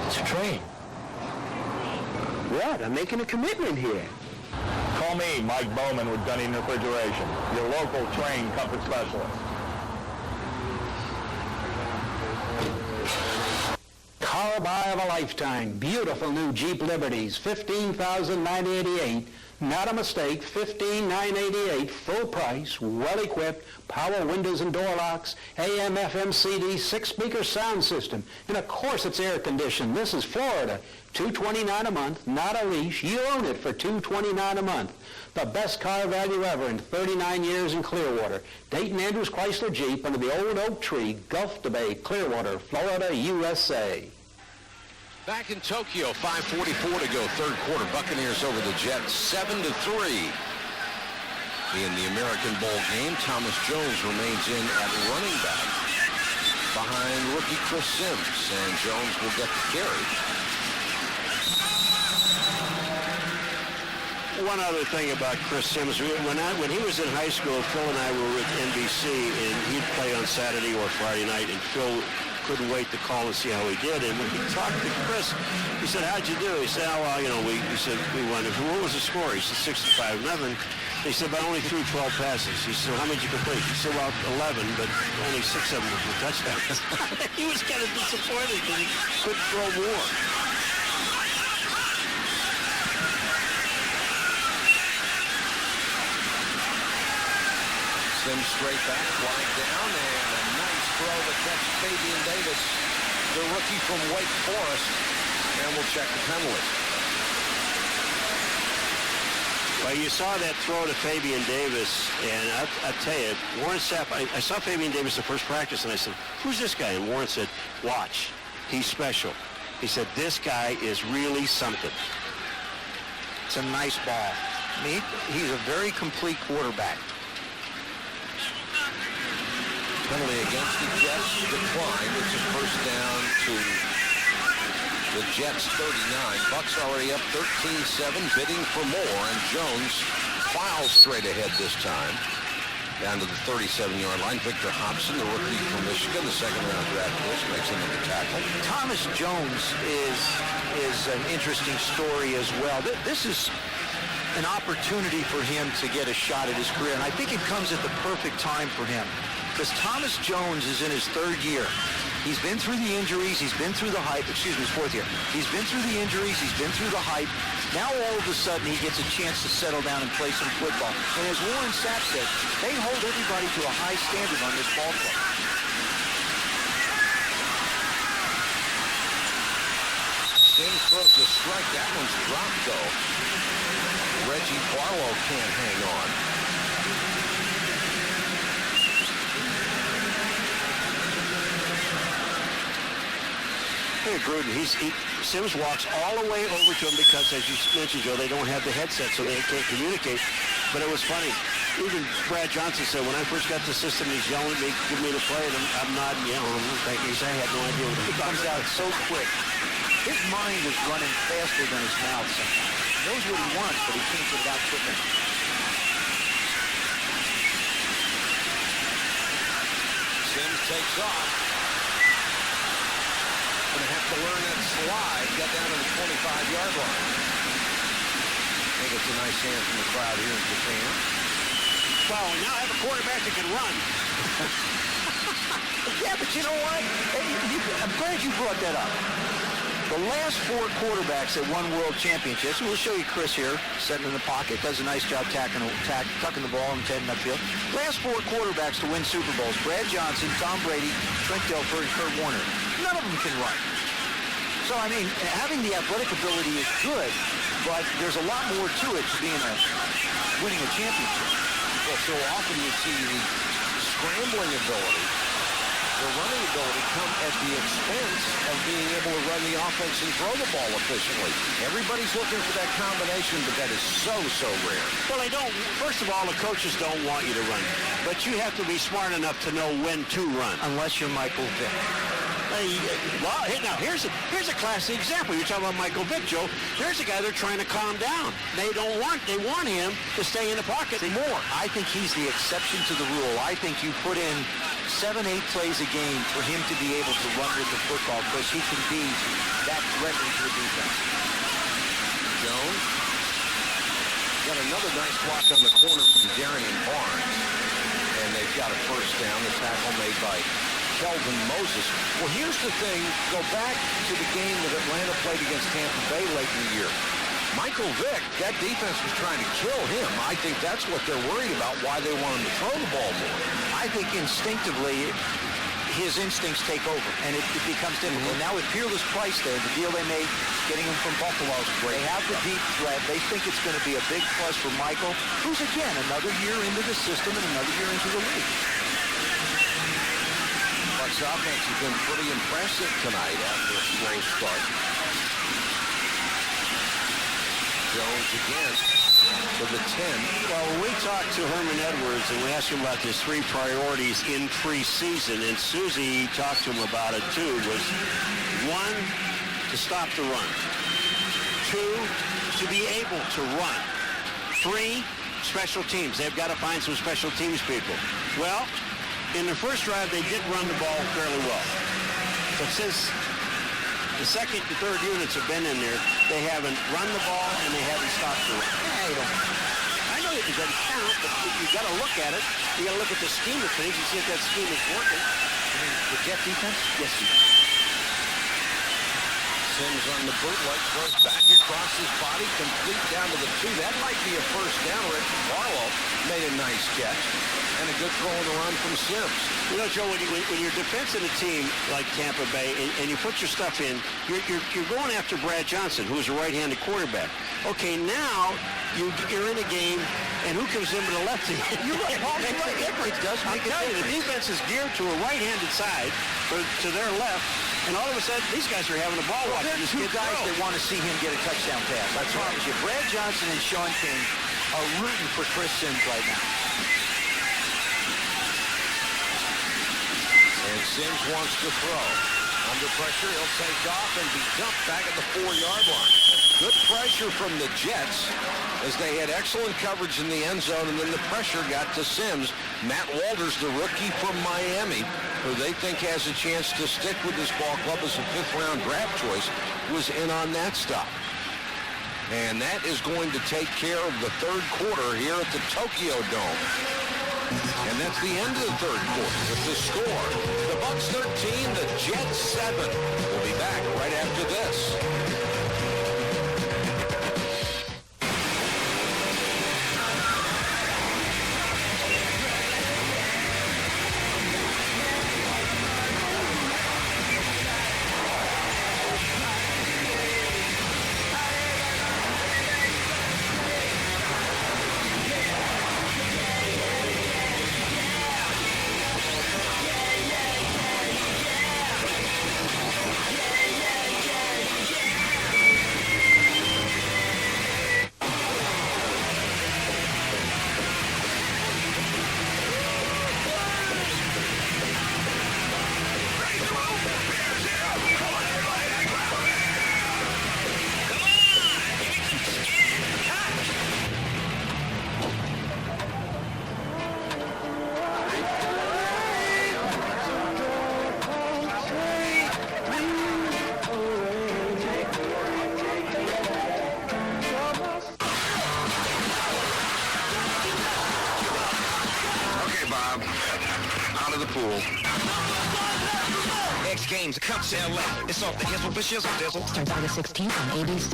Speaker 7: It's a trade. What? I'm making a commitment here.
Speaker 15: Call me, Mike Bowman with Gunning Refrigeration, your local trained comfort specialist.
Speaker 7: Car buy of a lifetime. Beautiful new Jeep Liberties, $15,988. Not a mistake, $15,988, full price, well-equipped, power windows and door locks, AM, FM, CD, 6-speaker sound system. And of course it's air-conditioned. This is Florida. $229 a month, not a lease. You own it for $229 a month. The best car value ever in 39 years in Clearwater. Dayton Andrews Chrysler Jeep under the old oak tree, Gulf to Bay, Clearwater, Florida, USA.
Speaker 1: Back in Tokyo, 5:44 to go, third quarter. Buccaneers over the Jets, 7-3. In the American Bowl game, Thomas Jones remains in at running back behind rookie Chris Sims, and Jones will get the carry.
Speaker 3: One other thing about Chris Sims, when he was in high school, Phil and I were with NBC, and he'd play on Saturday or Friday night, and Phil couldn't wait to call and see how he did. And when he talked to Chris, he said, "How'd you do?" He said, "Oh, well, we won." What was the score? He said, 65-0. He said, "But I only threw 12 passes." He said, "How many did you complete?" He said, "Well, 11, but only 6 of them were touchdowns." He was kind of disappointed because he couldn't throw more.
Speaker 1: Sims straight back, flying down, and a nice throw to catch Fabian Davis, the rookie from Wake Forest, and we'll check the penalty.
Speaker 3: Well, you saw that throw to Fabian Davis, and I'll tell you, Warren Sapp, I saw Fabian Davis the first practice, and I said, "Who's this guy?" And Warren said, "Watch, he's special." He said, "This guy is really something."
Speaker 2: It's a nice ball. He's a very complete quarterback.
Speaker 1: Penalty against the Jets declined. It's a first down to the Jets 39. Bucs already up 13-7, bidding for more, and Jones files straight ahead this time. Down to the 37-yard line. Victor Hobson, the rookie from Michigan, the second-round draft pick, makes another tackle.
Speaker 2: Thomas Jones is an interesting story as well. This is an opportunity for him to get a shot at his career, and I think it comes at the perfect time for him. Because Thomas Jones is in his 3rd year. He's been through the injuries. He's been through the hype. Excuse me, his 4th year. He's been through the injuries. He's been through the hype. Now all of a sudden he gets a chance to settle down and play some football. And as Warren Sapp said, they hold everybody to a high standard on this ball club.
Speaker 1: Sims throws a strike. That one's dropped, though. Reggie Barlow can't hang on.
Speaker 3: Hey, Gruden, Sims walks all the way over to him because, as you mentioned, Joe, they don't have the headset, so they can't communicate. But it was funny. Even Brad Johnson said, when I first got the system, he's yelling at me, give me the play, and I'm nodding, yelling. Thank you. I had no idea what
Speaker 2: He comes out so quick. His mind is running faster than his mouth sometimes. He knows what he wants, but he can't get it out quick enough.
Speaker 1: Sims takes off. Going to have to learn that slide, got down to the 25-yard line. I think it's a nice hand from the crowd here in Japan.
Speaker 3: Well, we now have a quarterback that can run.
Speaker 2: Yeah, but you know what? I'm glad you brought that up. The last 4 quarterbacks that won world championships, we'll show you Chris here, sitting in the pocket, does a nice job tucking the ball and heading upfield. Last 4 quarterbacks to win Super Bowls, Brad Johnson, Tom Brady, Trent Dilfer, and Kurt Warner. None of them can run. So, I mean, having the athletic ability is good, but there's a lot more to it to winning a championship.
Speaker 1: Well, so often you see the scrambling ability, the running ability come at the expense of being able to run the offense and throw the ball efficiently. Everybody's looking for that combination, but that is so rare.
Speaker 3: Well, they don't. First of all, the coaches don't want you to run. But you have to be smart enough to know when to run.
Speaker 2: Unless you're Michael Vick.
Speaker 3: Well, now, here's a classic example. You're talking about Michael Vick, Joe. There's a guy they're trying to calm down. They want him to stay in the pocket more.
Speaker 2: I think he's the exception to the rule. I think you put in 7-8 plays a game for him to be able to run with the football because he can be that threatening to the defense.
Speaker 1: Jones got another nice block on the corner from Darian Barnes, and they've got a first down. The tackle made by Kelvin Moses. Well, here's the thing. Go back to the game that Atlanta played against Tampa Bay late in the year. Michael Vick, that defense was trying to kill him. I think that's what they're worried about, why they want him to throw the ball more.
Speaker 2: I think instinctively his instincts take over, and it becomes difficult. Now with Peerless Price there, the deal they made, getting him from Buffalo, they have the deep threat. They think it's going to be a big plus for Michael, who's, again, another year into the system and another year into the league.
Speaker 1: Bucs offense has been pretty impressive tonight after a slow start. Jones again for the 10.
Speaker 3: Well, we talked to Herman Edwards and we asked him about his 3 priorities in preseason, and Susie talked to him about it too, was 1, to stop the run. 2, to be able to run. 3, special teams. They've got to find some special teams people. Well, in the first drive, they did run the ball fairly well. But since the second and third units have been in there, they haven't run the ball and they haven't stopped the run. I know it doesn't count, but you got to look at it. You got to look at the scheme of things and see if that scheme is working.
Speaker 2: The Jet defense?
Speaker 3: Yes,
Speaker 1: Sims on the bootleg, throws back across his body, complete down to the 2. That might be a first down. Rick Barlow made a nice catch. And a good throw on the run from Sims.
Speaker 3: You know, Joe, when you're defensing a team like Tampa Bay and you put your stuff in, you're going after Brad Johnson, who's a right-handed quarterback. Okay, now you're in a game, and who comes in with a lefty?
Speaker 2: You're right. It does make it.
Speaker 3: The defense is geared to a right-handed side, to their left, and all of a sudden, these guys are having a ball watch.
Speaker 2: There's 2 guys that want to see him get a touchdown pass. I promise you. Brad Johnson and Sean King are rooting for Chris Sims right now.
Speaker 1: And Sims wants to throw. Under pressure, he'll take off and be dumped back at the 4-yard line. Good pressure from the Jets as they had excellent coverage in the end zone, and then the pressure got to Sims. Matt Walters, the rookie from Miami, who they think has a chance to stick with this ball club as a 5th-round draft choice, was in on that stop. And that is going to take care of the 3rd quarter here at the Tokyo Dome. And that's the end of the 3rd quarter with the score. The Bucs 13, the Jets 7. We'll be back right after this.
Speaker 13: biggest games come to LA. It's off the hizzle, but shizzle dizzle.
Speaker 24: Starts August 16th on ABC.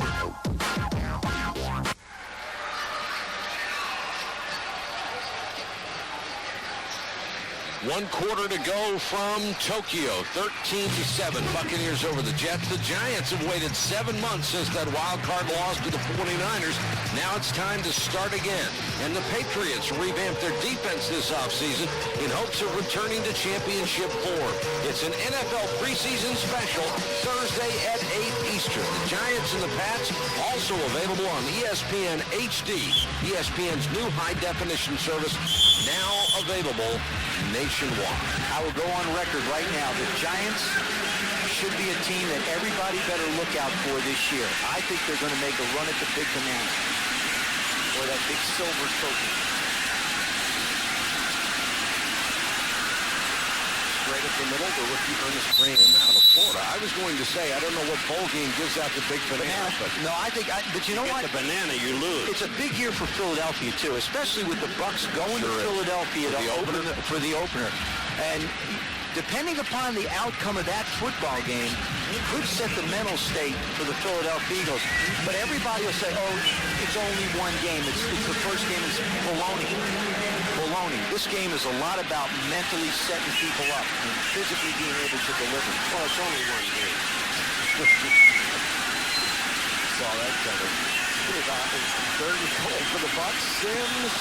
Speaker 1: One quarter to go from Tokyo, 13-7. Buccaneers over the Jets. The Giants have waited 7 months since that wild card loss to the 49ers. Now it's time to start again. And the Patriots revamped their defense this offseason in hopes of returning to championship form. It's an NFL preseason special Thursday at 8 Eastern. The Giants and the Pats also available on ESPN HD, ESPN's new high-definition service, now available nationwide.
Speaker 2: I will go on record right now. The Giants should be a team that everybody better look out for this year. I think they're going to make a run at the big banana, or that big silver trophy.
Speaker 1: Straight up the middle, the rookie Ernest Graham out of Florida. I was going to say, I don't know what bowl game gives out the big banana. But
Speaker 2: no, but you know what?
Speaker 3: The banana, you lose.
Speaker 2: It's a big year for Philadelphia, too, especially with the Bucs going to Philadelphia for the opener. And depending upon the outcome of that football game, it could set the mental state for the Philadelphia Eagles. But everybody will say, oh, it's only one game. It's the first game is baloney. This game is a lot about mentally setting people up and physically being able to deliver.
Speaker 3: Well, it's only one game.
Speaker 1: Saw that coming. Third and goal for the Bucs. Sims.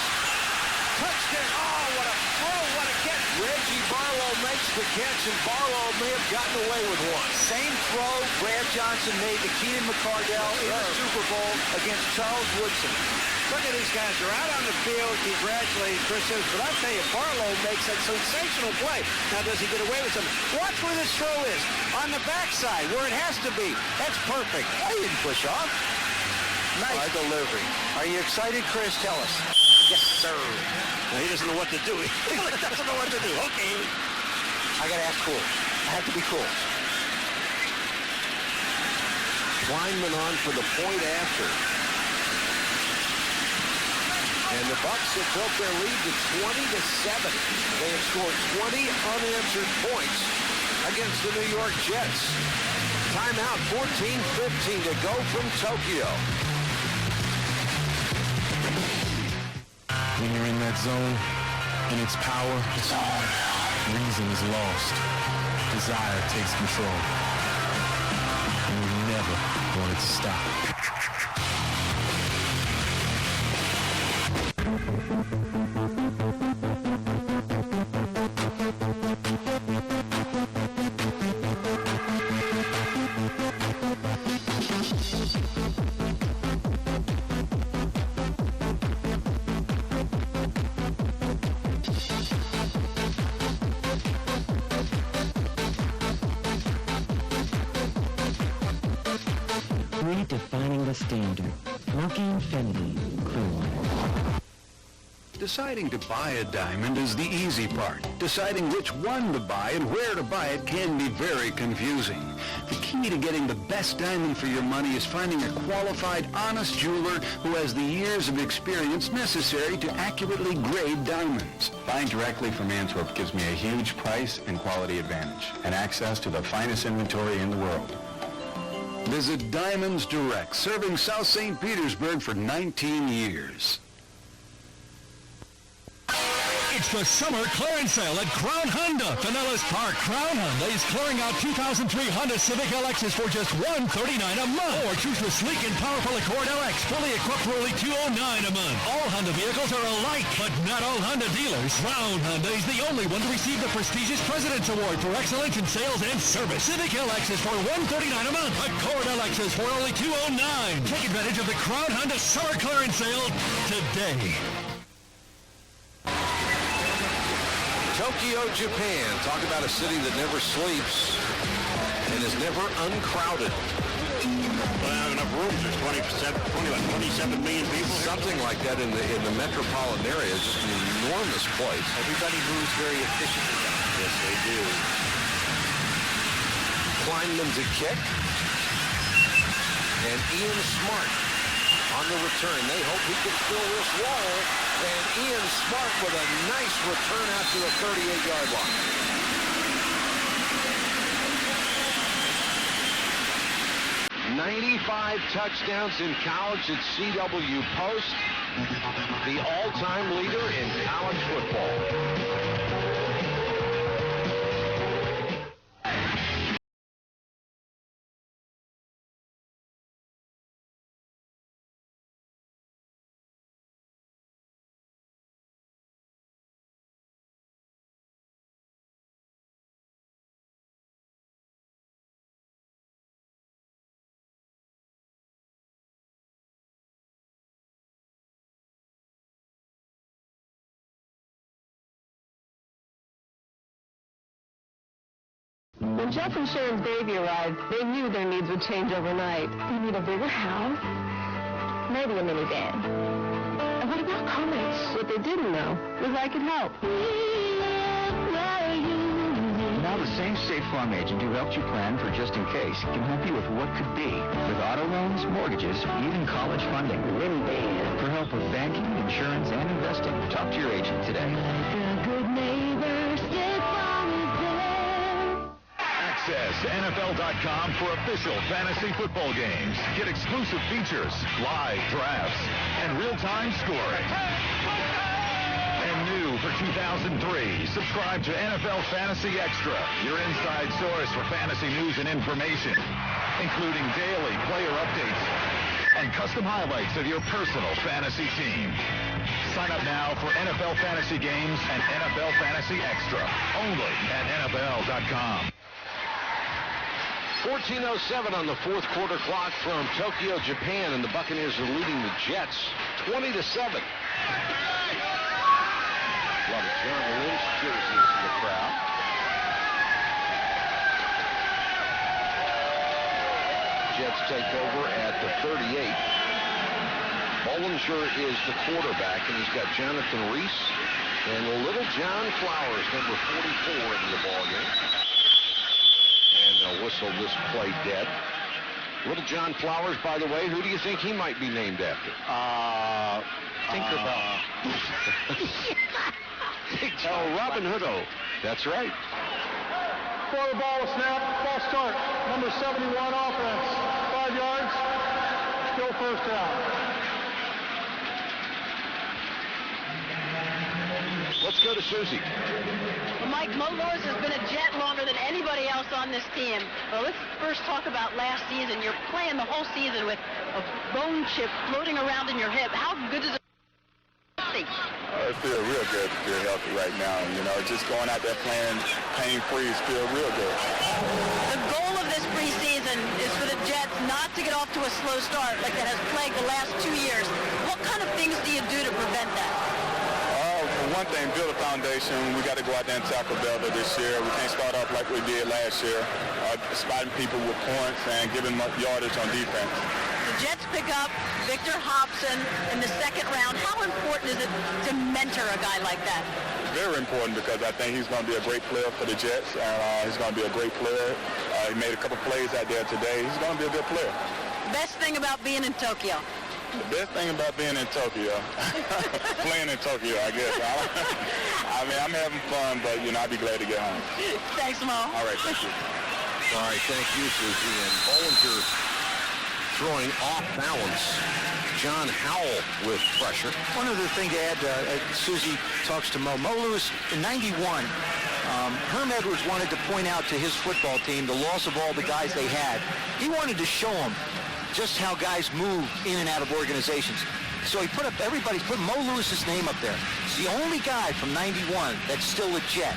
Speaker 1: Touchdown. Oh, what a throw. What a catch. Reggie Barlow makes the catch, and Barlow may have gotten away with one.
Speaker 2: Same throw Brad Johnson made to Keenan McCardell in the Super Bowl against Charles Woodson.
Speaker 3: Look at these guys. They're out on the field congratulating Chris Sims. But I'll tell you, Barlow makes a sensational play. Now, does he get away with something? Watch where this throw is. On the backside, where it has to be. That's perfect.
Speaker 2: I didn't push off. Nice delivery. Are you excited, Chris? Tell us.
Speaker 3: Yes, sir. Now, he doesn't know what to do. He doesn't know what to do. Okay.
Speaker 2: I got to act cool. I have to be cool.
Speaker 1: Kleinman on for the point after. And the Bucs have built their lead to 20-7. They have scored 20 unanswered points against the New York Jets. Timeout, 14-15 to go from Tokyo.
Speaker 9: When you're in that zone, and its power, reason is lost. Desire takes control. And you never want it to stop.
Speaker 24: Redefining the standard. Milky Infinity. Cool.
Speaker 18: Deciding to buy a diamond is the easy part. Deciding which one to buy and where to buy it can be very confusing. The key to getting the best diamond for your money is finding a qualified, honest jeweler who has the years of experience necessary to accurately grade diamonds.
Speaker 19: Buying directly from Antwerp gives me a huge price and quality advantage and access to the finest inventory in the world.
Speaker 18: Visit Diamonds Direct, serving South St. Petersburg for 19 years.
Speaker 11: It's the summer clearance sale at Crown Honda, Pinellas Park. Crown Honda is clearing out 2003 Honda Civic LXs for just $139 a month. Or choose the sleek and powerful Accord LX, fully equipped for only $209 a month. All Honda vehicles are alike, but not all Honda dealers. Crown Honda is the only one to receive the prestigious President's Award for excellence in sales and service. Civic LXs for $139 a month. Accord LXs for only $209. Take advantage of the Crown Honda summer clearance sale today.
Speaker 1: Tokyo, Japan. Talk about a city that never sleeps and is never uncrowded.
Speaker 3: Well, enough rooms. There's 27 million people.
Speaker 1: Something like that in the metropolitan area. It's just an enormous place.
Speaker 2: Everybody moves very efficiently.
Speaker 3: Yes, they do.
Speaker 1: Kleinman's a kick. And Ian Smart on the return. They hope he can fill this wall. And Ian Smart with a nice return out to the 38-yard line. 95 touchdowns in college at CW Post, the all-time leader in college football.
Speaker 8: When Jeff and Sharon's baby arrived, they knew their needs would change overnight. They need a bigger house, maybe a minivan. And what about comics? What they didn't know was I could help.
Speaker 12: Now the same State Farm agent who helped you plan for just in case can help you with what could be, with auto loans, mortgages, even college funding. For help with banking, insurance, and investing, talk to your agent today.
Speaker 8: Like a good neighbor, State Farm is there.
Speaker 23: Access NFL.com for official fantasy football games. Get exclusive features, live drafts, and real-time scoring. And new for 2003, subscribe to NFL Fantasy Extra, your inside source for fantasy news and information, including daily player updates and custom highlights of your personal fantasy team. Sign up now for NFL Fantasy Games and NFL Fantasy Extra, only at NFL.com.
Speaker 1: 14:07 on the fourth quarter clock from Tokyo, Japan, and the Buccaneers are leading the Jets 20-7. A lot of John Lynch jerseys in the crowd. Jets take over at the 38. Bollinger is the quarterback, and he's got Jonathan Reese and Little John Flowers, number 44, into the ballgame. And they'll whistle this play dead. Little John Flowers, by the way, who do you think he might be named after?
Speaker 2: Tinkerbell.
Speaker 1: Robin Hoodo. That's right.
Speaker 15: Before the ball was snapped, false start. Number 71 offense. 5 yards. Still first down.
Speaker 1: Let's go to Susie.
Speaker 6: Well, Mike, Mo Lewis has been a Jet longer than anybody else on this team. Well, let's first talk about last season. You're playing the whole season with a bone chip floating around in your hip. How good does it feel?
Speaker 21: It feels real good to feel healthy right now. You know, just going out there playing pain-free feels real good.
Speaker 6: The goal of this preseason is for the Jets not to get off to a slow start like that has plagued the last 2 years. What kind of things do you do to prevent that?
Speaker 21: For one thing, build a foundation. We got to go out there and tackle better this year. We can't start off like we did last year, spotting people with points and giving them yardage on defense.
Speaker 6: The Jets pick up Victor Hobson in the second round. How important is it to mentor a guy like that?
Speaker 21: Very important, because I think he's going to be a great player for the Jets. He's going to be a great player. He made a couple plays out there today. He's going to be a good player.
Speaker 6: Best thing about being in Tokyo?
Speaker 21: The best thing about being in Tokyo, playing in Tokyo, I guess. I mean, I'm having fun, but, you know, I'd be glad to get home.
Speaker 6: Thanks, Mo.
Speaker 21: All right, thank you.
Speaker 1: All right, thank you, Susie. And Bollinger throwing off balance. John Howell with pressure.
Speaker 2: One other thing to add, Susie talks to Mo. Mo Lewis, in 91, Herm Edwards wanted to point out to his football team the loss of all the guys they had. He wanted to show them just how guys move in and out of organizations. So he put Mo Lewis's name up there. He's the only guy from 91 that's still a Jet.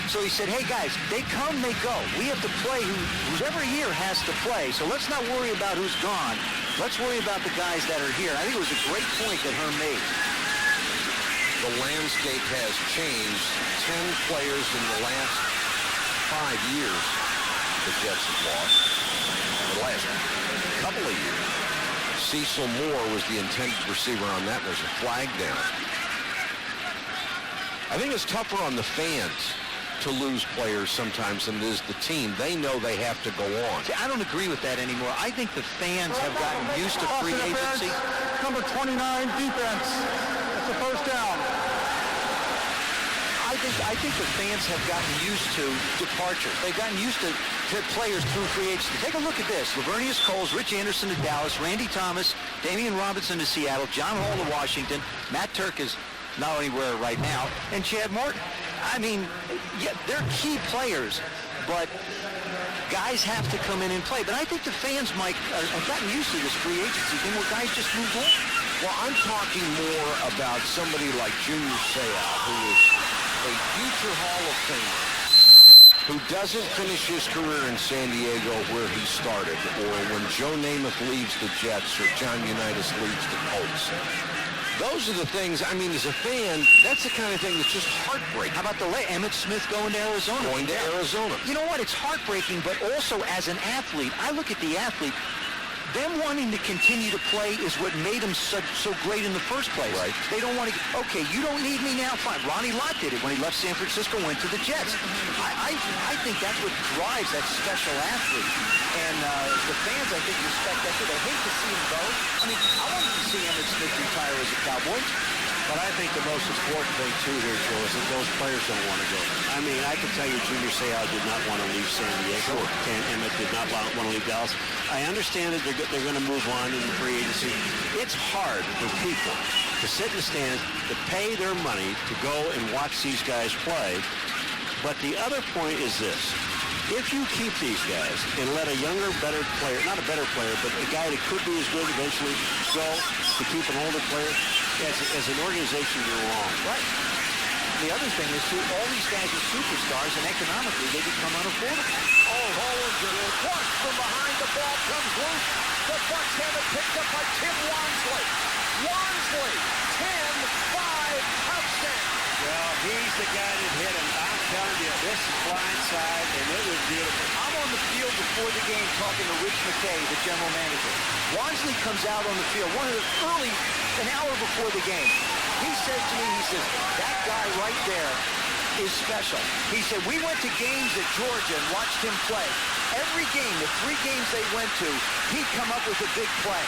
Speaker 2: So he said, hey guys, they come, they go. We have to play who's every year has to play. So let's not worry about who's gone. Let's worry about the guys that are here. I think it was a great point that Herm made.
Speaker 1: The landscape has changed. 10 players in the last 5 years the Jets have lost. The last couple of years. Cecil Moore was the intended receiver on that. There's a flag down. I think it's tougher on the fans to lose players sometimes than it is the team. They know they have to go on.
Speaker 2: See, I don't agree with that anymore. I think the fans have gotten used to free agency.
Speaker 15: Number 29, defense. That's a first down.
Speaker 2: I think the fans have gotten used to departure. They've gotten used to players through free agency. Take a look at this. Lavernius Coles, Rich Anderson to Dallas, Randy Thomas, Damian Robinson to Seattle, John Hall to Washington, Matt Turk is not anywhere right now, and Chad Morton. I mean, yeah, they're key players, but guys have to come in and play. But I think the fans, Mike, have gotten used to this free agency thing where guys just move on.
Speaker 1: Well, I'm talking more about somebody like Junior Seau, who is a future Hall of Famer, who doesn't finish his career in San Diego where he started, or when Joe Namath leaves the Jets or John Unitas leaves the Colts. Those are the things, I mean, as a fan, that's the kind of thing that's just heartbreaking.
Speaker 2: How about the Emmitt Smith going to Arizona?
Speaker 1: Going to Arizona.
Speaker 2: You know what? It's heartbreaking, but also as an athlete, I look at the athlete, them wanting to continue to play is what made them so great in the first place.
Speaker 1: Right.
Speaker 2: They don't want to, okay, you don't need me now, fine. Ronnie Lott did it when he left San Francisco, went to the Jets. I think that's what drives that special athlete. And the fans, I think, respect that too. They hate to see him go. I mean, I wanted to see Emmitt Smith retire as a Cowboy.
Speaker 3: But I think the most important thing, too, here, Joe, is that those players don't want to go. I mean, I can tell you Junior Seau did not want to leave San Diego. Sure. And Emmitt did not want to leave Dallas. I understand that they're going to move on in the free agency. It's hard for people to sit in the stands, to pay their money to go and watch these guys play. But the other point is this. If you keep these guys and let a younger, better player, not a better player, but a guy that could be as good eventually go to keep an older player, as an organization, you're wrong.
Speaker 2: Right. The other thing is, too, all these guys are superstars, and economically, they become unaffordable.
Speaker 1: Oh, Hollinger, once from behind the ball comes loose. The Bucs have it picked up by Tim Wansley. Wansley, 10-5 touchdown.
Speaker 3: Well, he's the guy that hit him. I'm telling you, this is blindside, and it was beautiful.
Speaker 2: I'm on the field before the game talking to Rich McKay, the general manager. Wansley comes out on the field, an hour before the game. He says to me, he says, that guy right there is special. He said, we went to games at Georgia and watched him play. Every game, the 3 games they went to, he'd come up with a big play.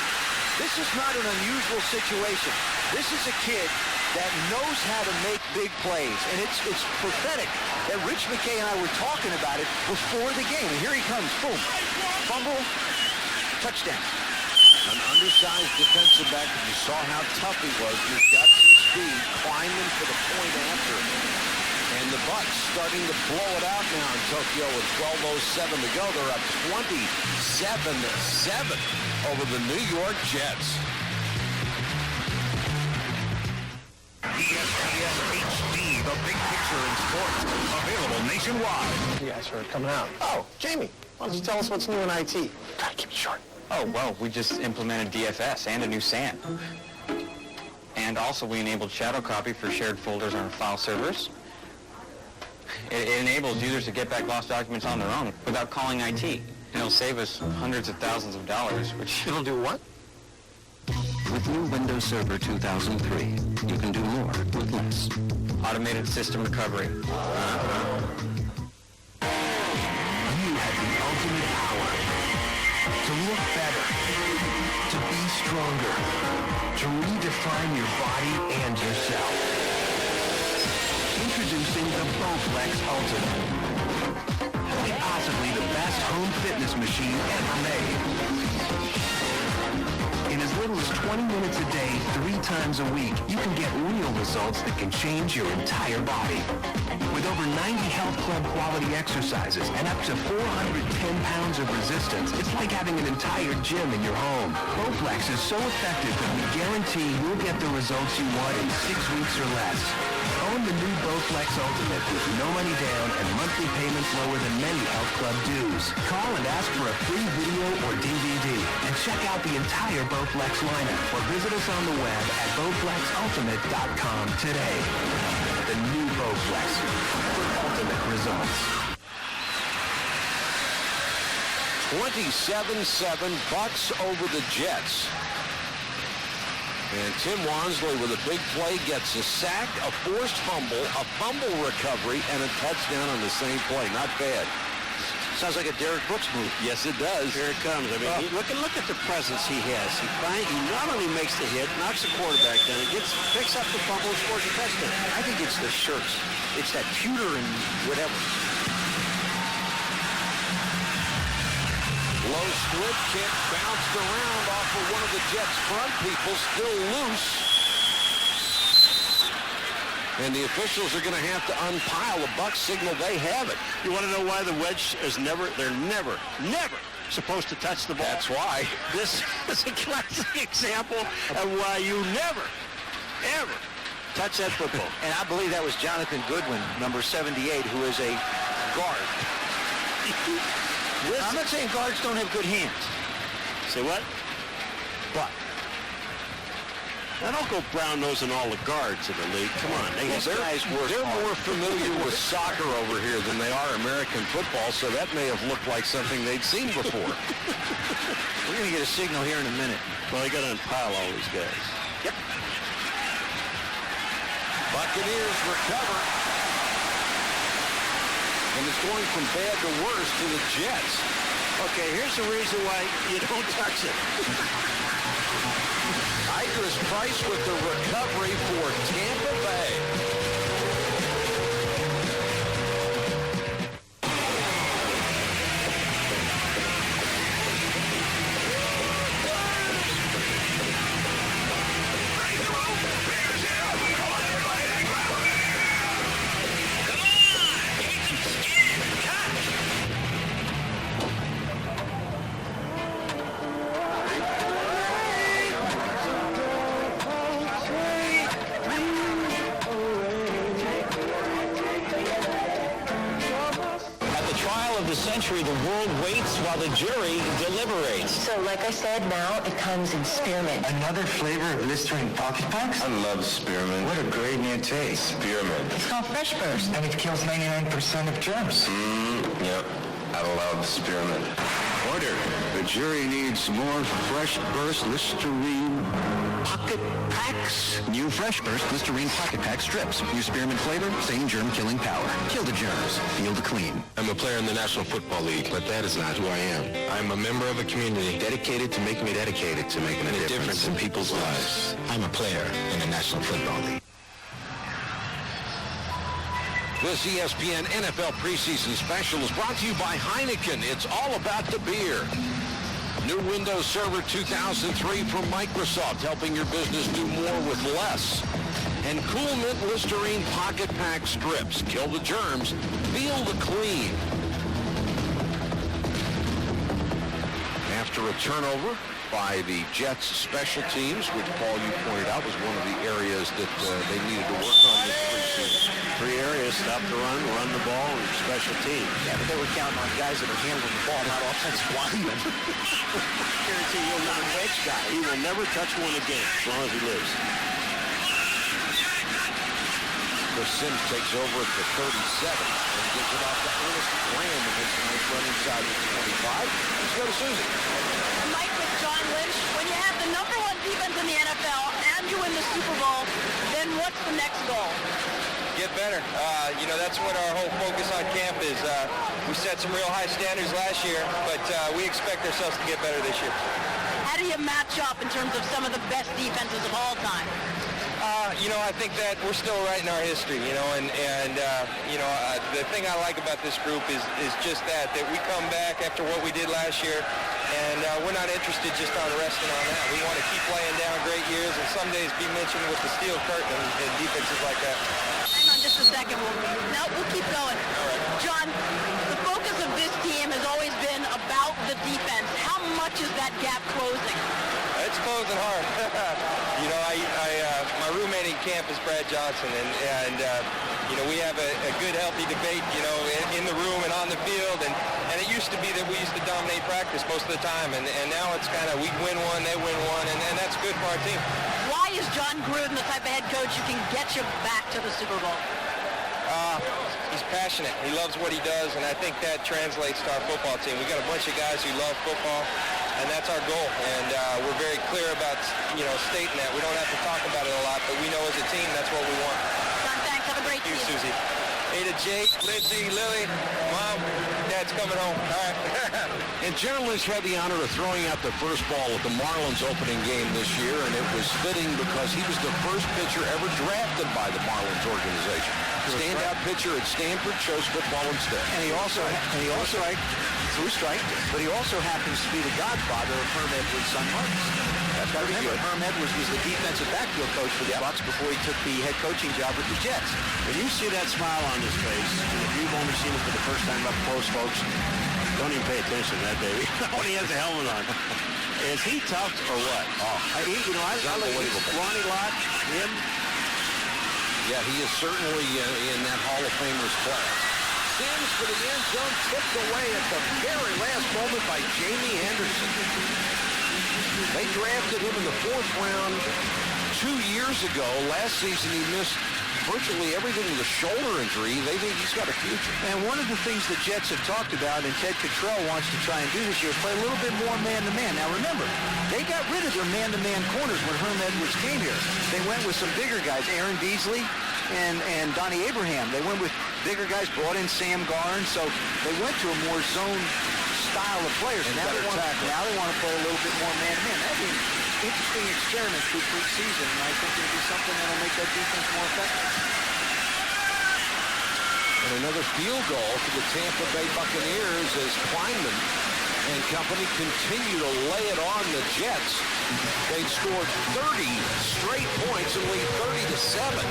Speaker 2: This is not an unusual situation. This is a kid that knows how to make big plays. And it's prophetic that Rich McKay and I were talking about it before the game. And here he comes, boom, fumble, touchdown.
Speaker 1: An undersized defensive back, you saw how tough he was. He's got some speed, climbing for the point after. And the Bucs starting to blow it out now in Tokyo with 12:07 to go. They're up 27-7 over the New York Jets.
Speaker 23: ESPN HD, the big picture in sports, available nationwide.
Speaker 4: You guys are coming out. Oh, Jamie, why don't you tell us what's new in IT? Gotta keep it short.
Speaker 10: Oh, well, we just implemented DFS and a new SAN. And also we enabled shadow copy for shared folders on our file servers. It enables users to get back lost documents on their own without calling IT. And it'll save us hundreds of thousands of dollars, which...
Speaker 4: It'll do what?
Speaker 9: With new Windows Server 2003, you can do more with less.
Speaker 10: Automated system recovery.
Speaker 20: You have the ultimate power to look better, to be stronger, to redefine your body and yourself. Introducing the Bowflex Ultimate. Quite possibly the best home fitness machine ever made. In as little as 20 minutes a day, 3 times a week, you can get real results that can change your entire body. With over 90 Health Club quality exercises and up to 410 pounds of resistance, it's like having an entire gym in your home. Bowflex is so effective that we guarantee you'll get the results you want in 6 weeks or less. Own the new Bowflex Ultimate with no money down and monthly payments lower than many Health Club dues. Call and ask for a free video or DVD and check out the entire Bowflex lineup or visit us on the web at bowflexultimate.com today. The new Bowflex for ultimate results.
Speaker 1: 27-7 Bucs over the Jets. And Tim Wansley with a big play gets a sack, a forced fumble, a fumble recovery, and a touchdown on the same play. Not bad.
Speaker 3: Sounds like a Derek Brooks move.
Speaker 1: Yes, it does.
Speaker 3: Here it comes. I mean, look at the presence he has. He not only makes the hit, knocks the quarterback down, picks up the fumble, and scores a touchdown.
Speaker 4: I think it's the shirts.
Speaker 2: it's that pewter and whatever.
Speaker 1: Low split kick bounced around off of one of the Jets' front people, still loose. And the officials are going to have to unpile a Bucs signal. They have it.
Speaker 3: You want to know why the wedge is they're never supposed to touch the ball?
Speaker 1: That's why.
Speaker 3: This is a classic example of why you never, ever touch that football.
Speaker 2: And I believe that was Jonathan Goodwin, number 78, who is a guard. I'm not saying guards don't have good hands.
Speaker 3: Say what?
Speaker 2: But
Speaker 3: now don't go brown-nosing all the guards in the league. Come on.
Speaker 1: They're more familiar with soccer over here than they are American football, so that may have looked like something they'd seen before.
Speaker 2: We're going to get a signal here in a minute.
Speaker 3: Well, they got to unpile all these guys.
Speaker 2: Yep.
Speaker 1: Buccaneers recover. And it's going from bad to worse to the Jets.
Speaker 3: Okay, here's the reason why you don't touch it.
Speaker 1: Idris Price with the recovery for Tampa Bay.
Speaker 2: The world waits while the jury deliberates.
Speaker 8: So, like I said, now it comes in spearmint.
Speaker 12: Another flavor of Listerine Pocket Packs?
Speaker 9: I love spearmint.
Speaker 12: What a great new taste.
Speaker 9: Spearmint.
Speaker 8: It's called Fresh Burst.
Speaker 12: And it kills 99% of germs.
Speaker 9: Yep. I love spearmint. Order. The jury needs more Fresh Burst Listerine Pocket Packs.
Speaker 20: New Fresh Burst Listerine Pocket Pack strips. New spearmint flavor, same germ-killing power. Kill the germs. Feel the clean.
Speaker 9: I'm a player in the National Football League, but that is not who I am. I'm a member of a community dedicated to making a difference in people's lives. I'm a player in the National Football League.
Speaker 1: This ESPN NFL preseason special is brought to you by Heineken. It's all about the beer. New Windows Server 2003 from Microsoft, helping your business do more with less. And Cool Mint Listerine Pocket Pack strips. Kill the germs, feel the clean. After a turnover by the Jets special teams, which Paul, you pointed out, was one of the areas that they needed to work on this preseason.
Speaker 3: 3 areas: stop the run, run the ball, and special teams.
Speaker 2: Yeah, but they were counting on guys that are handling the ball, not offensive linemen. Guarantee you'll win a wedge guy.
Speaker 3: He will never touch one again as long as he lives.
Speaker 1: Chris Sims takes over at the 37 and gives it off to Ernest Graham, who makes a nice run inside the 25. Let's go to Susie.
Speaker 6: Mike, with John Lynch, when you have the number 1 defense in the NFL and you win the Super Bowl, then what's the next goal?
Speaker 5: Get better. That's what our whole focus on camp is. We set some real high standards last year, but we expect ourselves to get better this year.
Speaker 6: How do you match up in terms of some of the best defenses of all time?
Speaker 5: I think that we're still right in our history, the thing I like about this group is just that we come back after what we did last year, and we're not interested just on resting on that. We want to keep laying down great years and some days be mentioned with the steel curtain and defenses like that.
Speaker 6: Hang on just a second. We'll keep going.
Speaker 5: All right.
Speaker 6: John, the focus of this team has always been about the defense. How much is that gap closing?
Speaker 5: It's closing hard. My roommate in camp is Brad Johnson, and we have a good, healthy debate, in the room and on the field, and it used to be that we used to dominate practice most of the time, and now it's kind of we win one, they win one, and that's good for our team.
Speaker 6: Why is John Gruden the type of head coach who can get you back to the Super Bowl?
Speaker 5: He's passionate. He loves what he does, and I think that translates to our football team. We got a bunch of guys who love football, and that's our goal. And we're very clear about, stating that. We don't have to talk about it a lot, but we know as a team that's what we want.
Speaker 6: John, thanks. Have a great
Speaker 5: Thank you,
Speaker 6: season.
Speaker 5: Susie. Hey to Jake, Lindsay, Lily, Mom, Dad's coming home. All right.
Speaker 1: And General Lynch had the honor of throwing out the first ball at the Marlins opening game this year, and it was fitting because he was the first pitcher ever drafted by the Marlins organization. Standout pitcher at Stanford, chose football instead.
Speaker 2: And he also threw strike, but he also happens to be the godfather of Herm Edwards' son Marcus. That's got to remember, Herm Edwards was the defensive backfield coach for the Bucs before he took the head coaching job with the Jets.
Speaker 3: When you see that smile on his face, and if you've only seen it for the first time up close, folks, don't even pay attention to that baby. When he has a helmet on. Is he tough or what?
Speaker 1: Oh,
Speaker 3: I like Ronnie Lott, him.
Speaker 1: Yeah, he is certainly in that Hall of Famers class. Sims for the end zone, tipped away at the very last moment by Jamie Anderson. They drafted him in the 4th round 2 years ago. Last season he missed virtually everything with a shoulder injury. They think he's got a future.
Speaker 2: And one of the things the Jets have talked about, and Ted Cottrell wants to try and do this year, play a little bit more man-to-man. Now remember, they got rid of their man-to-man corners when Herm Edwards came here. They went with some bigger guys, Aaron Beasley and Donnie Abraham. They went with bigger guys, brought in Sam Garn, so they went to a more zone style of players. And now they want to play a little bit more man-to-man. That'd be an interesting experiment through preseason, and I think it'll be something that'll make that defense more effective.
Speaker 1: And another field goal for the Tampa Bay Buccaneers as Kleinman and company continue to lay it on the Jets. They've scored 30 straight points and lead 30-7.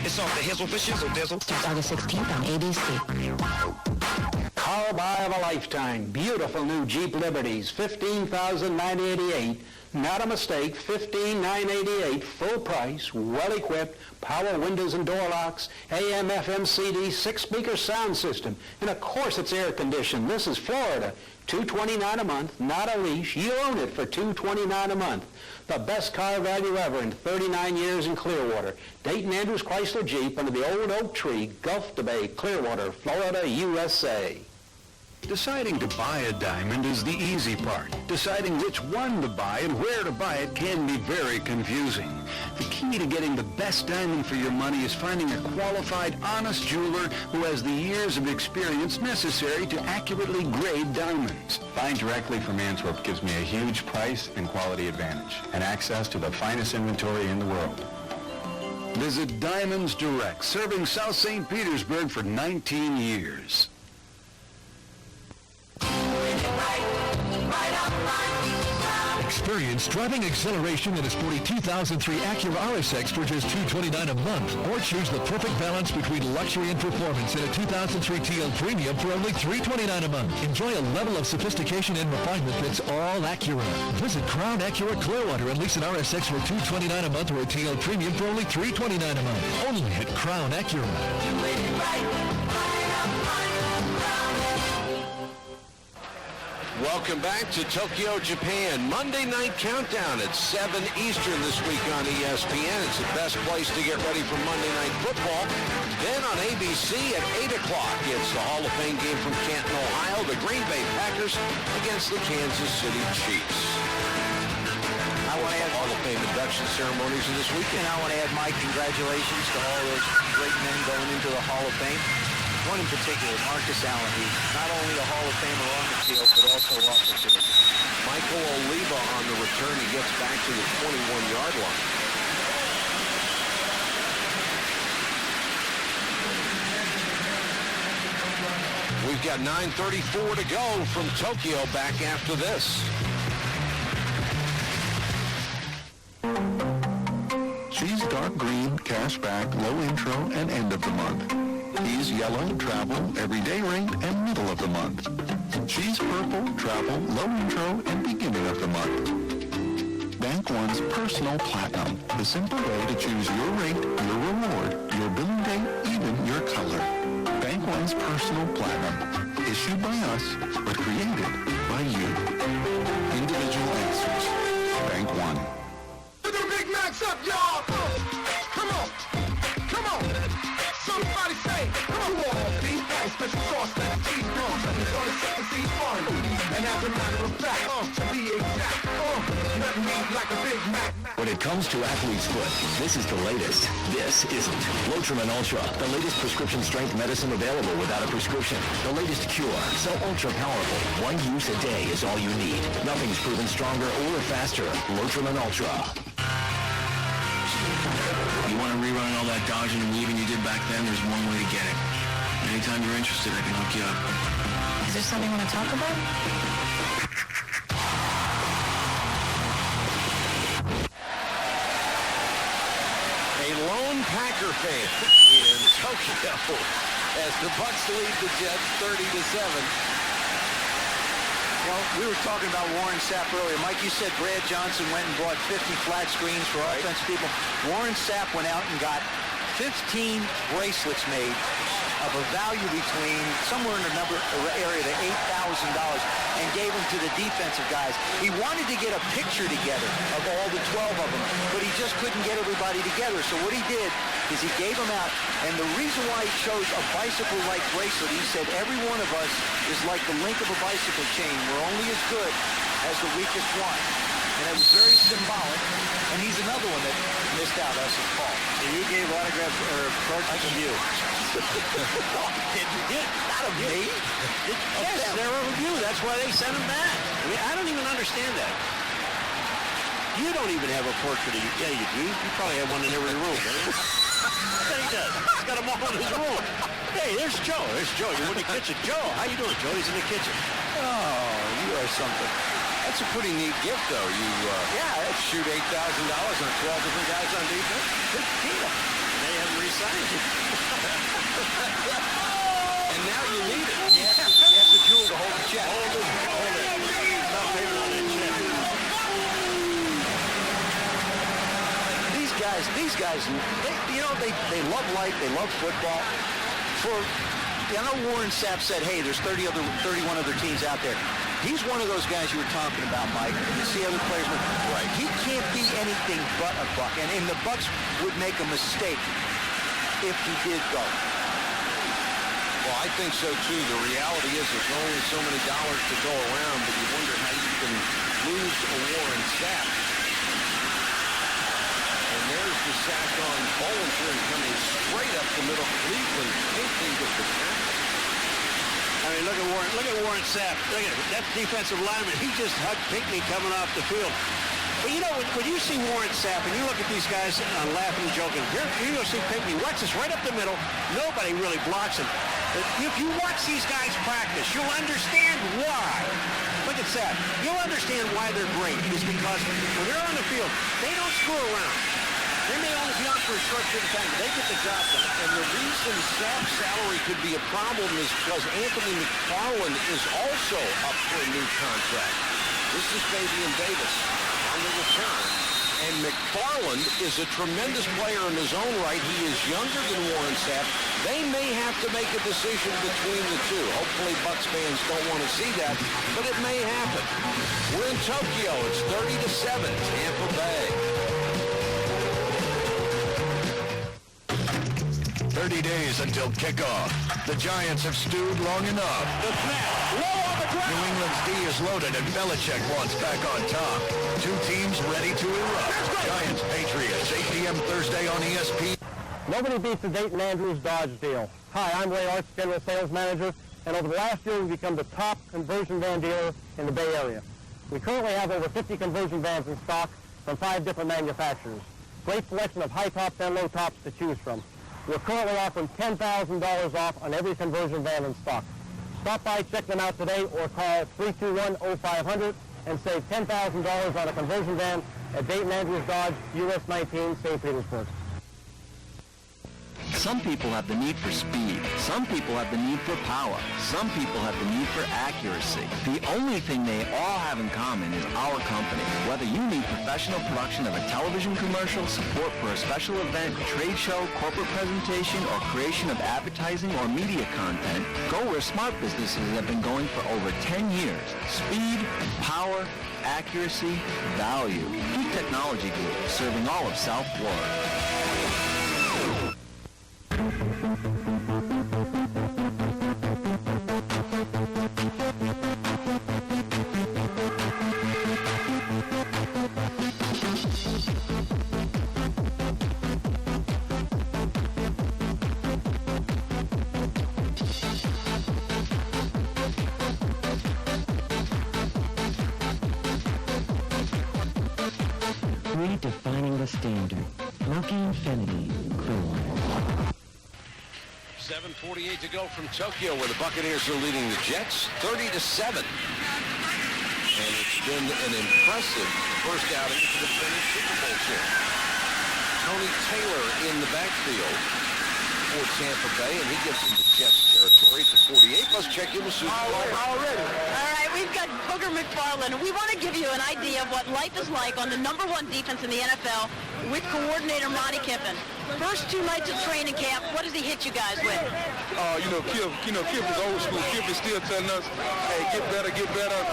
Speaker 13: It's off the hizzle for shizzle dizzle.
Speaker 24: Starts August 16th on ABC.
Speaker 7: Car buy of a lifetime. Beautiful new Jeep Liberties. $15,988. Not a mistake. $15,988. Full price. Well equipped. Power windows and door locks. AM, FM, CD. 6-speaker sound system. And of course it's air conditioned. This is Florida. $229 a month. Not a lease. You own it for $229 a month. The best car value ever in 39 years in Clearwater. Dayton Andrews Chrysler Jeep under the old oak tree, Gulf to Bay, Clearwater, Florida, USA.
Speaker 18: Deciding to buy a diamond is the easy part. Deciding which one to buy and where to buy it can be very confusing. The key to getting the best diamond for your money is finding a qualified, honest jeweler who has the years of experience necessary to accurately grade diamonds.
Speaker 19: Buying directly from Antwerp gives me a huge price and quality advantage and access to the finest inventory in the world.
Speaker 18: Visit Diamonds Direct, serving South St. Petersburg for 19 years.
Speaker 11: Experience driving exhilaration in a sporty 2003 Acura RSX for just $229 a month. Or choose the perfect balance between luxury and performance in a 2003 TL Premium for only $329 a month. Enjoy a level of sophistication and refinement that's all Acura. Visit Crown Acura Clearwater and lease an RSX for $229 a month or a TL Premium for only $329 a month. Only at Crown Acura.
Speaker 1: Welcome back to Tokyo, Japan. Monday Night Countdown at 7 Eastern this week on ESPN. It's the best place to get ready for Monday Night Football. Then on ABC at 8 o'clock, it's the Hall of Fame game from Canton, Ohio. The Green Bay Packers against the Kansas City Chiefs.
Speaker 2: I want to add
Speaker 1: Hall of Fame induction ceremonies in this weekend.
Speaker 2: And I want to add my congratulations to all those great men going into the Hall of Fame. One in particular, Marcus Allen, who's not only a Hall of Famer on the field, but also off the field.
Speaker 1: Michael Oliva on the return. He gets back to the 21-yard line. We've got 9:34 to go from Tokyo. Back after this.
Speaker 14: She's dark green, cashback, low intro, and end of the month. He's yellow, travel, everyday rate, and middle of the month. She's purple, travel, low intro, and beginning of the month. Bank One's Personal Platinum, the simple way to choose your rate, your reward, your billing date, even your color. Bank One's Personal Platinum, issued by us, but created by you. Individual answers. Bank One.
Speaker 13: Put the Big Macs up, y'all! Come on! Come on! Somebody say, come on, beef patty, special sauce, cheese, on the 7th seed farm. And as a matter of fact, to be exact, like a Big Mac.
Speaker 9: When it comes to athlete's foot, this is the latest. This isn't. Lotrimin Ultra, the latest prescription strength medicine available without a prescription. The latest cure, so ultra powerful. One use a day is all you need. Nothing's proven stronger or faster. Lotrimin Ultra.
Speaker 16: You want to rerun all that dodging and weaving you did back then? There's one way to get it. Anytime you're interested, I can hook you up.
Speaker 8: Is there something you want to talk about?
Speaker 1: A lone Packer fan in Tokyo as the Bucs lead the Jets 30-7.
Speaker 2: Well, we were talking about Warren Sapp earlier. Mike, you said Brad Johnson went and bought 50 flat screens for offensive people. Warren Sapp went out and got 15 bracelets made of a value between somewhere in the area to $8,000 and gave them to the defensive guys. He wanted to get a picture together of all the 12 of them, but he just couldn't get everybody together. So what he did is he gave them out, and the reason why he chose a bicycle-like bracelet, he said every one of us is like the link of a bicycle chain. We're only as good as the weakest one. And it was very symbolic, and he's another one that missed out, us and Paul.
Speaker 3: So you gave autographs or cards to you?
Speaker 2: Not of me.
Speaker 3: Yes, they're of you. That's why they sent them back. I mean, I don't even understand that. You don't even have a portrait of you. Yeah, you do. You probably have one in every room, right? Yeah, he does. He's got them all in his room. Hey, there's Joe. There's Joe. You're in the kitchen. Joe, how you doing, Joe? He's in the kitchen.
Speaker 1: Oh, you are something. That's a pretty neat gift, though. You shoot $8,000 on 12 different guys on defense.
Speaker 3: Good deal. They haven't re-signed you.
Speaker 1: And now you need it.
Speaker 2: You have the jewel to hold the check.
Speaker 3: Hold it. Stop paying on that check.
Speaker 2: These guys, they love life. They love football. I know Warren Sapp said, hey, there's 31 other teams out there. He's one of those guys you were talking about, Mike. You see other players. Right. He can't be anything but a Buck. And the Bucs would make a mistake if he did go.
Speaker 1: Well, I think so, too. The reality is there's only so many dollars to go around, but you wonder how you can lose a Warren Sapp. And there's the sack on Bollinger coming straight up the middle. Cleveland thinking with the tackle.
Speaker 3: I mean, look at Warren Sapp. Look at it. That defensive lineman, he just hugged Pinckney coming off the field. But you know, when you see Warren Sapp and you look at these guys laughing and joking, you're going to see Pinckney watch this right up the middle. Nobody really blocks him. If you watch these guys practice, you'll understand why. Look at Sapp. You'll understand why they're great. It's because when they're on the field, they don't screw around. They may only be on for a short period of time, but they get the job done.
Speaker 1: And the reason Sapp's salary could be a problem is because Anthony McFarland is also up for a new contract. This is Fabian Davis on the return. And McFarland is a tremendous player in his own right. He is younger than Warren Sapp. They may have to make a decision between the two. Hopefully Bucs fans don't want to see that, but it may happen. We're in Tokyo. It's 30-7, Tampa Bay.
Speaker 23: 30 days until kickoff. The Giants have stewed long enough.
Speaker 3: The snap. Low on the ground.
Speaker 23: New England's D is loaded and Belichick wants back on top. Two teams ready to erupt. Giants, Patriots, 8 p.m. Thursday on ESPN.
Speaker 17: Nobody beats the Dayton Andrews Dodge deal. Hi, I'm Ray Arts, General Sales Manager, and over the last year we've become the top conversion van dealer in the Bay Area. We currently have over 50 conversion vans in stock from 5 different manufacturers. Great selection of high tops and low tops to choose from. We're currently offering $10,000 off on every conversion van in stock. Stop by, check them out today, or call 321-0500 and save $10,000 on a conversion van at Dayton Andrews Dodge, US 19, St. Petersburg.
Speaker 2: Some people have the need for speed. Some people have the need for power. Some people have the need for accuracy. The only thing they all have in common is our company. Whether you need professional production of a television commercial, support for a special event, trade show, corporate presentation, or creation of advertising or media content, go where smart businesses have been going for over 10 years. Speed, power, accuracy, value. Peak Technology Group, serving all of South Florida.
Speaker 24: redefining the standard. Milky Infinity, Clearwater.
Speaker 1: 7:48 to go from Tokyo, where the Buccaneers are leading the Jets 30-7. And it's been an impressive first outing for the defending Super Bowl champ. Tony Taylor in the backfield for Tampa Bay, and he gets into Jets territory to 48. Let's check in with Super Bowl already.
Speaker 6: All right, we've got Booger McFarland. We want to give you an idea of what life is like on the number one defense in the NFL with coordinator Monty Kiffin. First 2 nights of training camp, what does he hit you guys with?
Speaker 10: Kiff is old school. Kiff is still telling us, hey, get better.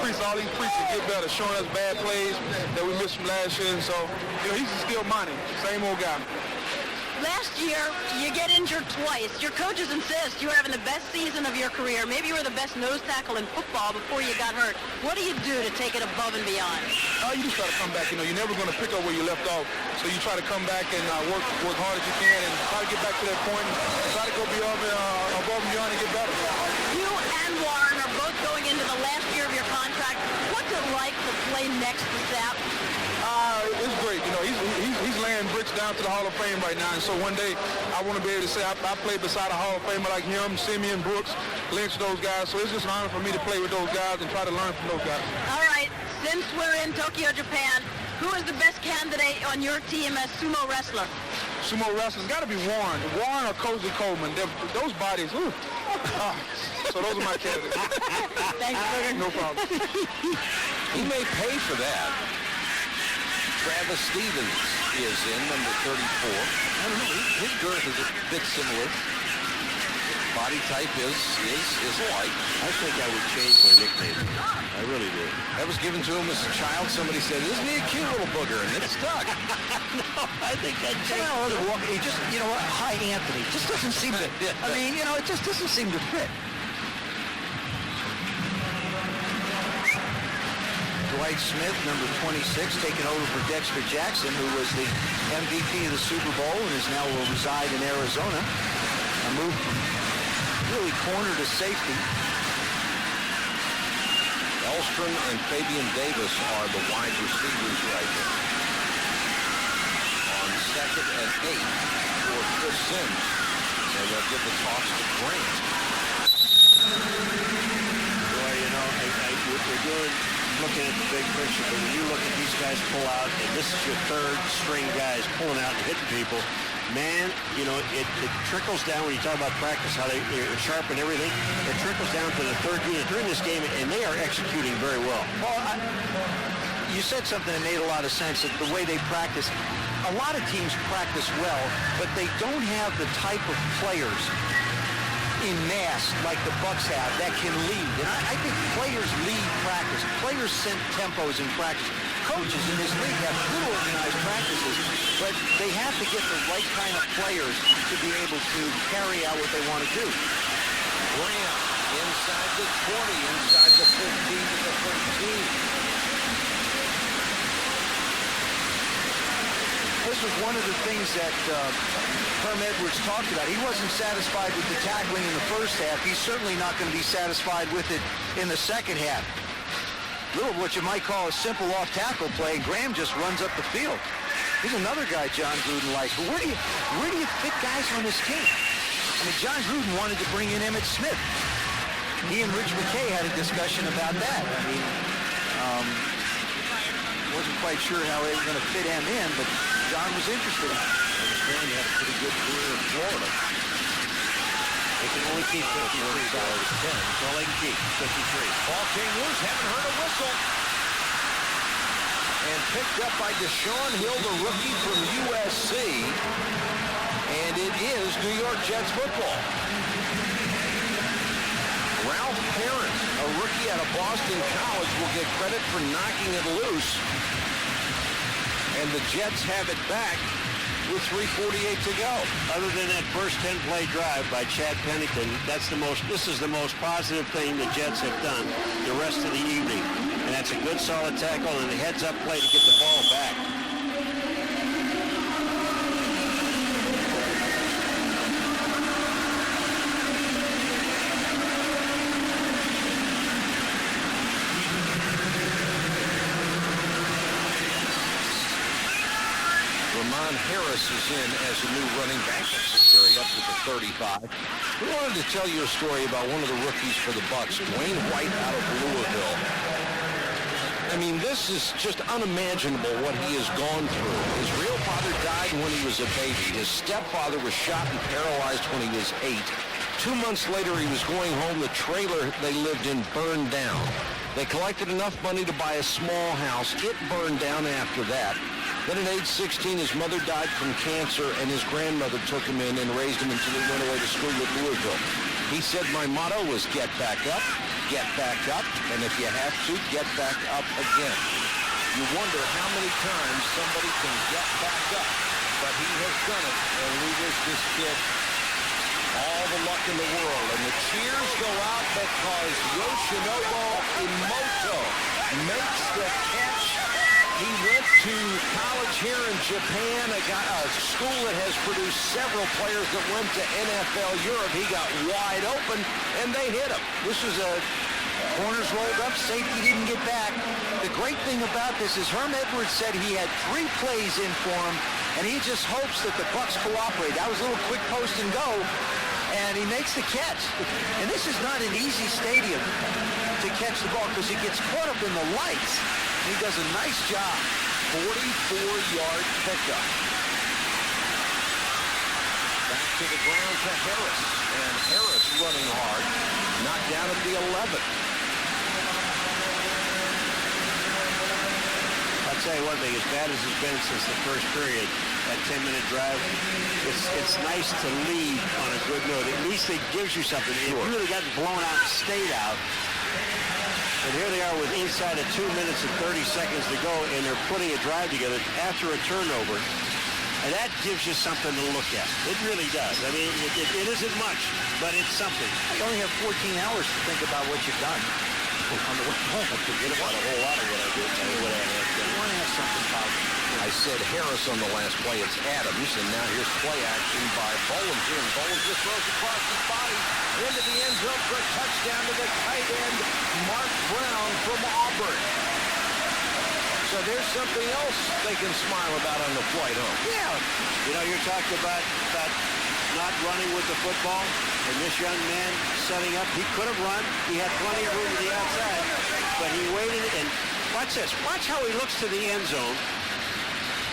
Speaker 10: Preach all these preachers, get better, showing us bad plays that we missed from last year. And so, he's still Monty, same old guy.
Speaker 6: Last year, you get injured twice. Your coaches insist you were having the best season of your career. Maybe you were the best nose tackle in football before you got hurt. What do you do to take it above and beyond?
Speaker 10: You just try to come back. You're never going to pick up where you left off. So you try to come back and work hard as you can and try to get back to that point and try to go above and beyond and get better.
Speaker 6: You and Warren are both going into the last year of your contract. What's it like to play next to Sapp?
Speaker 10: It's great. He's laying bricks down to the Hall of Fame right now. And so one day I want to be able to say I played beside a Hall of Famer like him, Simeon, Brooks, Lynch, those guys. So it's just an honor for me to play with those guys and try to learn from those guys. All
Speaker 6: right. Since we're in Tokyo, Japan, who is the best candidate on your team as sumo wrestler?
Speaker 10: Sumo wrestlers got to be Warren or Cozy Coleman. Those bodies, ooh. So those are my candidates.
Speaker 6: Thanks, Booger.
Speaker 10: No problem.
Speaker 1: He may pay for that. Travis Stevens is in, number 34. I don't know, his girth is a bit similar. Body type is alike.
Speaker 3: I think I would change my nickname. I really do.
Speaker 1: That was given to him as a child. Somebody said, isn't he a cute little booger? And it stuck.
Speaker 2: No, I think that he just, hi, Anthony. Just doesn't seem to, it just doesn't seem to fit. Dwight Smith, number 26, taking over for Dexter Jackson, who was the MVP of the Super Bowl and now will reside in Arizona. A move from really corner to safety.
Speaker 1: Elstrom and Fabian Davis are the wide receivers right here. On 2nd and 8 for Chris Sims. And they'll give the toss to Grant.
Speaker 3: Boy, we're good looking at the big picture, but when you look at these guys pull out, and this is your third string guys pulling out and hitting people, man, it trickles down when you talk about practice, how they sharpen everything. It trickles down to the third unit during this game, and they are executing very well.
Speaker 2: Well, you said something that made a lot of sense, that the way they practice, a lot of teams practice well, but they don't have the type of players in mass like the Bucs have that can lead. And I think players lead practice. Players set tempos in practice. Coaches in this league have good organized practices, but they have to get the right kind of players to be able to carry out what they want to do.
Speaker 1: Grant inside the 20, inside the 15 to the 13.
Speaker 2: This was one of the things that Herm Edwards talked about. He wasn't satisfied with the tackling in the first half. He's certainly not going to be satisfied with it in the second half. Little what you might call a simple off-tackle play. Graham just runs up the field. He's another guy John Gruden likes. But where do you fit guys on this team? I mean, John Gruden wanted to bring in Emmitt Smith. He and Rich McKay had a discussion about that. I mean, wasn't quite sure how they were going to fit him in, but John was interested.
Speaker 1: I understand he had a pretty good career in Florida.
Speaker 3: They can only keep 53 dollars. That's all they can keep, 53.
Speaker 1: Ball came loose, haven't heard a whistle. And picked up by Deshaun Hill, the rookie from USC. And it is New York Jets football. Ralph Parent, a rookie out of Boston College, will get credit for knocking it loose. And the Jets have it back with 3:48 to go.
Speaker 3: Other than that first 10-play drive by Chad Pennington, this is the most positive thing the Jets have done the rest of the evening. And that's a good solid tackle and a heads-up play to get the ball back.
Speaker 1: Ramon Harris is in as a new running back. That's to carry up to the 35. We wanted to tell you a story about one of the rookies for the Bucs, Wayne White out of Louisville. I mean, this is just unimaginable what he has gone through. His real father died when he was a baby. His stepfather was shot and paralyzed when he was 8. 2 months later, he was going home. The trailer they lived in burned down. They collected enough money to buy a small house. It burned down after that. Then at age 16, his mother died from cancer, and his grandmother took him in and raised him until he went away to school at Louisville. He said, my motto was get back up, and if you have to, get back up again. You wonder how many times somebody can get back up, but he has done it, and we wish this kid all the luck in the world. And the cheers go out because Yoshinobu Imoto makes the catch. He went to college here in Japan, a school that has produced several players that went to NFL Europe. He got wide open, and they hit him. This was a corners rolled up, safety didn't get back. The great thing about this is Herm Edwards said he had 3 plays in for him, and he just hopes that the Bucs cooperate. That was a little quick post and go, and he makes the catch. And this is not an easy stadium to catch the ball because he gets caught up in the lights. He does a nice job. 44-yard pickup. Back to the ground to Harris. And Harris running hard. Knocked down at the 11.
Speaker 3: I'll tell you one thing, as bad as it's been since the first period, that 10-minute drive, it's nice to lead on a good note. At least it gives you something. If you really got blown out and stayed out, and here they are with inside of 2 minutes and 30 seconds to go, and they're putting a drive together after a turnover. And that gives you something to look at. It really does. I mean, it isn't much, but it's something.
Speaker 2: You only have 14 hours to think about what you've done on the way home.
Speaker 1: Forget about a whole lot of what I did. Tell you what I have done.
Speaker 2: You want to have something positive.
Speaker 1: I said Harris on the last play. It's Adams, and now here's play action by Bollinger, and Bollinger just throws across his body into the end zone for a touchdown to the tight end, Mark Brown from Auburn. So there's something else they can smile about on the flight home.
Speaker 3: Yeah. You know, you're talking about not running with the football, and this young man setting up. He could have run. He had plenty of room to the outside, but he waited, and watch this. Watch how he looks to the end zone.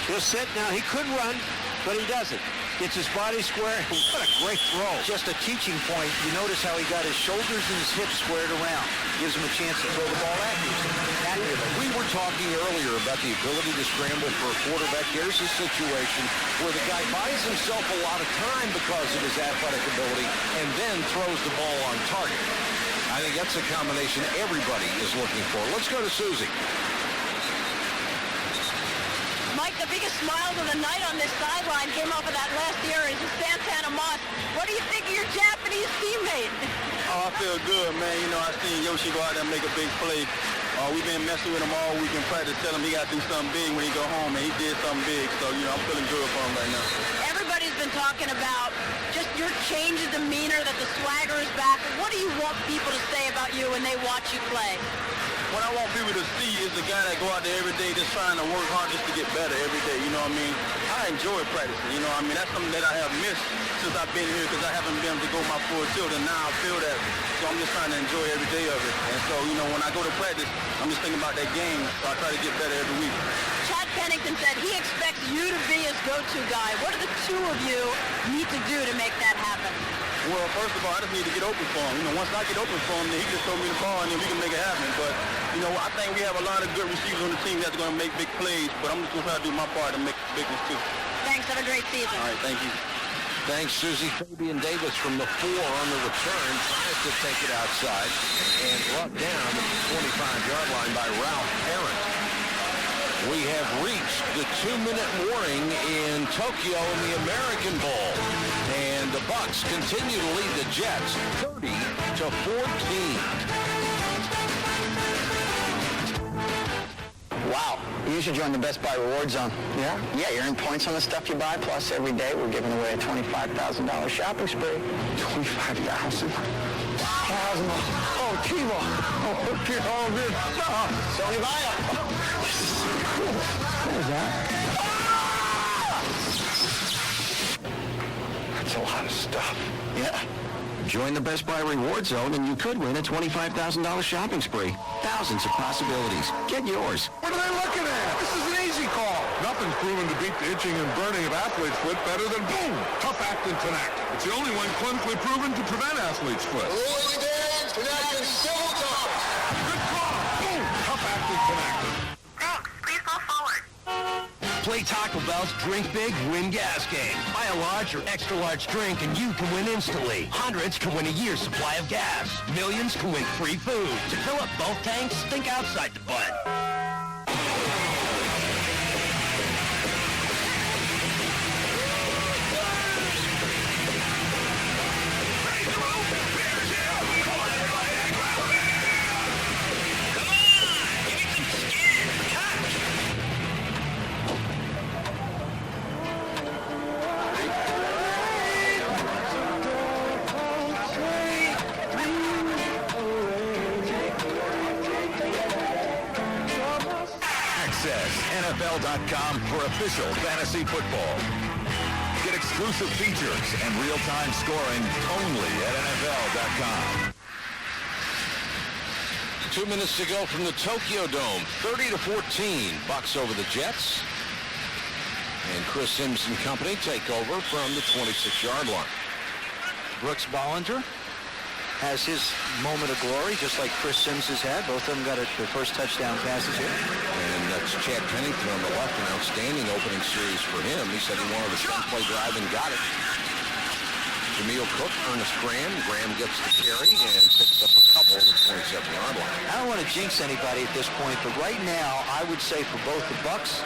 Speaker 3: He'll sit now. He could run, but he doesn't. Gets his body square. What a great throw.
Speaker 2: Just a teaching point. You notice how he got his shoulders and his hips squared around. Gives him a chance to throw the ball accurately.
Speaker 1: We were talking earlier about the ability to scramble for a quarterback. Here's a situation where the guy buys himself a lot of time because of his athletic ability and then throws the ball on target. I think that's a combination everybody is looking for. Let's go to Susie.
Speaker 6: Mike, the biggest smiles of the night on this sideline came off of that last year is Santana Moss. What do you think of your Japanese teammate?
Speaker 4: Oh, I feel good, man. You know, I seen Yoshi go out there and make a big play. We've been messing with him all week in practice, telling him he got to do something big when he go home, and he did something big. So, you know, I'm feeling good for him right now.
Speaker 6: Everybody's been talking about just your change of demeanor, that the swagger is back. What do you want people to say about you when they watch you play?
Speaker 4: What I want people to see is the guy that go out there every day just trying to work hard just to get better every day, you know what I mean? I enjoy practicing, you know what I mean? That's something that I have missed since I've been here because I haven't been able to go my full tilt, and now I feel that. So I'm just trying to enjoy every day of it. And so, you know, when I go to practice, I'm just thinking about that game, so I try to get better every week.
Speaker 6: Chad Pennington said he expects you to be his go-to guy. What do the two of you need to do to make that happen?
Speaker 4: Well, first of all, I just need to get open for him. You know, once I get open for him, then he just throw me the ball, and then we can make it happen. But, you know, I think we have a lot of good receivers on the team that's going to make big plays, but I'm just going to try to do my part to make big ones, too.
Speaker 6: Thanks. Have a great season.
Speaker 4: All right, thank you.
Speaker 1: Thanks, Susie. Fabian Davis from the 4 on the return tries to take it outside and brought down at the 25-yard line by Ralph Parent. We have reached the 2-minute warning in Tokyo in the American Bowl. And the Bucs continue to lead the Jets 30-14.
Speaker 2: Wow. You should join the Best Buy Rewards Zone. Yeah? Yeah, you earn points on the stuff you buy, plus every day we're giving away a $25,000 shopping spree. $25,000? Oh, T-Ball. Oh, look at all this stuff. Sony Bio. What is that?
Speaker 12: a lot of stuff.
Speaker 9: Yeah. Join the Best Buy Reward Zone and you could win a $25,000 shopping spree. Thousands of possibilities. Get yours.
Speaker 13: What are they looking at? This is an easy call.
Speaker 15: Nothing's proven to beat the itching and burning of athlete's foot better than boom, Tough Actin Tinactin. It's the only one clinically proven to prevent athlete's foot.
Speaker 13: Early days, Tinactin still does.
Speaker 15: Good call. Boom, Tough Actin Tinactin.
Speaker 2: Play Taco Bell's Drink Big, Win Gas game. Buy a large or extra large drink and you can win instantly. Hundreds can win a year's supply of gas. Millions can win free food. To fill up both tanks, think outside the bun.
Speaker 23: NFL.com for official fantasy football. Get exclusive features and real-time scoring only at NFL.com.
Speaker 1: 2 minutes to go from the Tokyo Dome. 30-14, Bucs over the Jets. And Chris Sims and company take over from the 26-yard line.
Speaker 2: Brooks Bollinger has his moment of glory, just like Chris Sims has had. Both of them got their first touchdown passes here.
Speaker 1: And that's Chad Pennington on the left, an outstanding opening series for him. He said he wanted a 10-play drive and got it. Jameel Cook, Ernest Graham. Graham gets the carry and picks up a couple on the 27-yard line.
Speaker 2: I don't want to jinx anybody at this point, but right now, I would say for both the Bucs,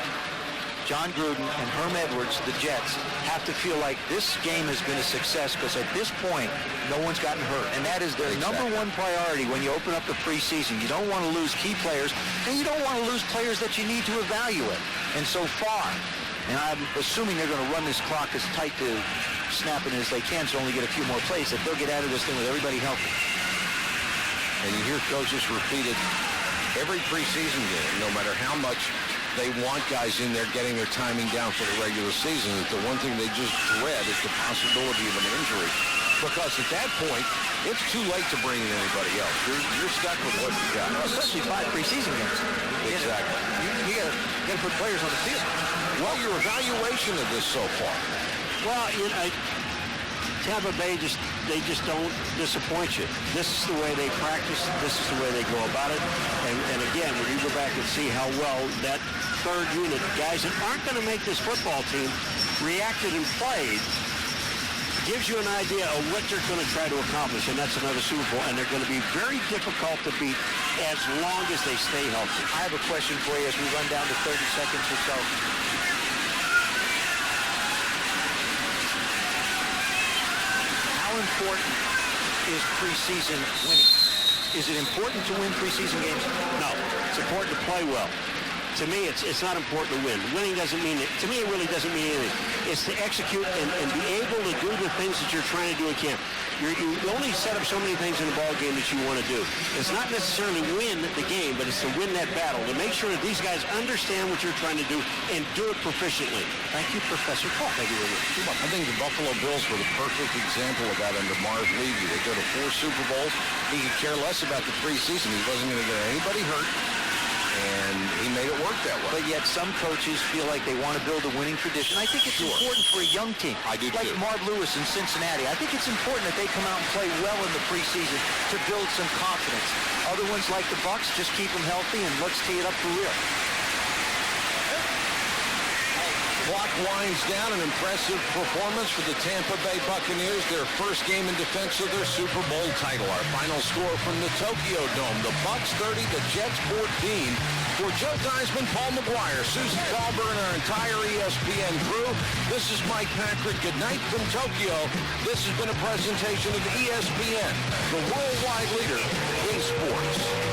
Speaker 2: John Gruden and Herm Edwards, the Jets, have to feel like this game has been a success because at this point, no one's gotten hurt. And that is their number one priority when you open up the preseason. You don't want to lose key players, and you don't want to lose players that you need to evaluate. And so far, and I'm assuming they're going to run this clock as tight to snapping as they can to only get a few more plays, that they'll get out of this thing with everybody healthy.
Speaker 1: And you hear coaches repeat it every preseason game, no matter how much they want guys in there getting their timing down for the regular season. The one thing they just dread is the possibility of an injury. Because at that point, it's too late to bring in anybody else. You're stuck with what you got.
Speaker 2: Well, especially 5 preseason games.
Speaker 1: Exactly.
Speaker 2: You got to put players on the field.
Speaker 1: Well, your evaluation of this so far.
Speaker 3: Well, Tampa Bay they just don't disappoint you. This is the way they practice. This is the way they go about it. And again, when you go back and see how well that third unit, guys that aren't going to make this football team, reacted and played, gives you an idea of what they're going to try to accomplish, and that's another Super Bowl. And they're going to be very difficult to beat as long as they stay healthy.
Speaker 2: I have a question for you as we run down to 30 seconds or so. How important is preseason winning? Is it important to win preseason games?
Speaker 3: No. It's important to play well. To me, it's not important to win. Winning doesn't mean it. To me, it really doesn't mean anything. It's to execute and be able to do the things that you're trying to do in camp. You only set up so many things in the ball game that you want to do. It's not necessarily win the game, but it's to win that battle, to make sure that these guys understand what you're trying to do and do it proficiently.
Speaker 2: Thank you, Professor Paul.
Speaker 3: Thank you very much.
Speaker 1: I think the Buffalo Bills were the perfect example of that under Marv Levy. They go to 4 Super Bowls. He could care less about the preseason. He wasn't going to get anybody hurt. And he made it work that way.
Speaker 2: But yet some coaches feel like they want to build a winning tradition. I think it's important for a young team.
Speaker 1: I do
Speaker 2: like
Speaker 1: too.
Speaker 2: Marv Lewis in Cincinnati. I think it's important that they come out and play well in the preseason to build some confidence. Other ones like the Bucs, just keep them healthy and let's tee it up for real.
Speaker 1: Clock winds down. An impressive performance for the Tampa Bay Buccaneers. Their first game in defense of their Super Bowl title. Our final score from the Tokyo Dome. The Bucs 30, the Jets 14. For Joe Theismann, Paul McGuire, Susan Kalber, and our entire ESPN crew, this is Mike Patrick. Good night from Tokyo. This has been a presentation of ESPN, the worldwide leader in sports.